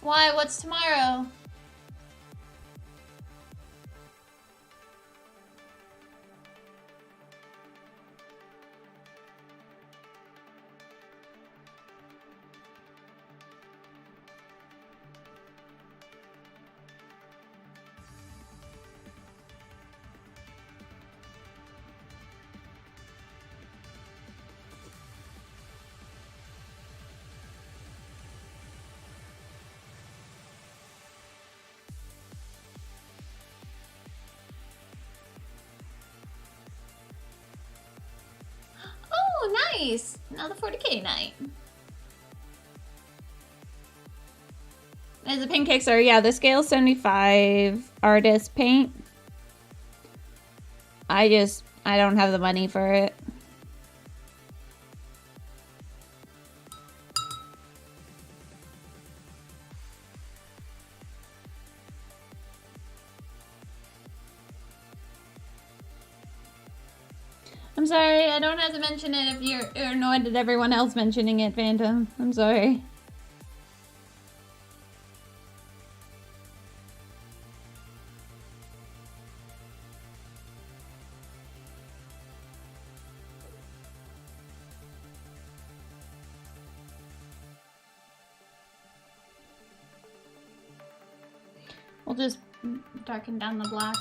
Why? What's tomorrow? Oh, nice! Another 40k night. As a paint Kickstarter, yeah, the scale 75 artist paint. I don't have the money for it. I'm sorry, I don't have to mention it if you're annoyed at everyone else mentioning it, Phantom. I'm sorry. We'll just darken down the black.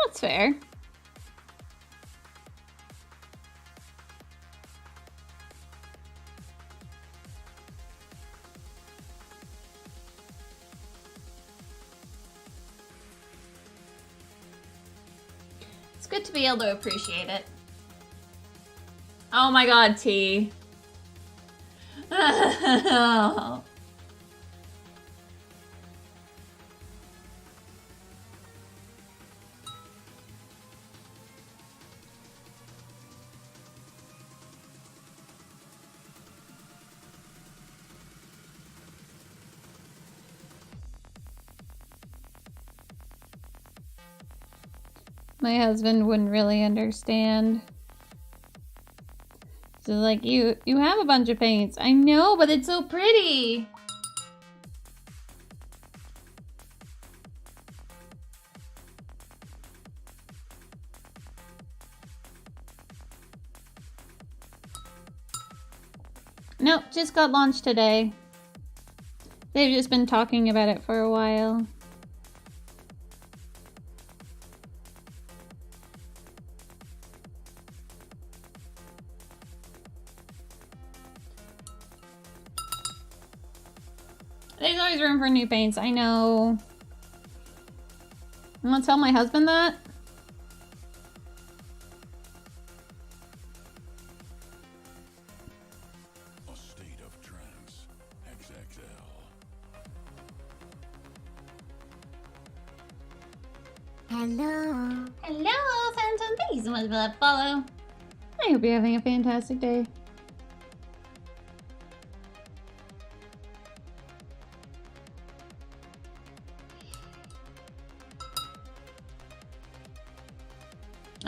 That's fair. It's good to be able to appreciate it. Oh my god, T. My husband wouldn't really understand. So like, you have a bunch of paints. I know, but it's so pretty. Nope, just got launched today. They've just been talking about it for a while. There's always room for new paints, I know. I'm gonna tell my husband that. A State of Trance XXL. Hello. Hello, Phantom. Thank you so much for that follow. I hope you're having a fantastic day.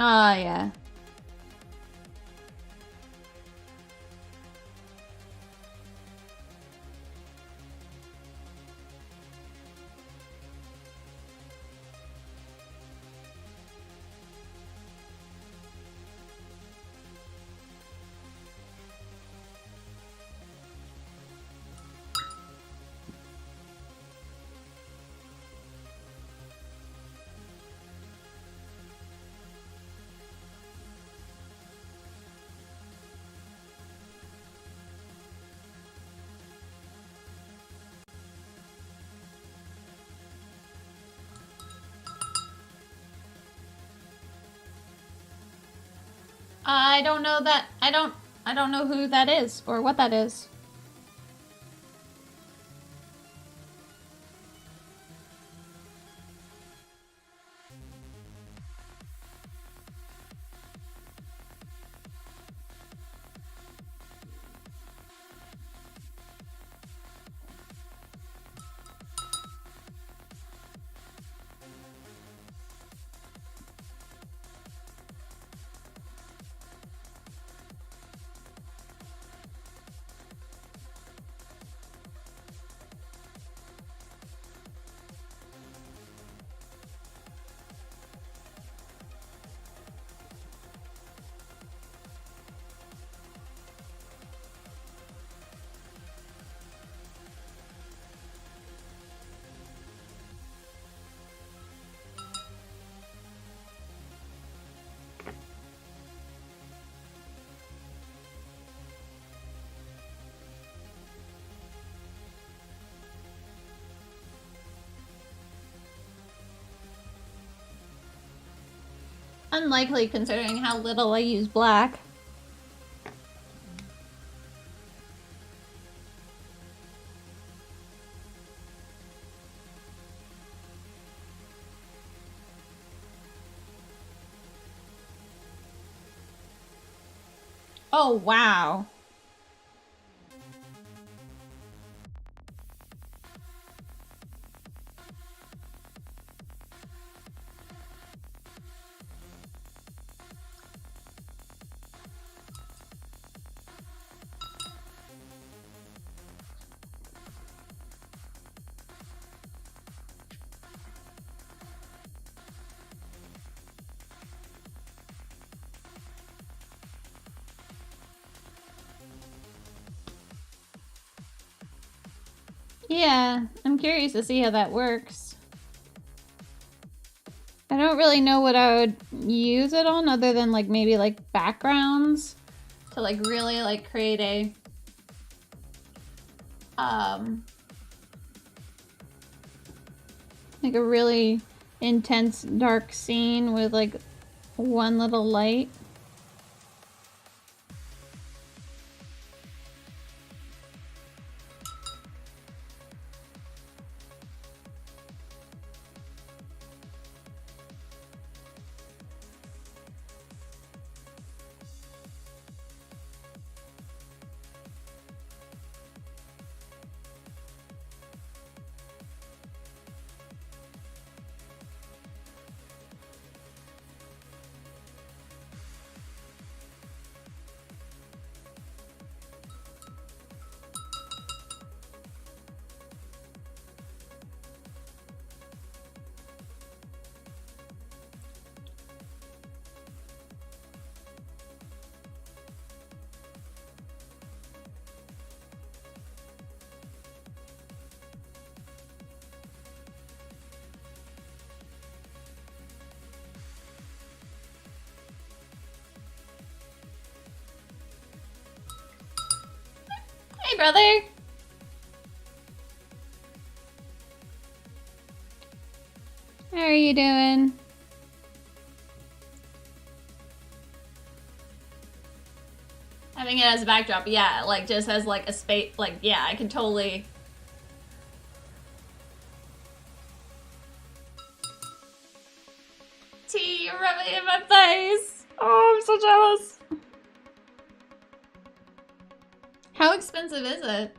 Oh, yeah. I don't know that. I don't know who that is or what that is. Unlikely considering how little I use black. Oh, wow. Yeah, I'm curious to see how that works. I don't really know what I would use it on other than like maybe like backgrounds to like really like create a like a really intense dark scene with like one little light. brother. How are you doing? Having it as a backdrop, yeah, like just as like a space, like yeah, I can totally. T, you're rubbing it in my face. Oh, I'm so jealous. How expensive is it?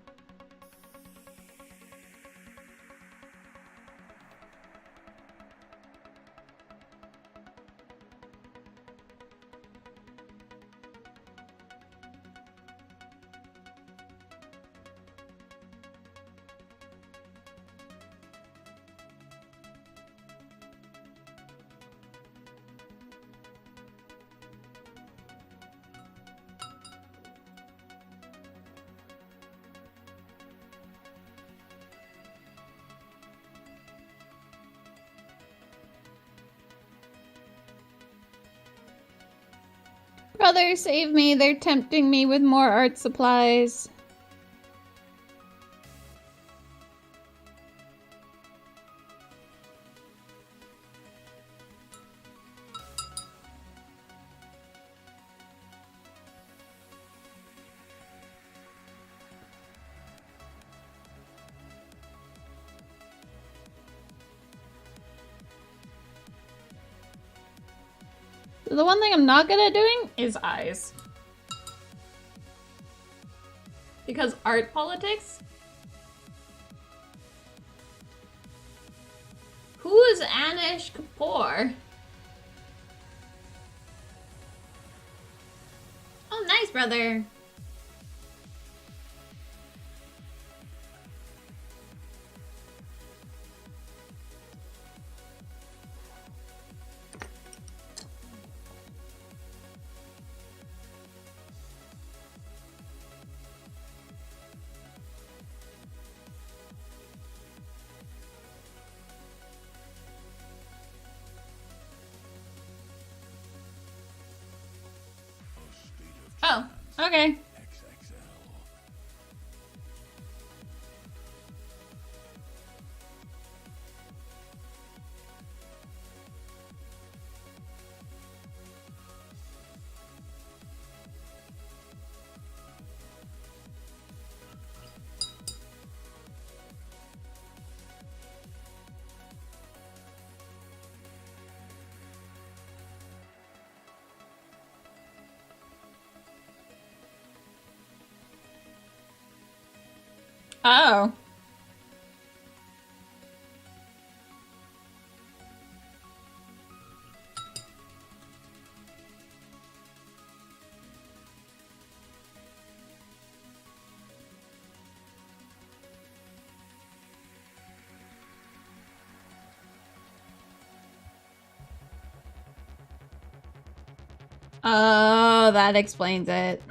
Brother, save me. They're tempting me with more art supplies. The one thing I'm not good at doing is eyes. Because art politics? Who is Anish Kapoor? Oh, nice, brother. Oh, okay. Oh. Oh, that explains it.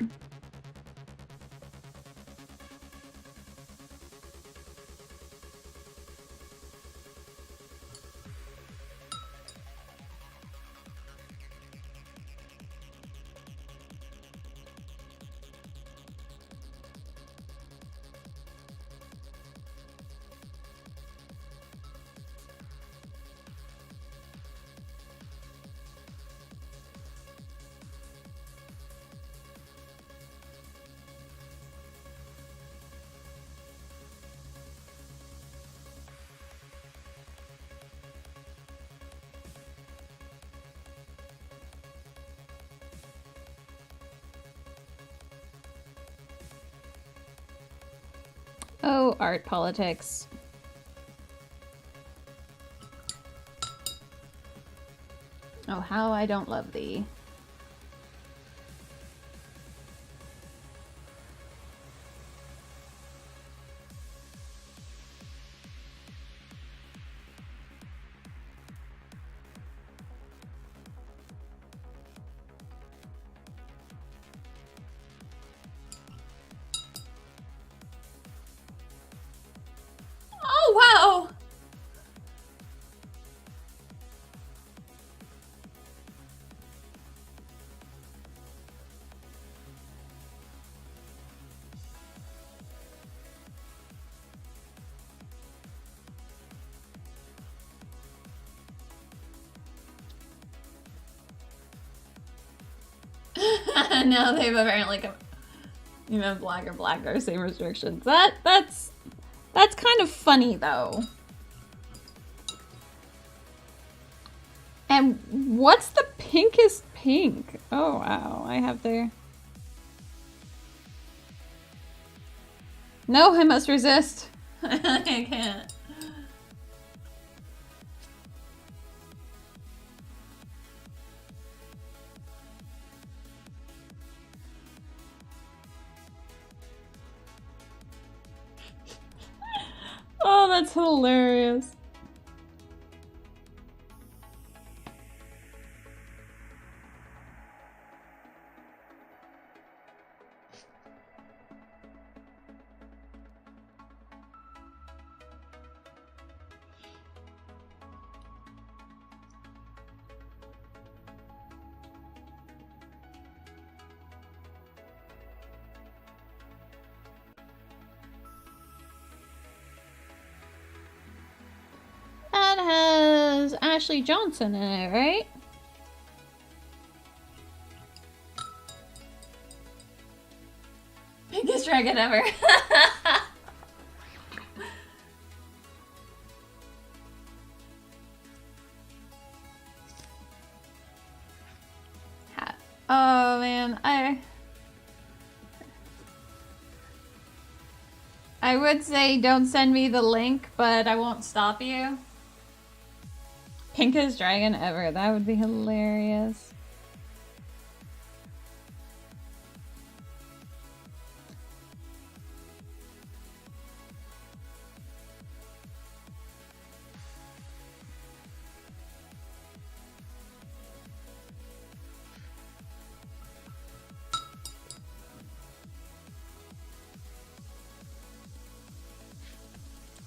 Oh, art politics. Oh, how I don't love thee. Oh, wow! Now they've apparently come. You know, black are same restrictions. That's kind of funny though. And what's the pinkest pink? Oh wow, I have there. No, I must resist. I can't. Oh, that's hilarious. That has Ashley Johnson in it, right? Biggest dragon ever. Oh man, I would say don't send me the link, but I won't stop you. Pinkest dragon ever. That would be hilarious.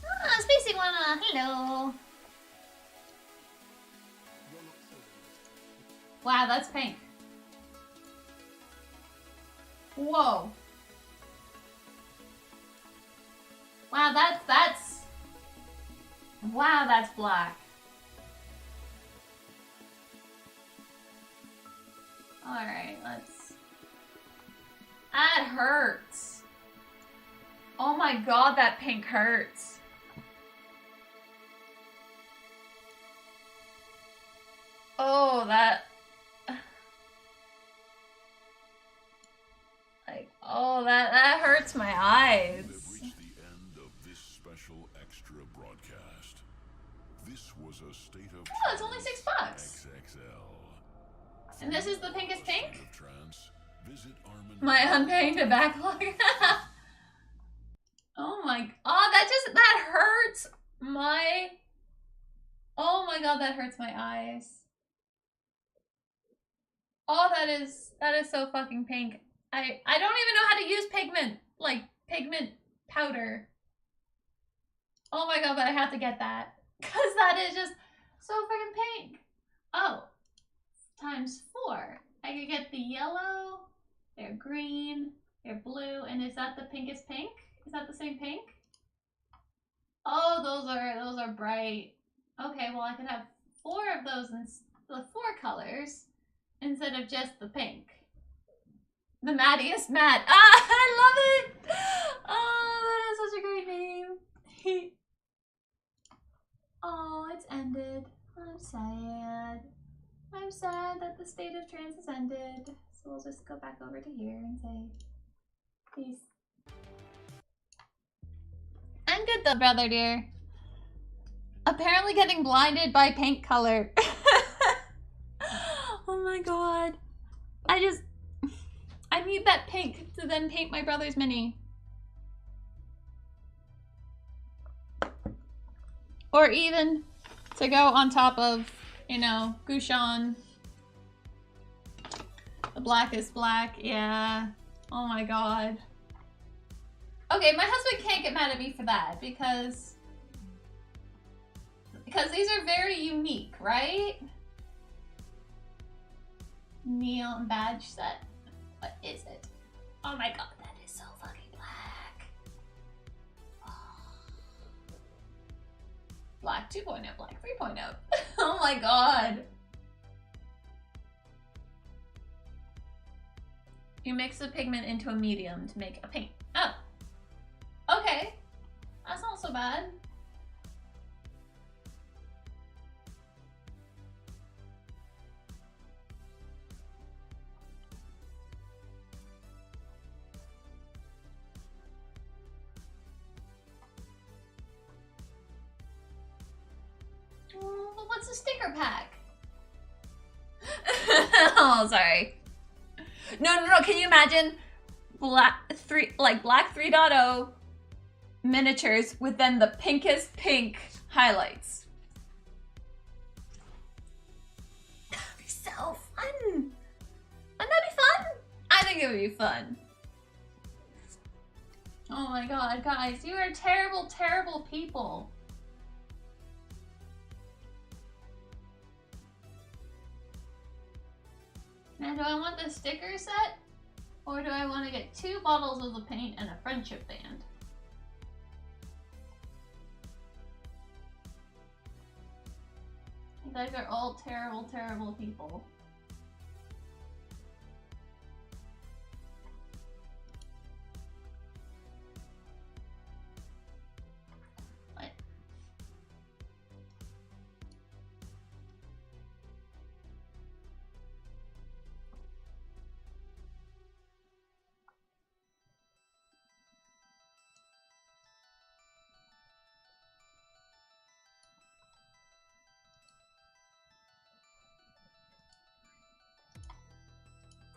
Ah, Spacey Wanna, hello. Wow, that's pink. Whoa. Wow, wow, that's black. Alright, that hurts. Oh my god, that pink hurts. Oh, that hurts my eyes. We've reached the end of this special extra broadcast. This was A State of Trance. Oh, it's only $6. XXL. And this is the pinkest pink? State of Trance, visit Armin. My unpaid backlog. Oh my, that hurts my, oh my god, that hurts my eyes. Oh, that is so fucking pink. I don't even know how to use pigment, like pigment powder. Oh my god, but I have to get that. Cause that is just so freaking pink. Oh, ×4. I could get the yellow, they're green, they're blue, and is that the pinkest pink? Is that the same pink? Oh, those are bright. Okay, well I could have 4 of those in the 4 colors instead of just the pink. The mattiest matte. Ah, I love it! Oh, that is such a great name. Oh, it's ended. I'm sad. I'm sad that the State of Trance has ended. So we'll just go back over to here and say peace. I'm good though, brother dear. Apparently getting blinded by paint color. Oh my god. I need that pink to then paint my brother's mini. Or even to go on top of, you know, Gouchon. The blackest black, yeah. Oh my god. Okay, my husband can't get mad at me for that because these are very unique, right? Neon badge set. What is it? Oh my god, that is so fucking black. Oh. Black 2.0, black 3.0. Oh my god. You mix the pigment into a medium to make a paint. Oh. Okay. That's not so bad. Well, what's a sticker pack? Oh, sorry. No. Can you imagine black 3.0 miniatures with then the pinkest pink highlights? That'd be so fun. Wouldn't that be fun? I think it would be fun. Oh my god, guys, you are terrible, terrible people. Now, do I want the sticker set? Or do I want to get 2 bottles of the paint and a friendship band? You guys are all terrible, terrible people. What?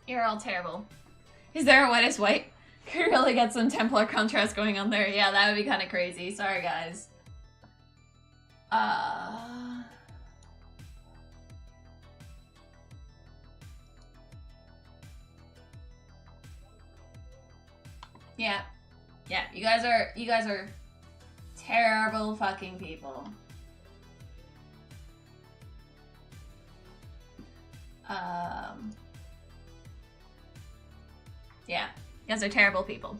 You're all terrible. Is there a white is white? Could really get some Templar contrast going on there. Yeah, that would be kind of crazy. Sorry, guys. Yeah. Yeah, you guys are terrible fucking people. Yeah, you guys are terrible people.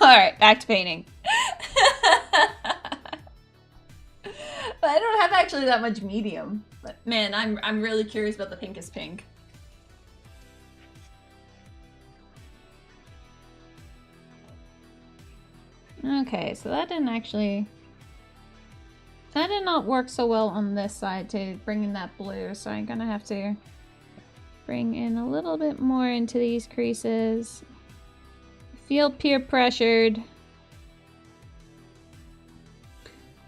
Alright, back to painting. But I don't have actually that much medium. But man, I'm really curious about the pinkest pink. Okay, so that did not work so well on this side to bring in that blue, so I'm gonna have to bring in a little bit more into these creases. Feel peer pressured.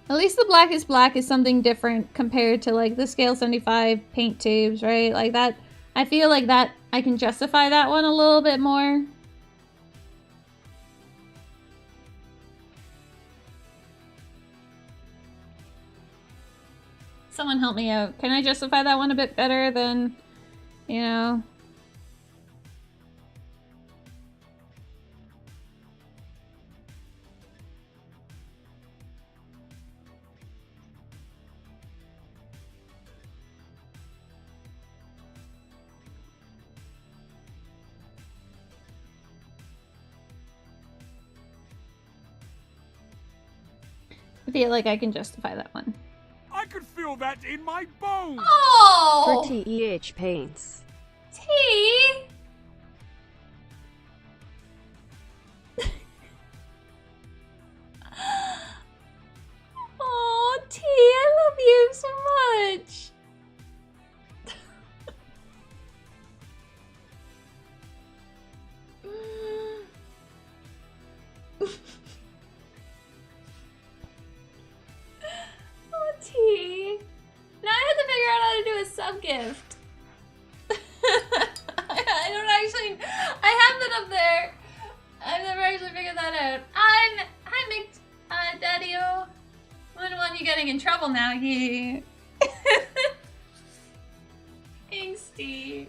At least the blackest black is something different compared to like the scale 75 paint tubes, right? Like that, I feel like that I can justify that one a little bit more. Someone help me out. Can I justify that one a bit better than, you know? I feel like I can justify that one. I could feel that in my bones! Oh! For TEH Paints. T? Oh, T, I love you so much. Oh, T. Now I have to figure out how to do a sub-gift. I don't actually... I have it up there. I've never actually figured that out. Hi, Mick, Daddy-o. I wouldn't want you getting in trouble now. Yeah. Angsty.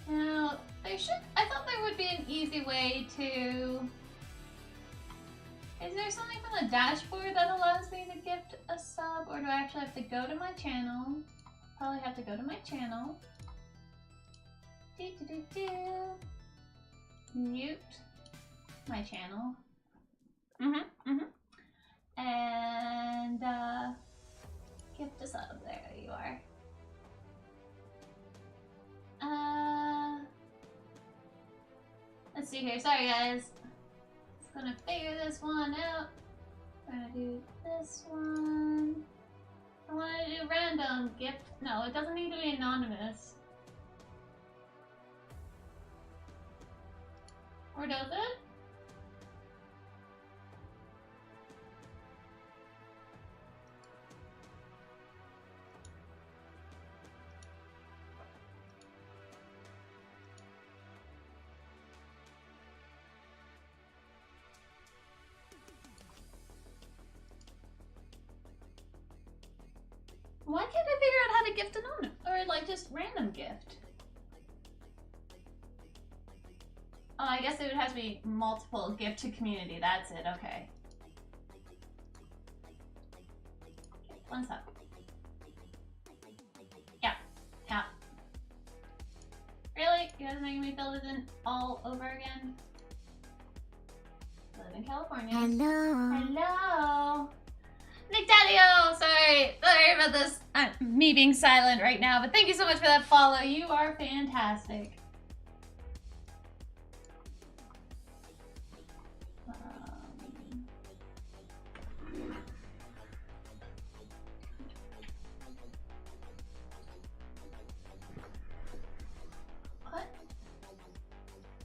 Now, I thought there would be an easy way to... Is there something from the dashboard that allows me to gift a sub, or do I actually have to go to my channel? Probably have to go to my channel. Mute my channel. And sub. There you are. Let's see here. Sorry, guys. Just gonna figure this one out. We're gonna do this one. I want to do random gift. No, it doesn't need to be anonymous. Or does it? Why can't I figure out how to gift anonymous? Or like just random gift? Oh, I guess it would have to be multiple gift to community. That's it. Okay. One sec. Yeah. Yeah. Really? You guys are making me fill this in all over again? I live in California. Hello. Hello. Nick Daddy-O! Sorry about this. Me being silent right now, but thank you so much for that follow. You are fantastic. What?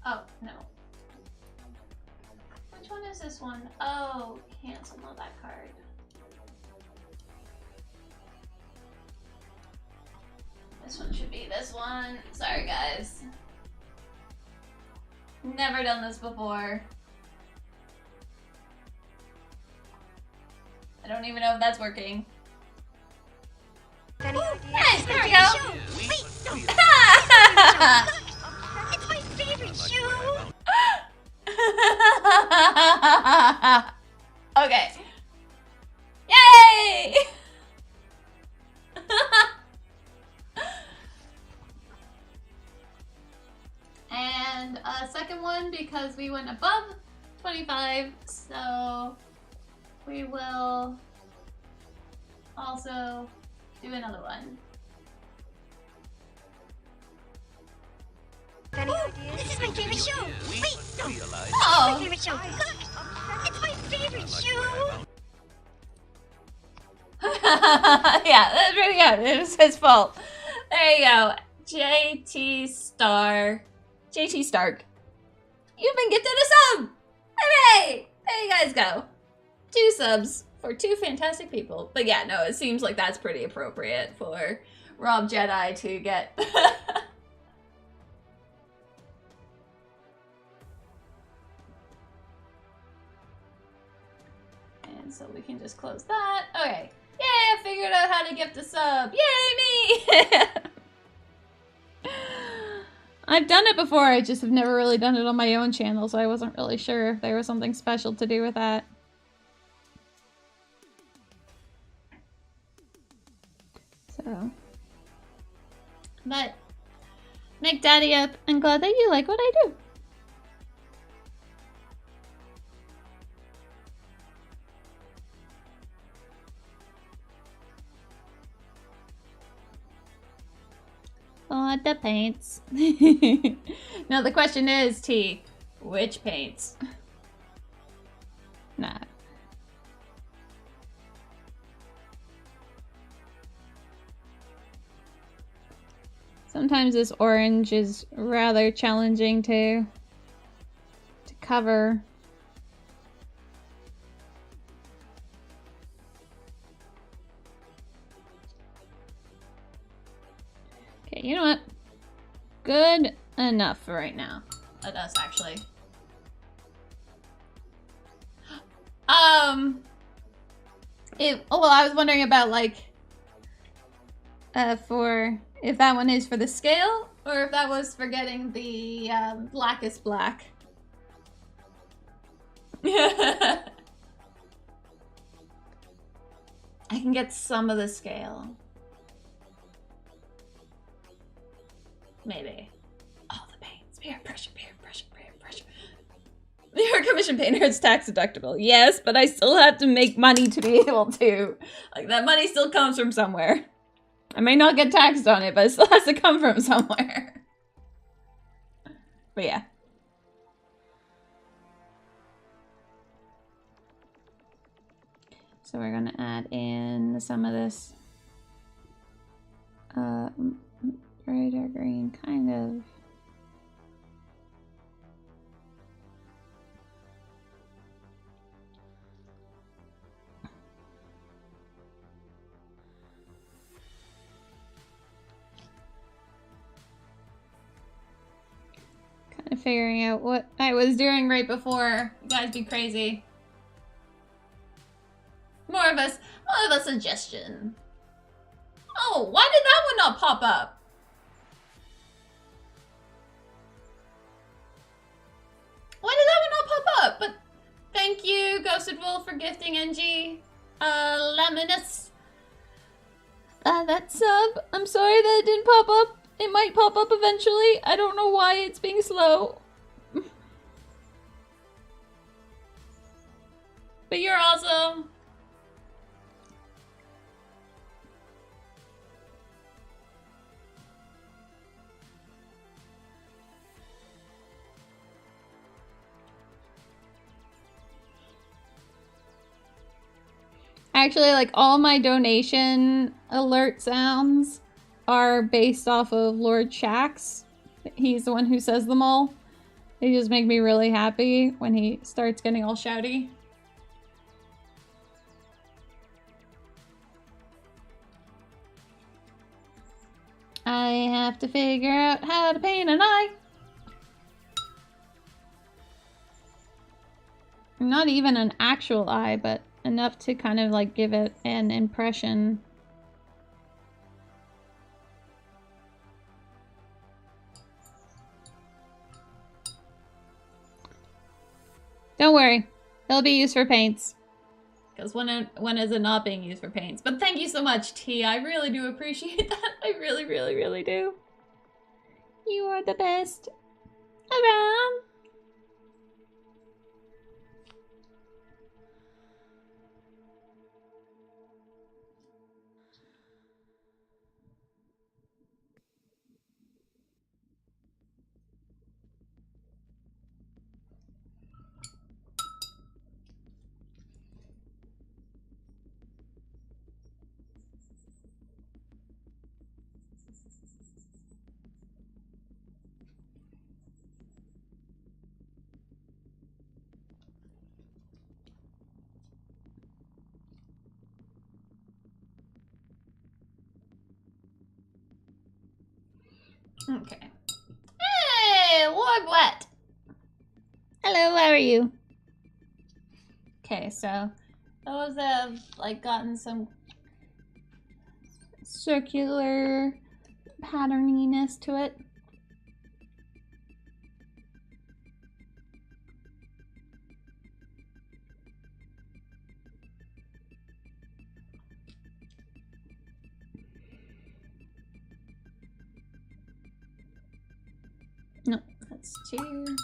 Oh, no. Which one is this one? Oh, cancel on that card. This one should be this one. Sorry, guys. Never done this before. I don't even know if that's working. Nice, there we go. Wait, don't. It's my favorite shoe. Okay. Yay! And a second one because we went above 25, so we will also do another one. Any ideas? This is my favorite shoe. Wait, don't. Oh. It's my favorite shoe. Look, it's my favorite shoe. Yeah, that's really good. It was his fault. There you go. JT Stark. You've been gifted a sub! Hooray! There you guys go. 2 subs for 2 fantastic people. But yeah, no, it seems like that's pretty appropriate for Rob Jedi to get. And so we can just close that. Okay. Yay, I figured out how to gift a sub. Yay, me! I've done it before, I just have never really done it on my own channel, so I wasn't really sure if there was something special to do with that. So. But, Nick Daddy up, I'm glad that you like what I do. Oh, the paints. Now the question is, T, which paints? Nah. Sometimes this orange is rather challenging to cover. Okay, you know what? Good enough for right now. It does, actually. Well, I was wondering about, like, for if that one is for the scale, or if that was for getting the blackest black. I can get some of the scale. Maybe. Oh, the pains. Peer pressure, peer pressure, peer pressure. You're commission painter, it's tax deductible. Yes, but I still have to make money to be able to. Like, that money still comes from somewhere. I may not get taxed on it, but it still has to come from somewhere. But yeah. So we're gonna add in some of this brighter green, kind of. Kind of figuring out what I was doing right before. You guys be crazy. More of a suggestion. Oh, why did that one not pop up? Why did that one not pop up? But thank you, Ghosted Wolf, for gifting NG. Laminus. That sub. I'm sorry that it didn't pop up. It might pop up eventually. I don't know why it's being slow. But you're awesome. Actually, like, all my donation alert sounds are based off of Lord Shax. He's the one who says them all. They just make me really happy when he starts getting all shouty. I have to figure out how to paint an eye. Not even an actual eye, but enough to kind of like give it an impression. Don't worry, it'll be used for paints. Because when is it not being used for paints? But thank you so much, T. I really do appreciate that. I really, really, really do. You are the best around. Okay. Hey, Lord Wet. Hello, how are you? Okay, so those have like gotten some circular patterniness to it. No, that's two.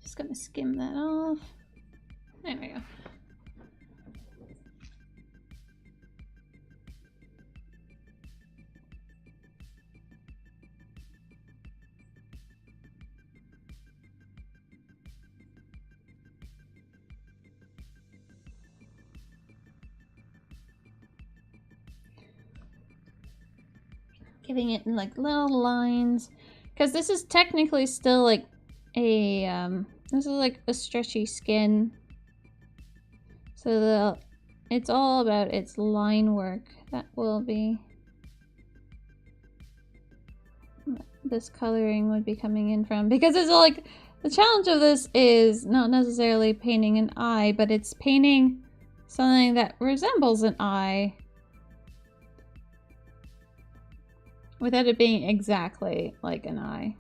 Just gonna skim that off. There we go. Giving it like little lines, because this is technically still like a this is like a stretchy skin, so it's all about its line work that will be this coloring would be coming in from, because it's all like the challenge of this is not necessarily painting an eye, but it's painting something that resembles an eye without it being exactly like an eye.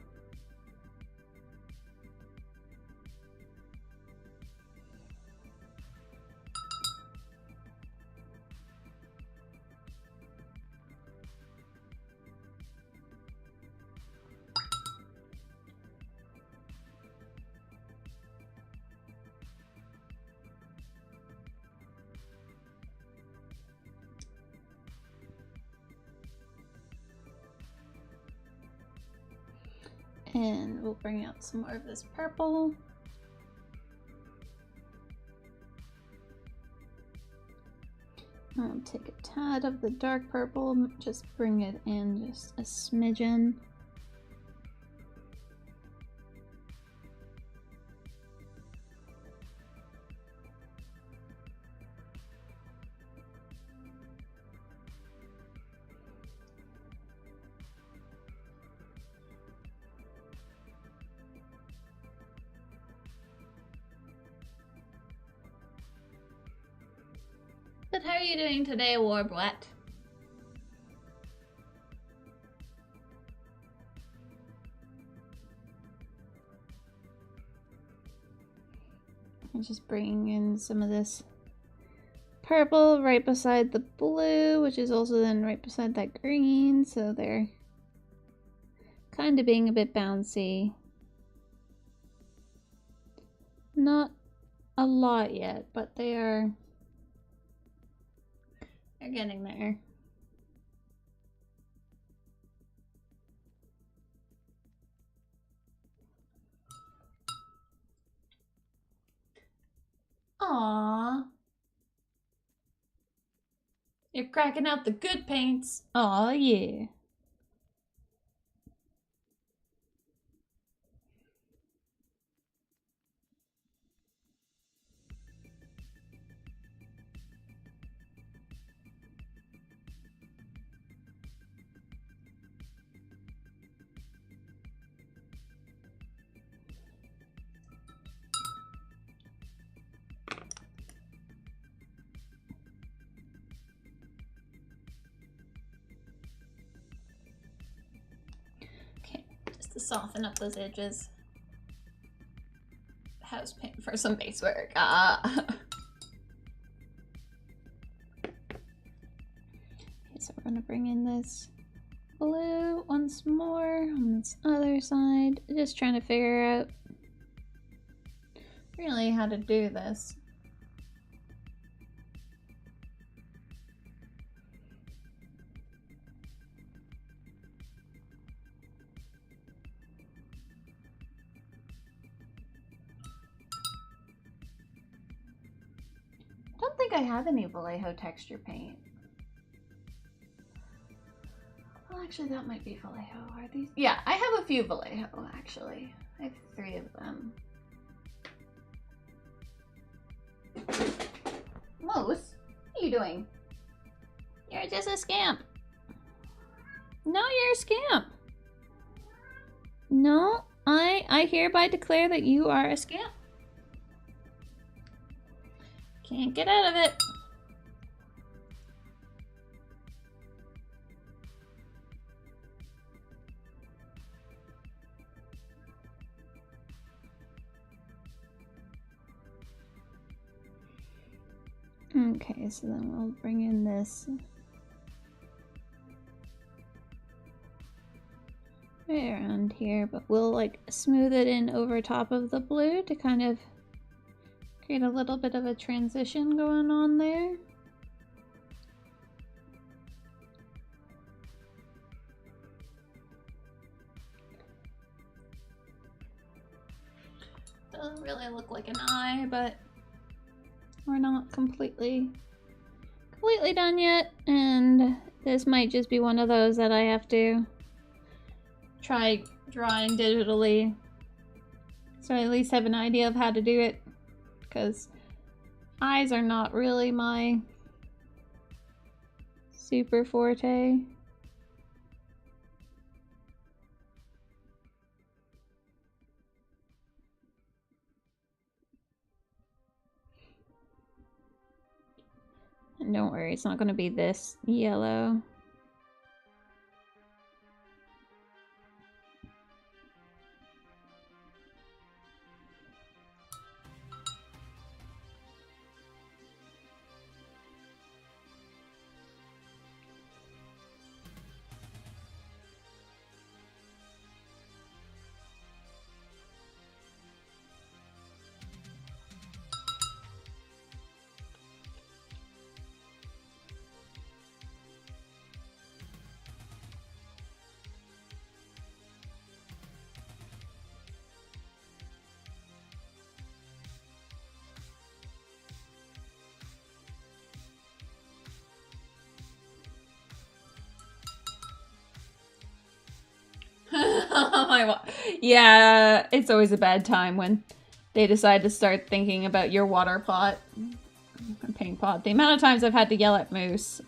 And we'll bring out some more of this purple. I'll take a tad of the dark purple, just bring it in just a smidgen. But how are you doing today, Warbwet? I'm just bringing in some of this purple right beside the blue, which is also then right beside that green, so they're kind of being a bit bouncy. Not a lot yet, but they're getting there. Aww. You're cracking out the good paints. Aw, yeah. To soften up those edges. House paint for some base work. Okay, so we're gonna bring in this blue once more on this other side. Just trying to figure out really how to do this. I don't think I have any Vallejo texture paint. Well, actually, that might be Vallejo. Are these? Yeah, I have a few Vallejo, actually. I have 3 of them. Moose, what are you doing? You're just a scamp. No, you're a scamp. No, I hereby declare that you are a scamp. Can't get out of it. Okay, so then we'll bring in this right around here, but we'll like smooth it in over top of the blue to kind of create a little bit of a transition going on there. Doesn't really look like an eye, but we're not completely done yet, and this might just be one of those that I have to try drawing digitally so I at least have an idea of how to do it, because eyes are not really my super forte. And don't worry, it's not going to be this yellow. Yeah, it's always a bad time when they decide to start thinking about your water pot. Paint pot. The amount of times I've had to yell at Moose.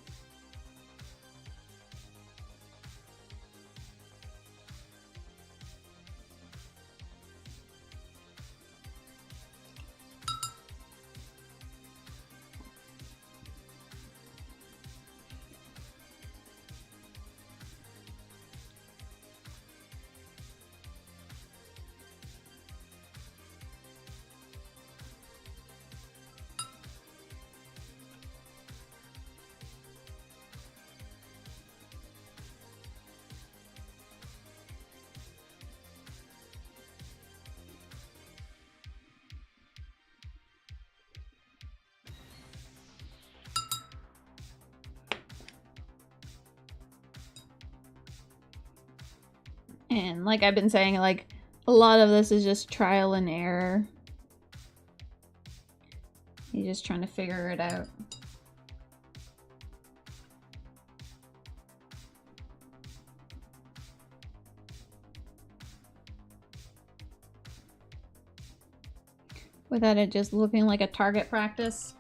And like I've been saying, like, a lot of this is just trial and error. You're just trying to figure it out. Without it just looking like a target practice.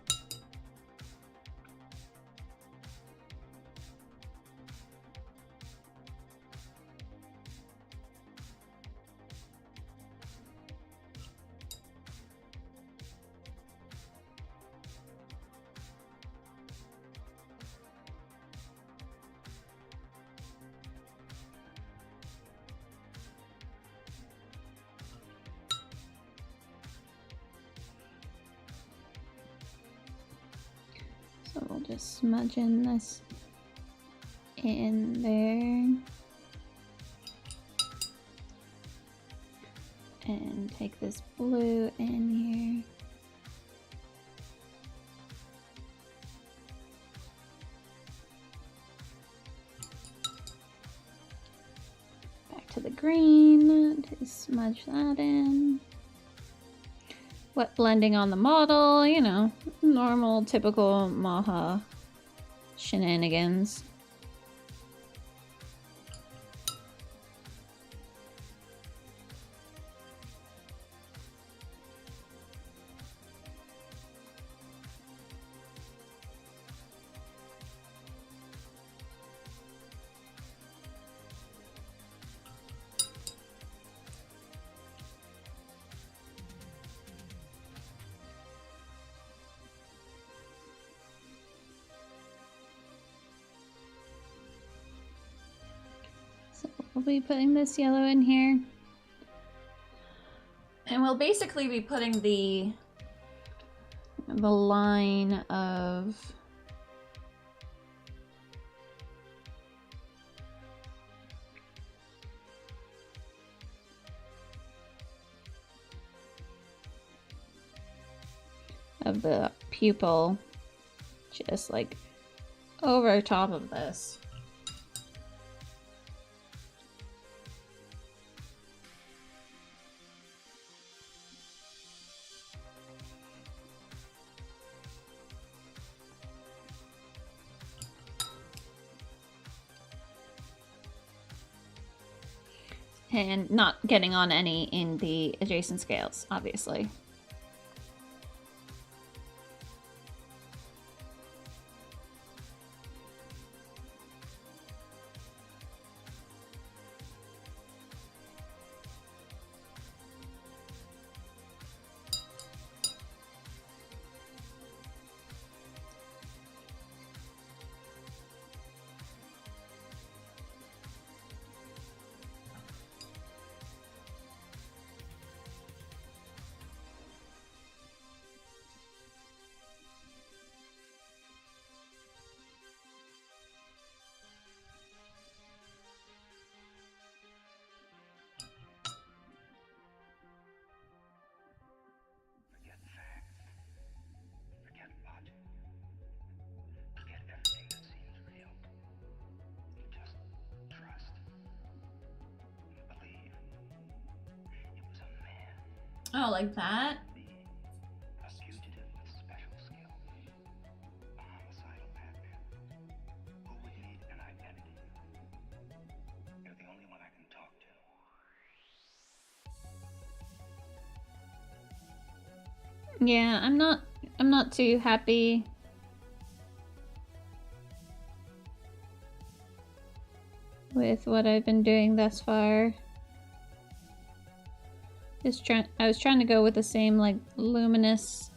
So we'll just smudge in this in there. And take this blue in here. Back to the green, to smudge that in. Wet blending on the model, you know, normal, typical Maha shenanigans. We'll be putting this yellow in here. And we'll basically be putting the line of the pupil just like over top of this. And not getting on any in the adjacent scales, obviously. Oh, like that? Yeah, I'm not too happy with what I've been doing thus far. I was trying to go with the same like luminous.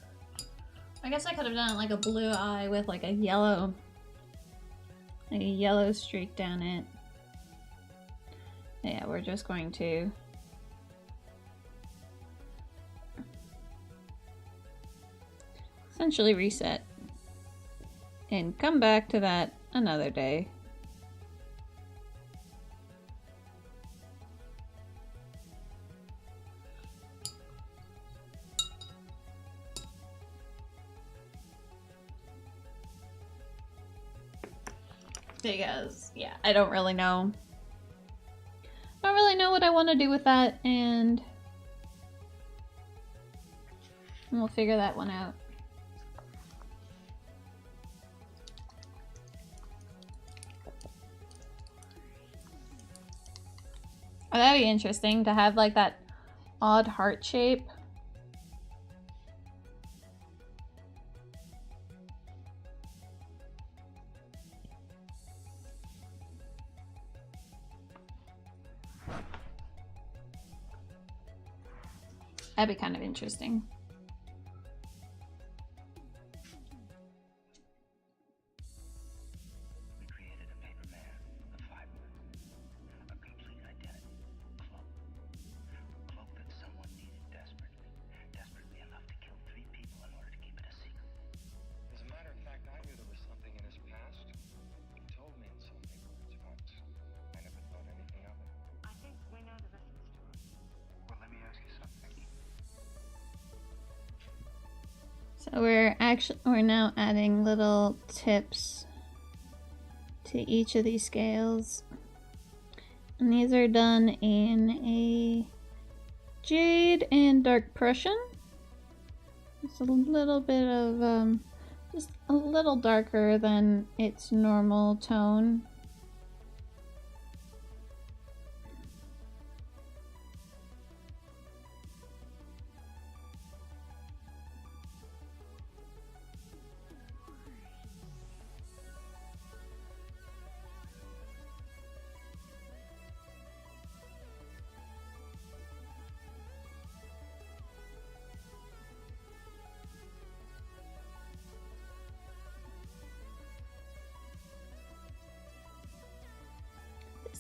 I guess I could have done like a blue eye with like a yellow streak down it. Yeah, we're just going to essentially reset and come back to that another day. Because, yeah, I don't really know. I don't really know what I want to do with that, and we'll figure that one out. Oh, that'd be interesting to have like that odd heart shape. That'd be kind of interesting. We created a paper man, a fiber, a complete identity, cloak. Cloak that someone needed desperately enough to kill 3 people in order to keep it a secret. As a matter of fact, I knew there was something in his past. He told me in so many words, but I never thought anything of it. I think we know the rest of the story. Well, let me ask you something. So we're now adding little tips to each of these scales. And these are done in a jade and dark Prussian. It's a little bit of just a little darker than its normal tone.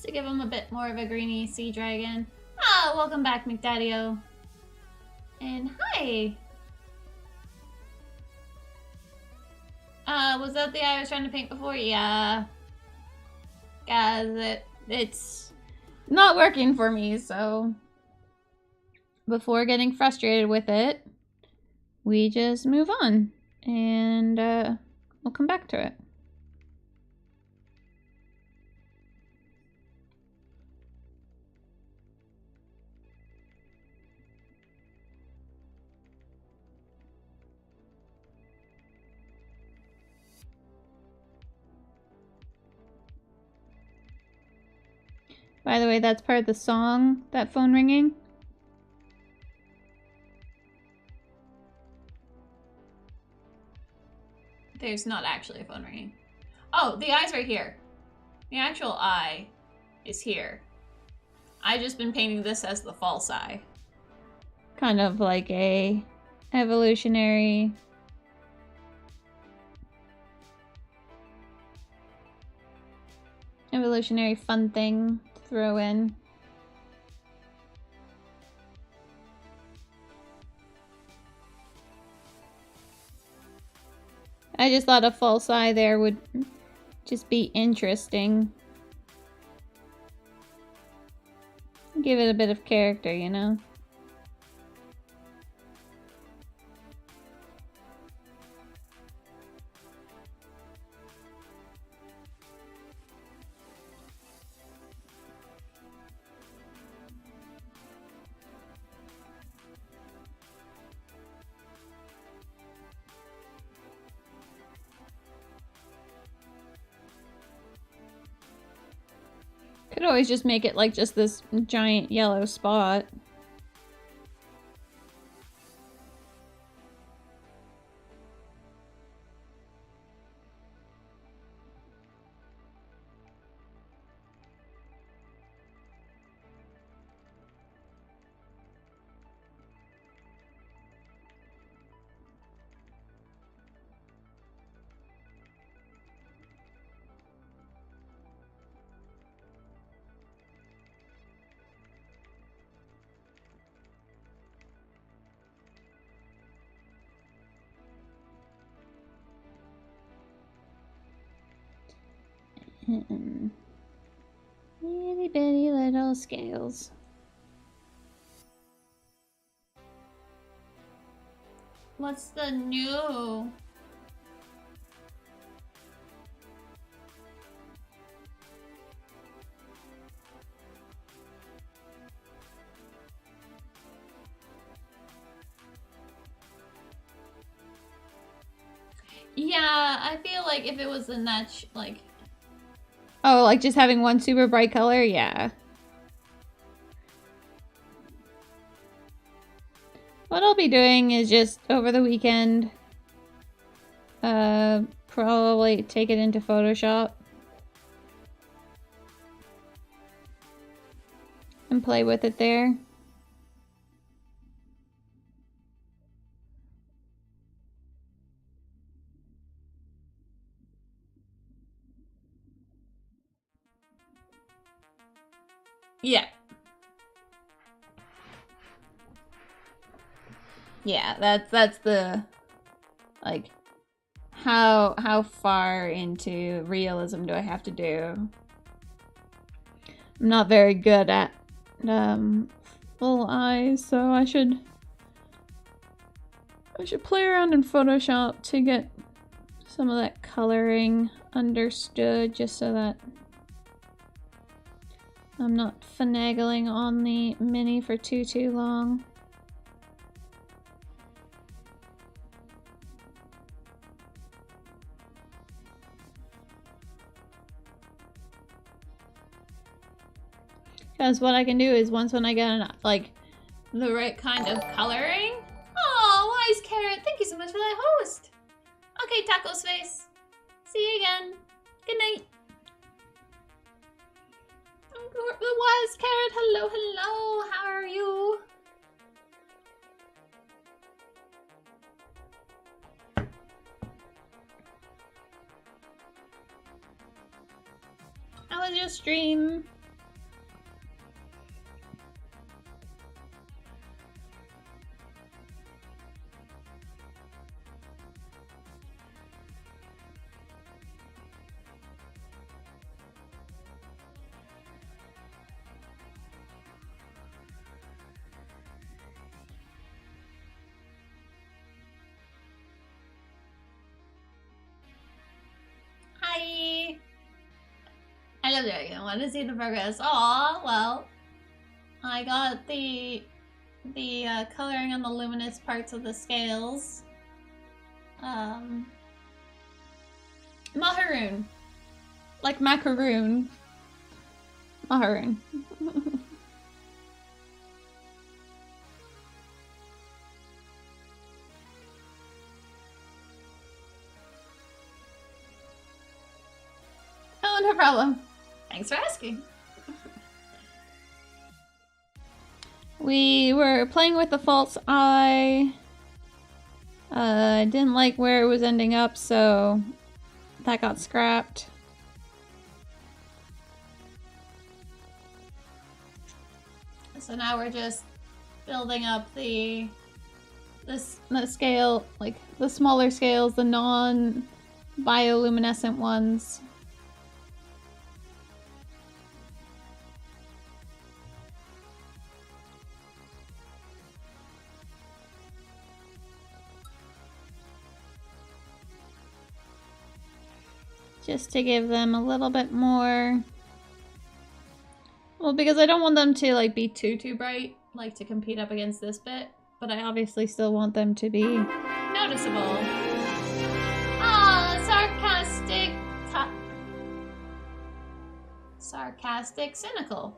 To give him a bit more of a greeny sea dragon. Ah, welcome back, McDaddy-O. And hi! Was that the eye I was trying to paint before? Yeah. Guys, it's not working for me, so before getting frustrated with it, we just move on. And we'll come back to it. By the way, that's part of the song, that phone ringing. There's not actually a phone ringing. Oh, the eye's right here. The actual eye is here. I've just been painting this as the false eye. Kind of like a evolutionary fun thing to throw in. I just thought a false eye there would just be interesting. Give it a bit of character, you know? Could always just make it like just this giant yellow spot. Itty bitty little scales. What's the new? Yeah, I feel like if it was in that, like... Oh, like just having one super bright color? Yeah. What I'll be doing is just over the weekend, probably take it into Photoshop and play with it there. Yeah. Yeah, that's the, like, how far into realism do I have to do? I'm not very good at full eyes, so I should play around in Photoshop to get some of that coloring understood, just so that I'm not finagling on the mini for too long. Because what I can do is when I get like the right kind of coloring. Oh, wise carrot! Thank you so much for that host. Okay, Taco's face. See you again. Good night. The wise carrot. Hello, hello. How are you? How was your stream? Hi. Hello there. I want to see the progress. Aw, well, I got the coloring on the luminous parts of the scales. Maharoon. Like macaroon. Maharoon. Oh, no problem. Thanks for asking. We were playing with the false eye. I didn't like where it was ending up, so that got scrapped. So now we're just building up the scale, like the smaller scales, the non-bioluminescent ones. Just to give them a little bit more. Well, because I don't want them to like be too bright, like to compete up against this bit, but I obviously still want them to be noticeable. Ah, sarcastic cynical.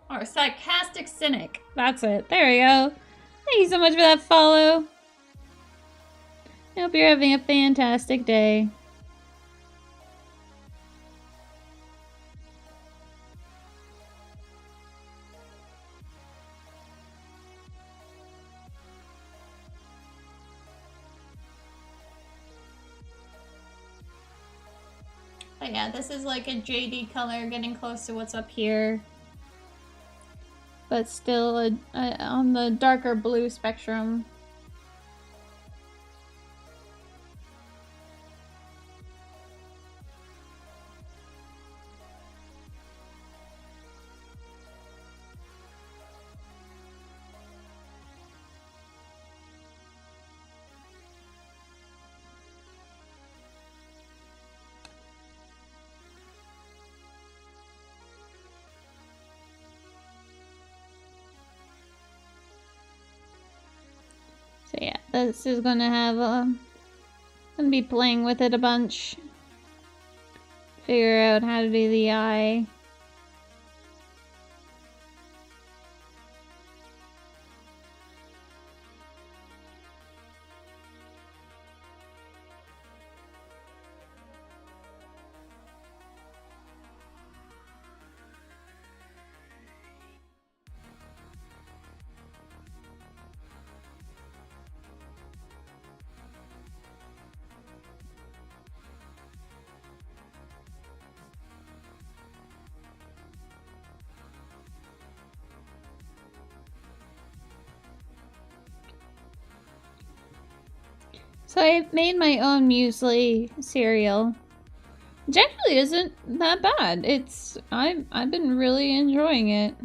Or sarcastic cynic. That's it. There we go. Thank you so much for that follow. I hope you're having a fantastic day. But yeah, this is like a JD color, getting close to what's up here. But still on the darker blue spectrum. So yeah, this is gonna have gonna be playing with it a bunch. Figure out how to do the eye. So I made my own muesli cereal. Which actually isn't that bad. I've been really enjoying it.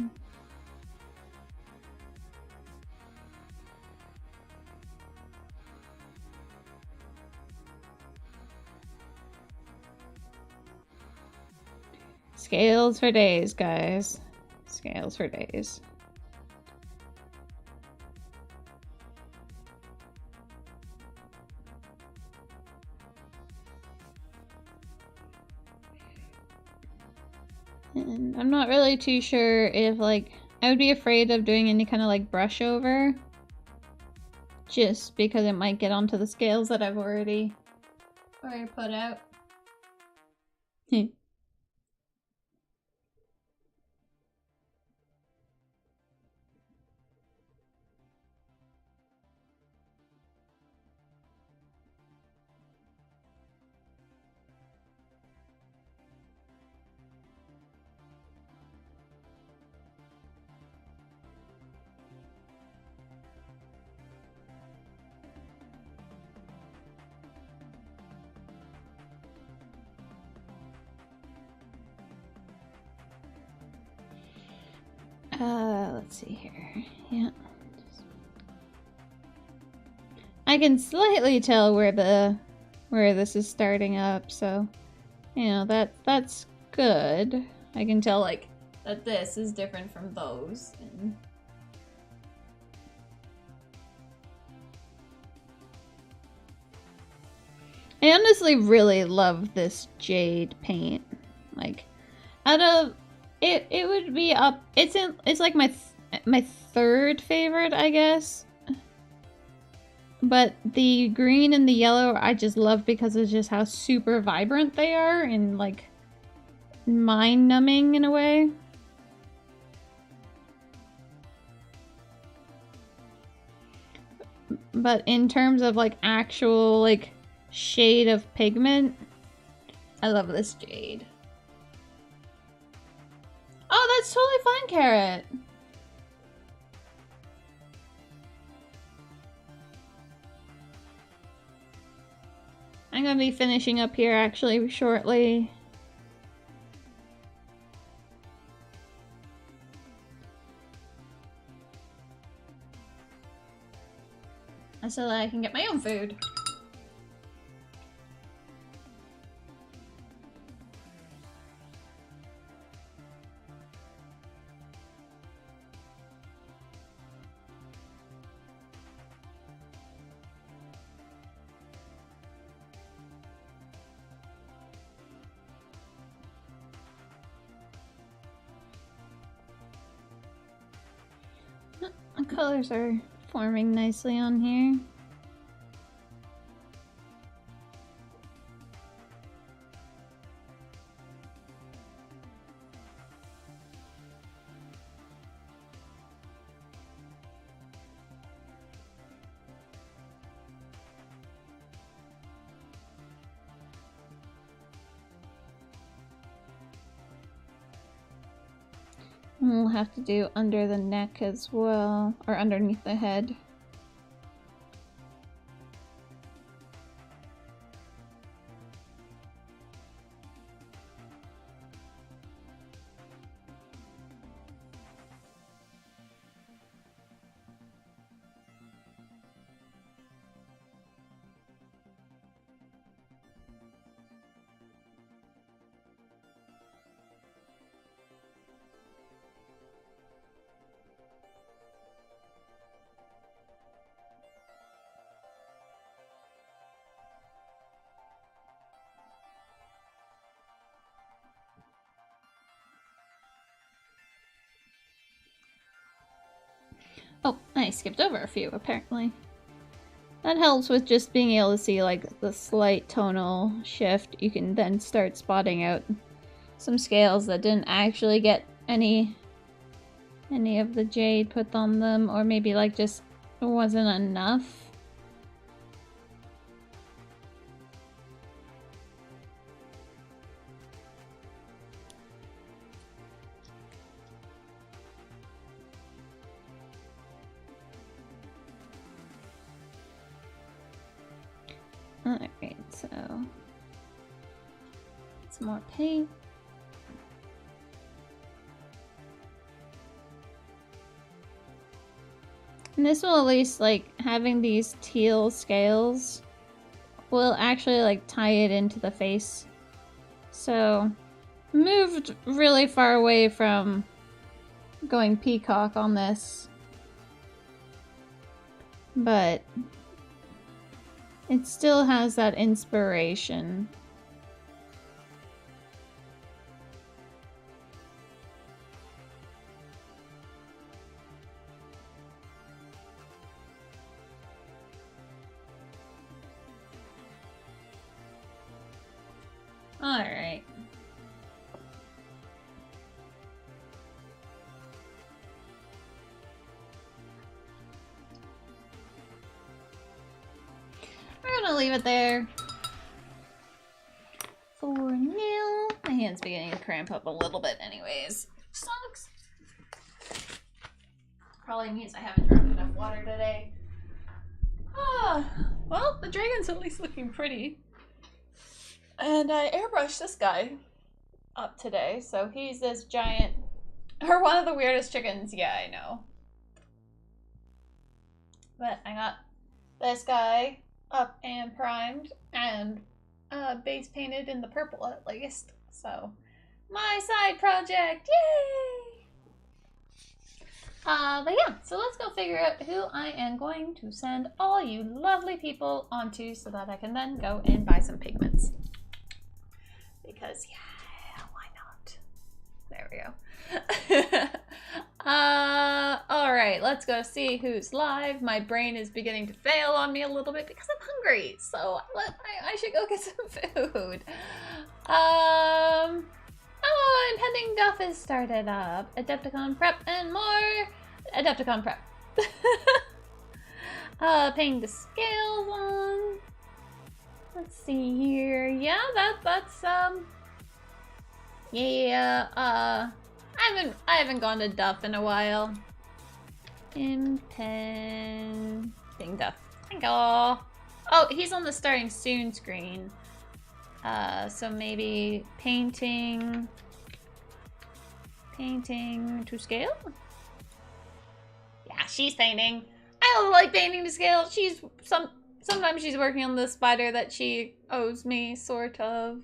Scales for days, guys. Scales for days. And I'm not really too sure if, like, I would be afraid of doing any kind of, like, brush over. Just because it might get onto the scales that I've already put out. Let's see here. Yeah. I can slightly tell where this is starting up, so you know that's good. I can tell like that this is different from those. I honestly really love this jade paint. Like, out of it would be up. It's like my third favorite, I guess. But the green and the yellow I just love because of just how super vibrant they are and like mind-numbing in a way. But in terms of like actual like shade of pigment, I love this jade. Oh, that's totally fine, Carrot. I'm gonna be finishing up here actually shortly. So that I can get my own food. The colors are forming nicely on here. And we'll have to do under the neck as well, or underneath the head. Oh, I skipped over a few, apparently. That helps with just being able to see, like, the slight tonal shift. You can then start spotting out some scales that didn't actually get any of the jade put on them, or maybe, like, just wasn't enough. Alright, so some more paint. And this will at least, like, having these teal scales will actually, like, tie it into the face. So, moved really far away from going peacock on this. But it still has that inspiration. All right. We're gonna leave it there for now. My hand's beginning to cramp up a little bit anyways. Sucks. Probably means I haven't drunk enough water today. Well, the dragon's at least looking pretty. And I airbrushed this guy up today, so he's this giant, or one of the weirdest chickens. Yeah, I know. But I got this guy up and primed and base painted in the purple at least. So, my side project, yay! But yeah, so let's go figure out who I am going to send all you lovely people onto so that I can then go and buy some pigments. Because, yeah, why not? There we go. Alright, let's go see who's live. My brain is beginning to fail on me a little bit because I'm hungry, so I should go get some food. Oh, Impending Duff is started up. Adepticon prep and more Adepticon prep. Paying the scales on. Let's see here. Yeah, that's yeah, I haven't gone to Duff in a while. Impending Duff. Thank you. Oh, he's on the starting soon screen. So maybe painting to scale? Yeah, she's painting. I don't like painting to scale. Sometimes she's working on the spider that she owes me, sort of.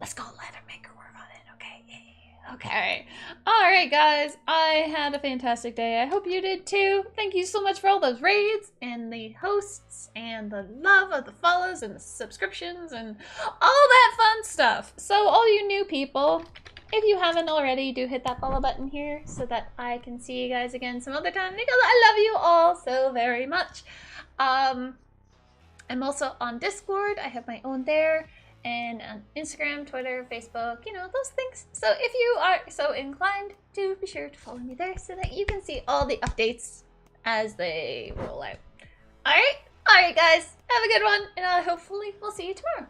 Let's go let her make her work on it, okay? Yeah. Okay. Alright, guys. I had a fantastic day. I hope you did too. Thank you so much for all those raids and the hosts and the love of the follows and the subscriptions and all that fun stuff. So all you new people, if you haven't already, do hit that follow button here so that I can see you guys again some other time because I love you all so very much. I'm also on Discord. I have my own there. And on Instagram, Twitter, Facebook, you know, those things. So if you are so inclined to, be sure to follow me there so that you can see all the updates as they roll out. Alright, guys. Have a good one. And hopefully we'll see you tomorrow.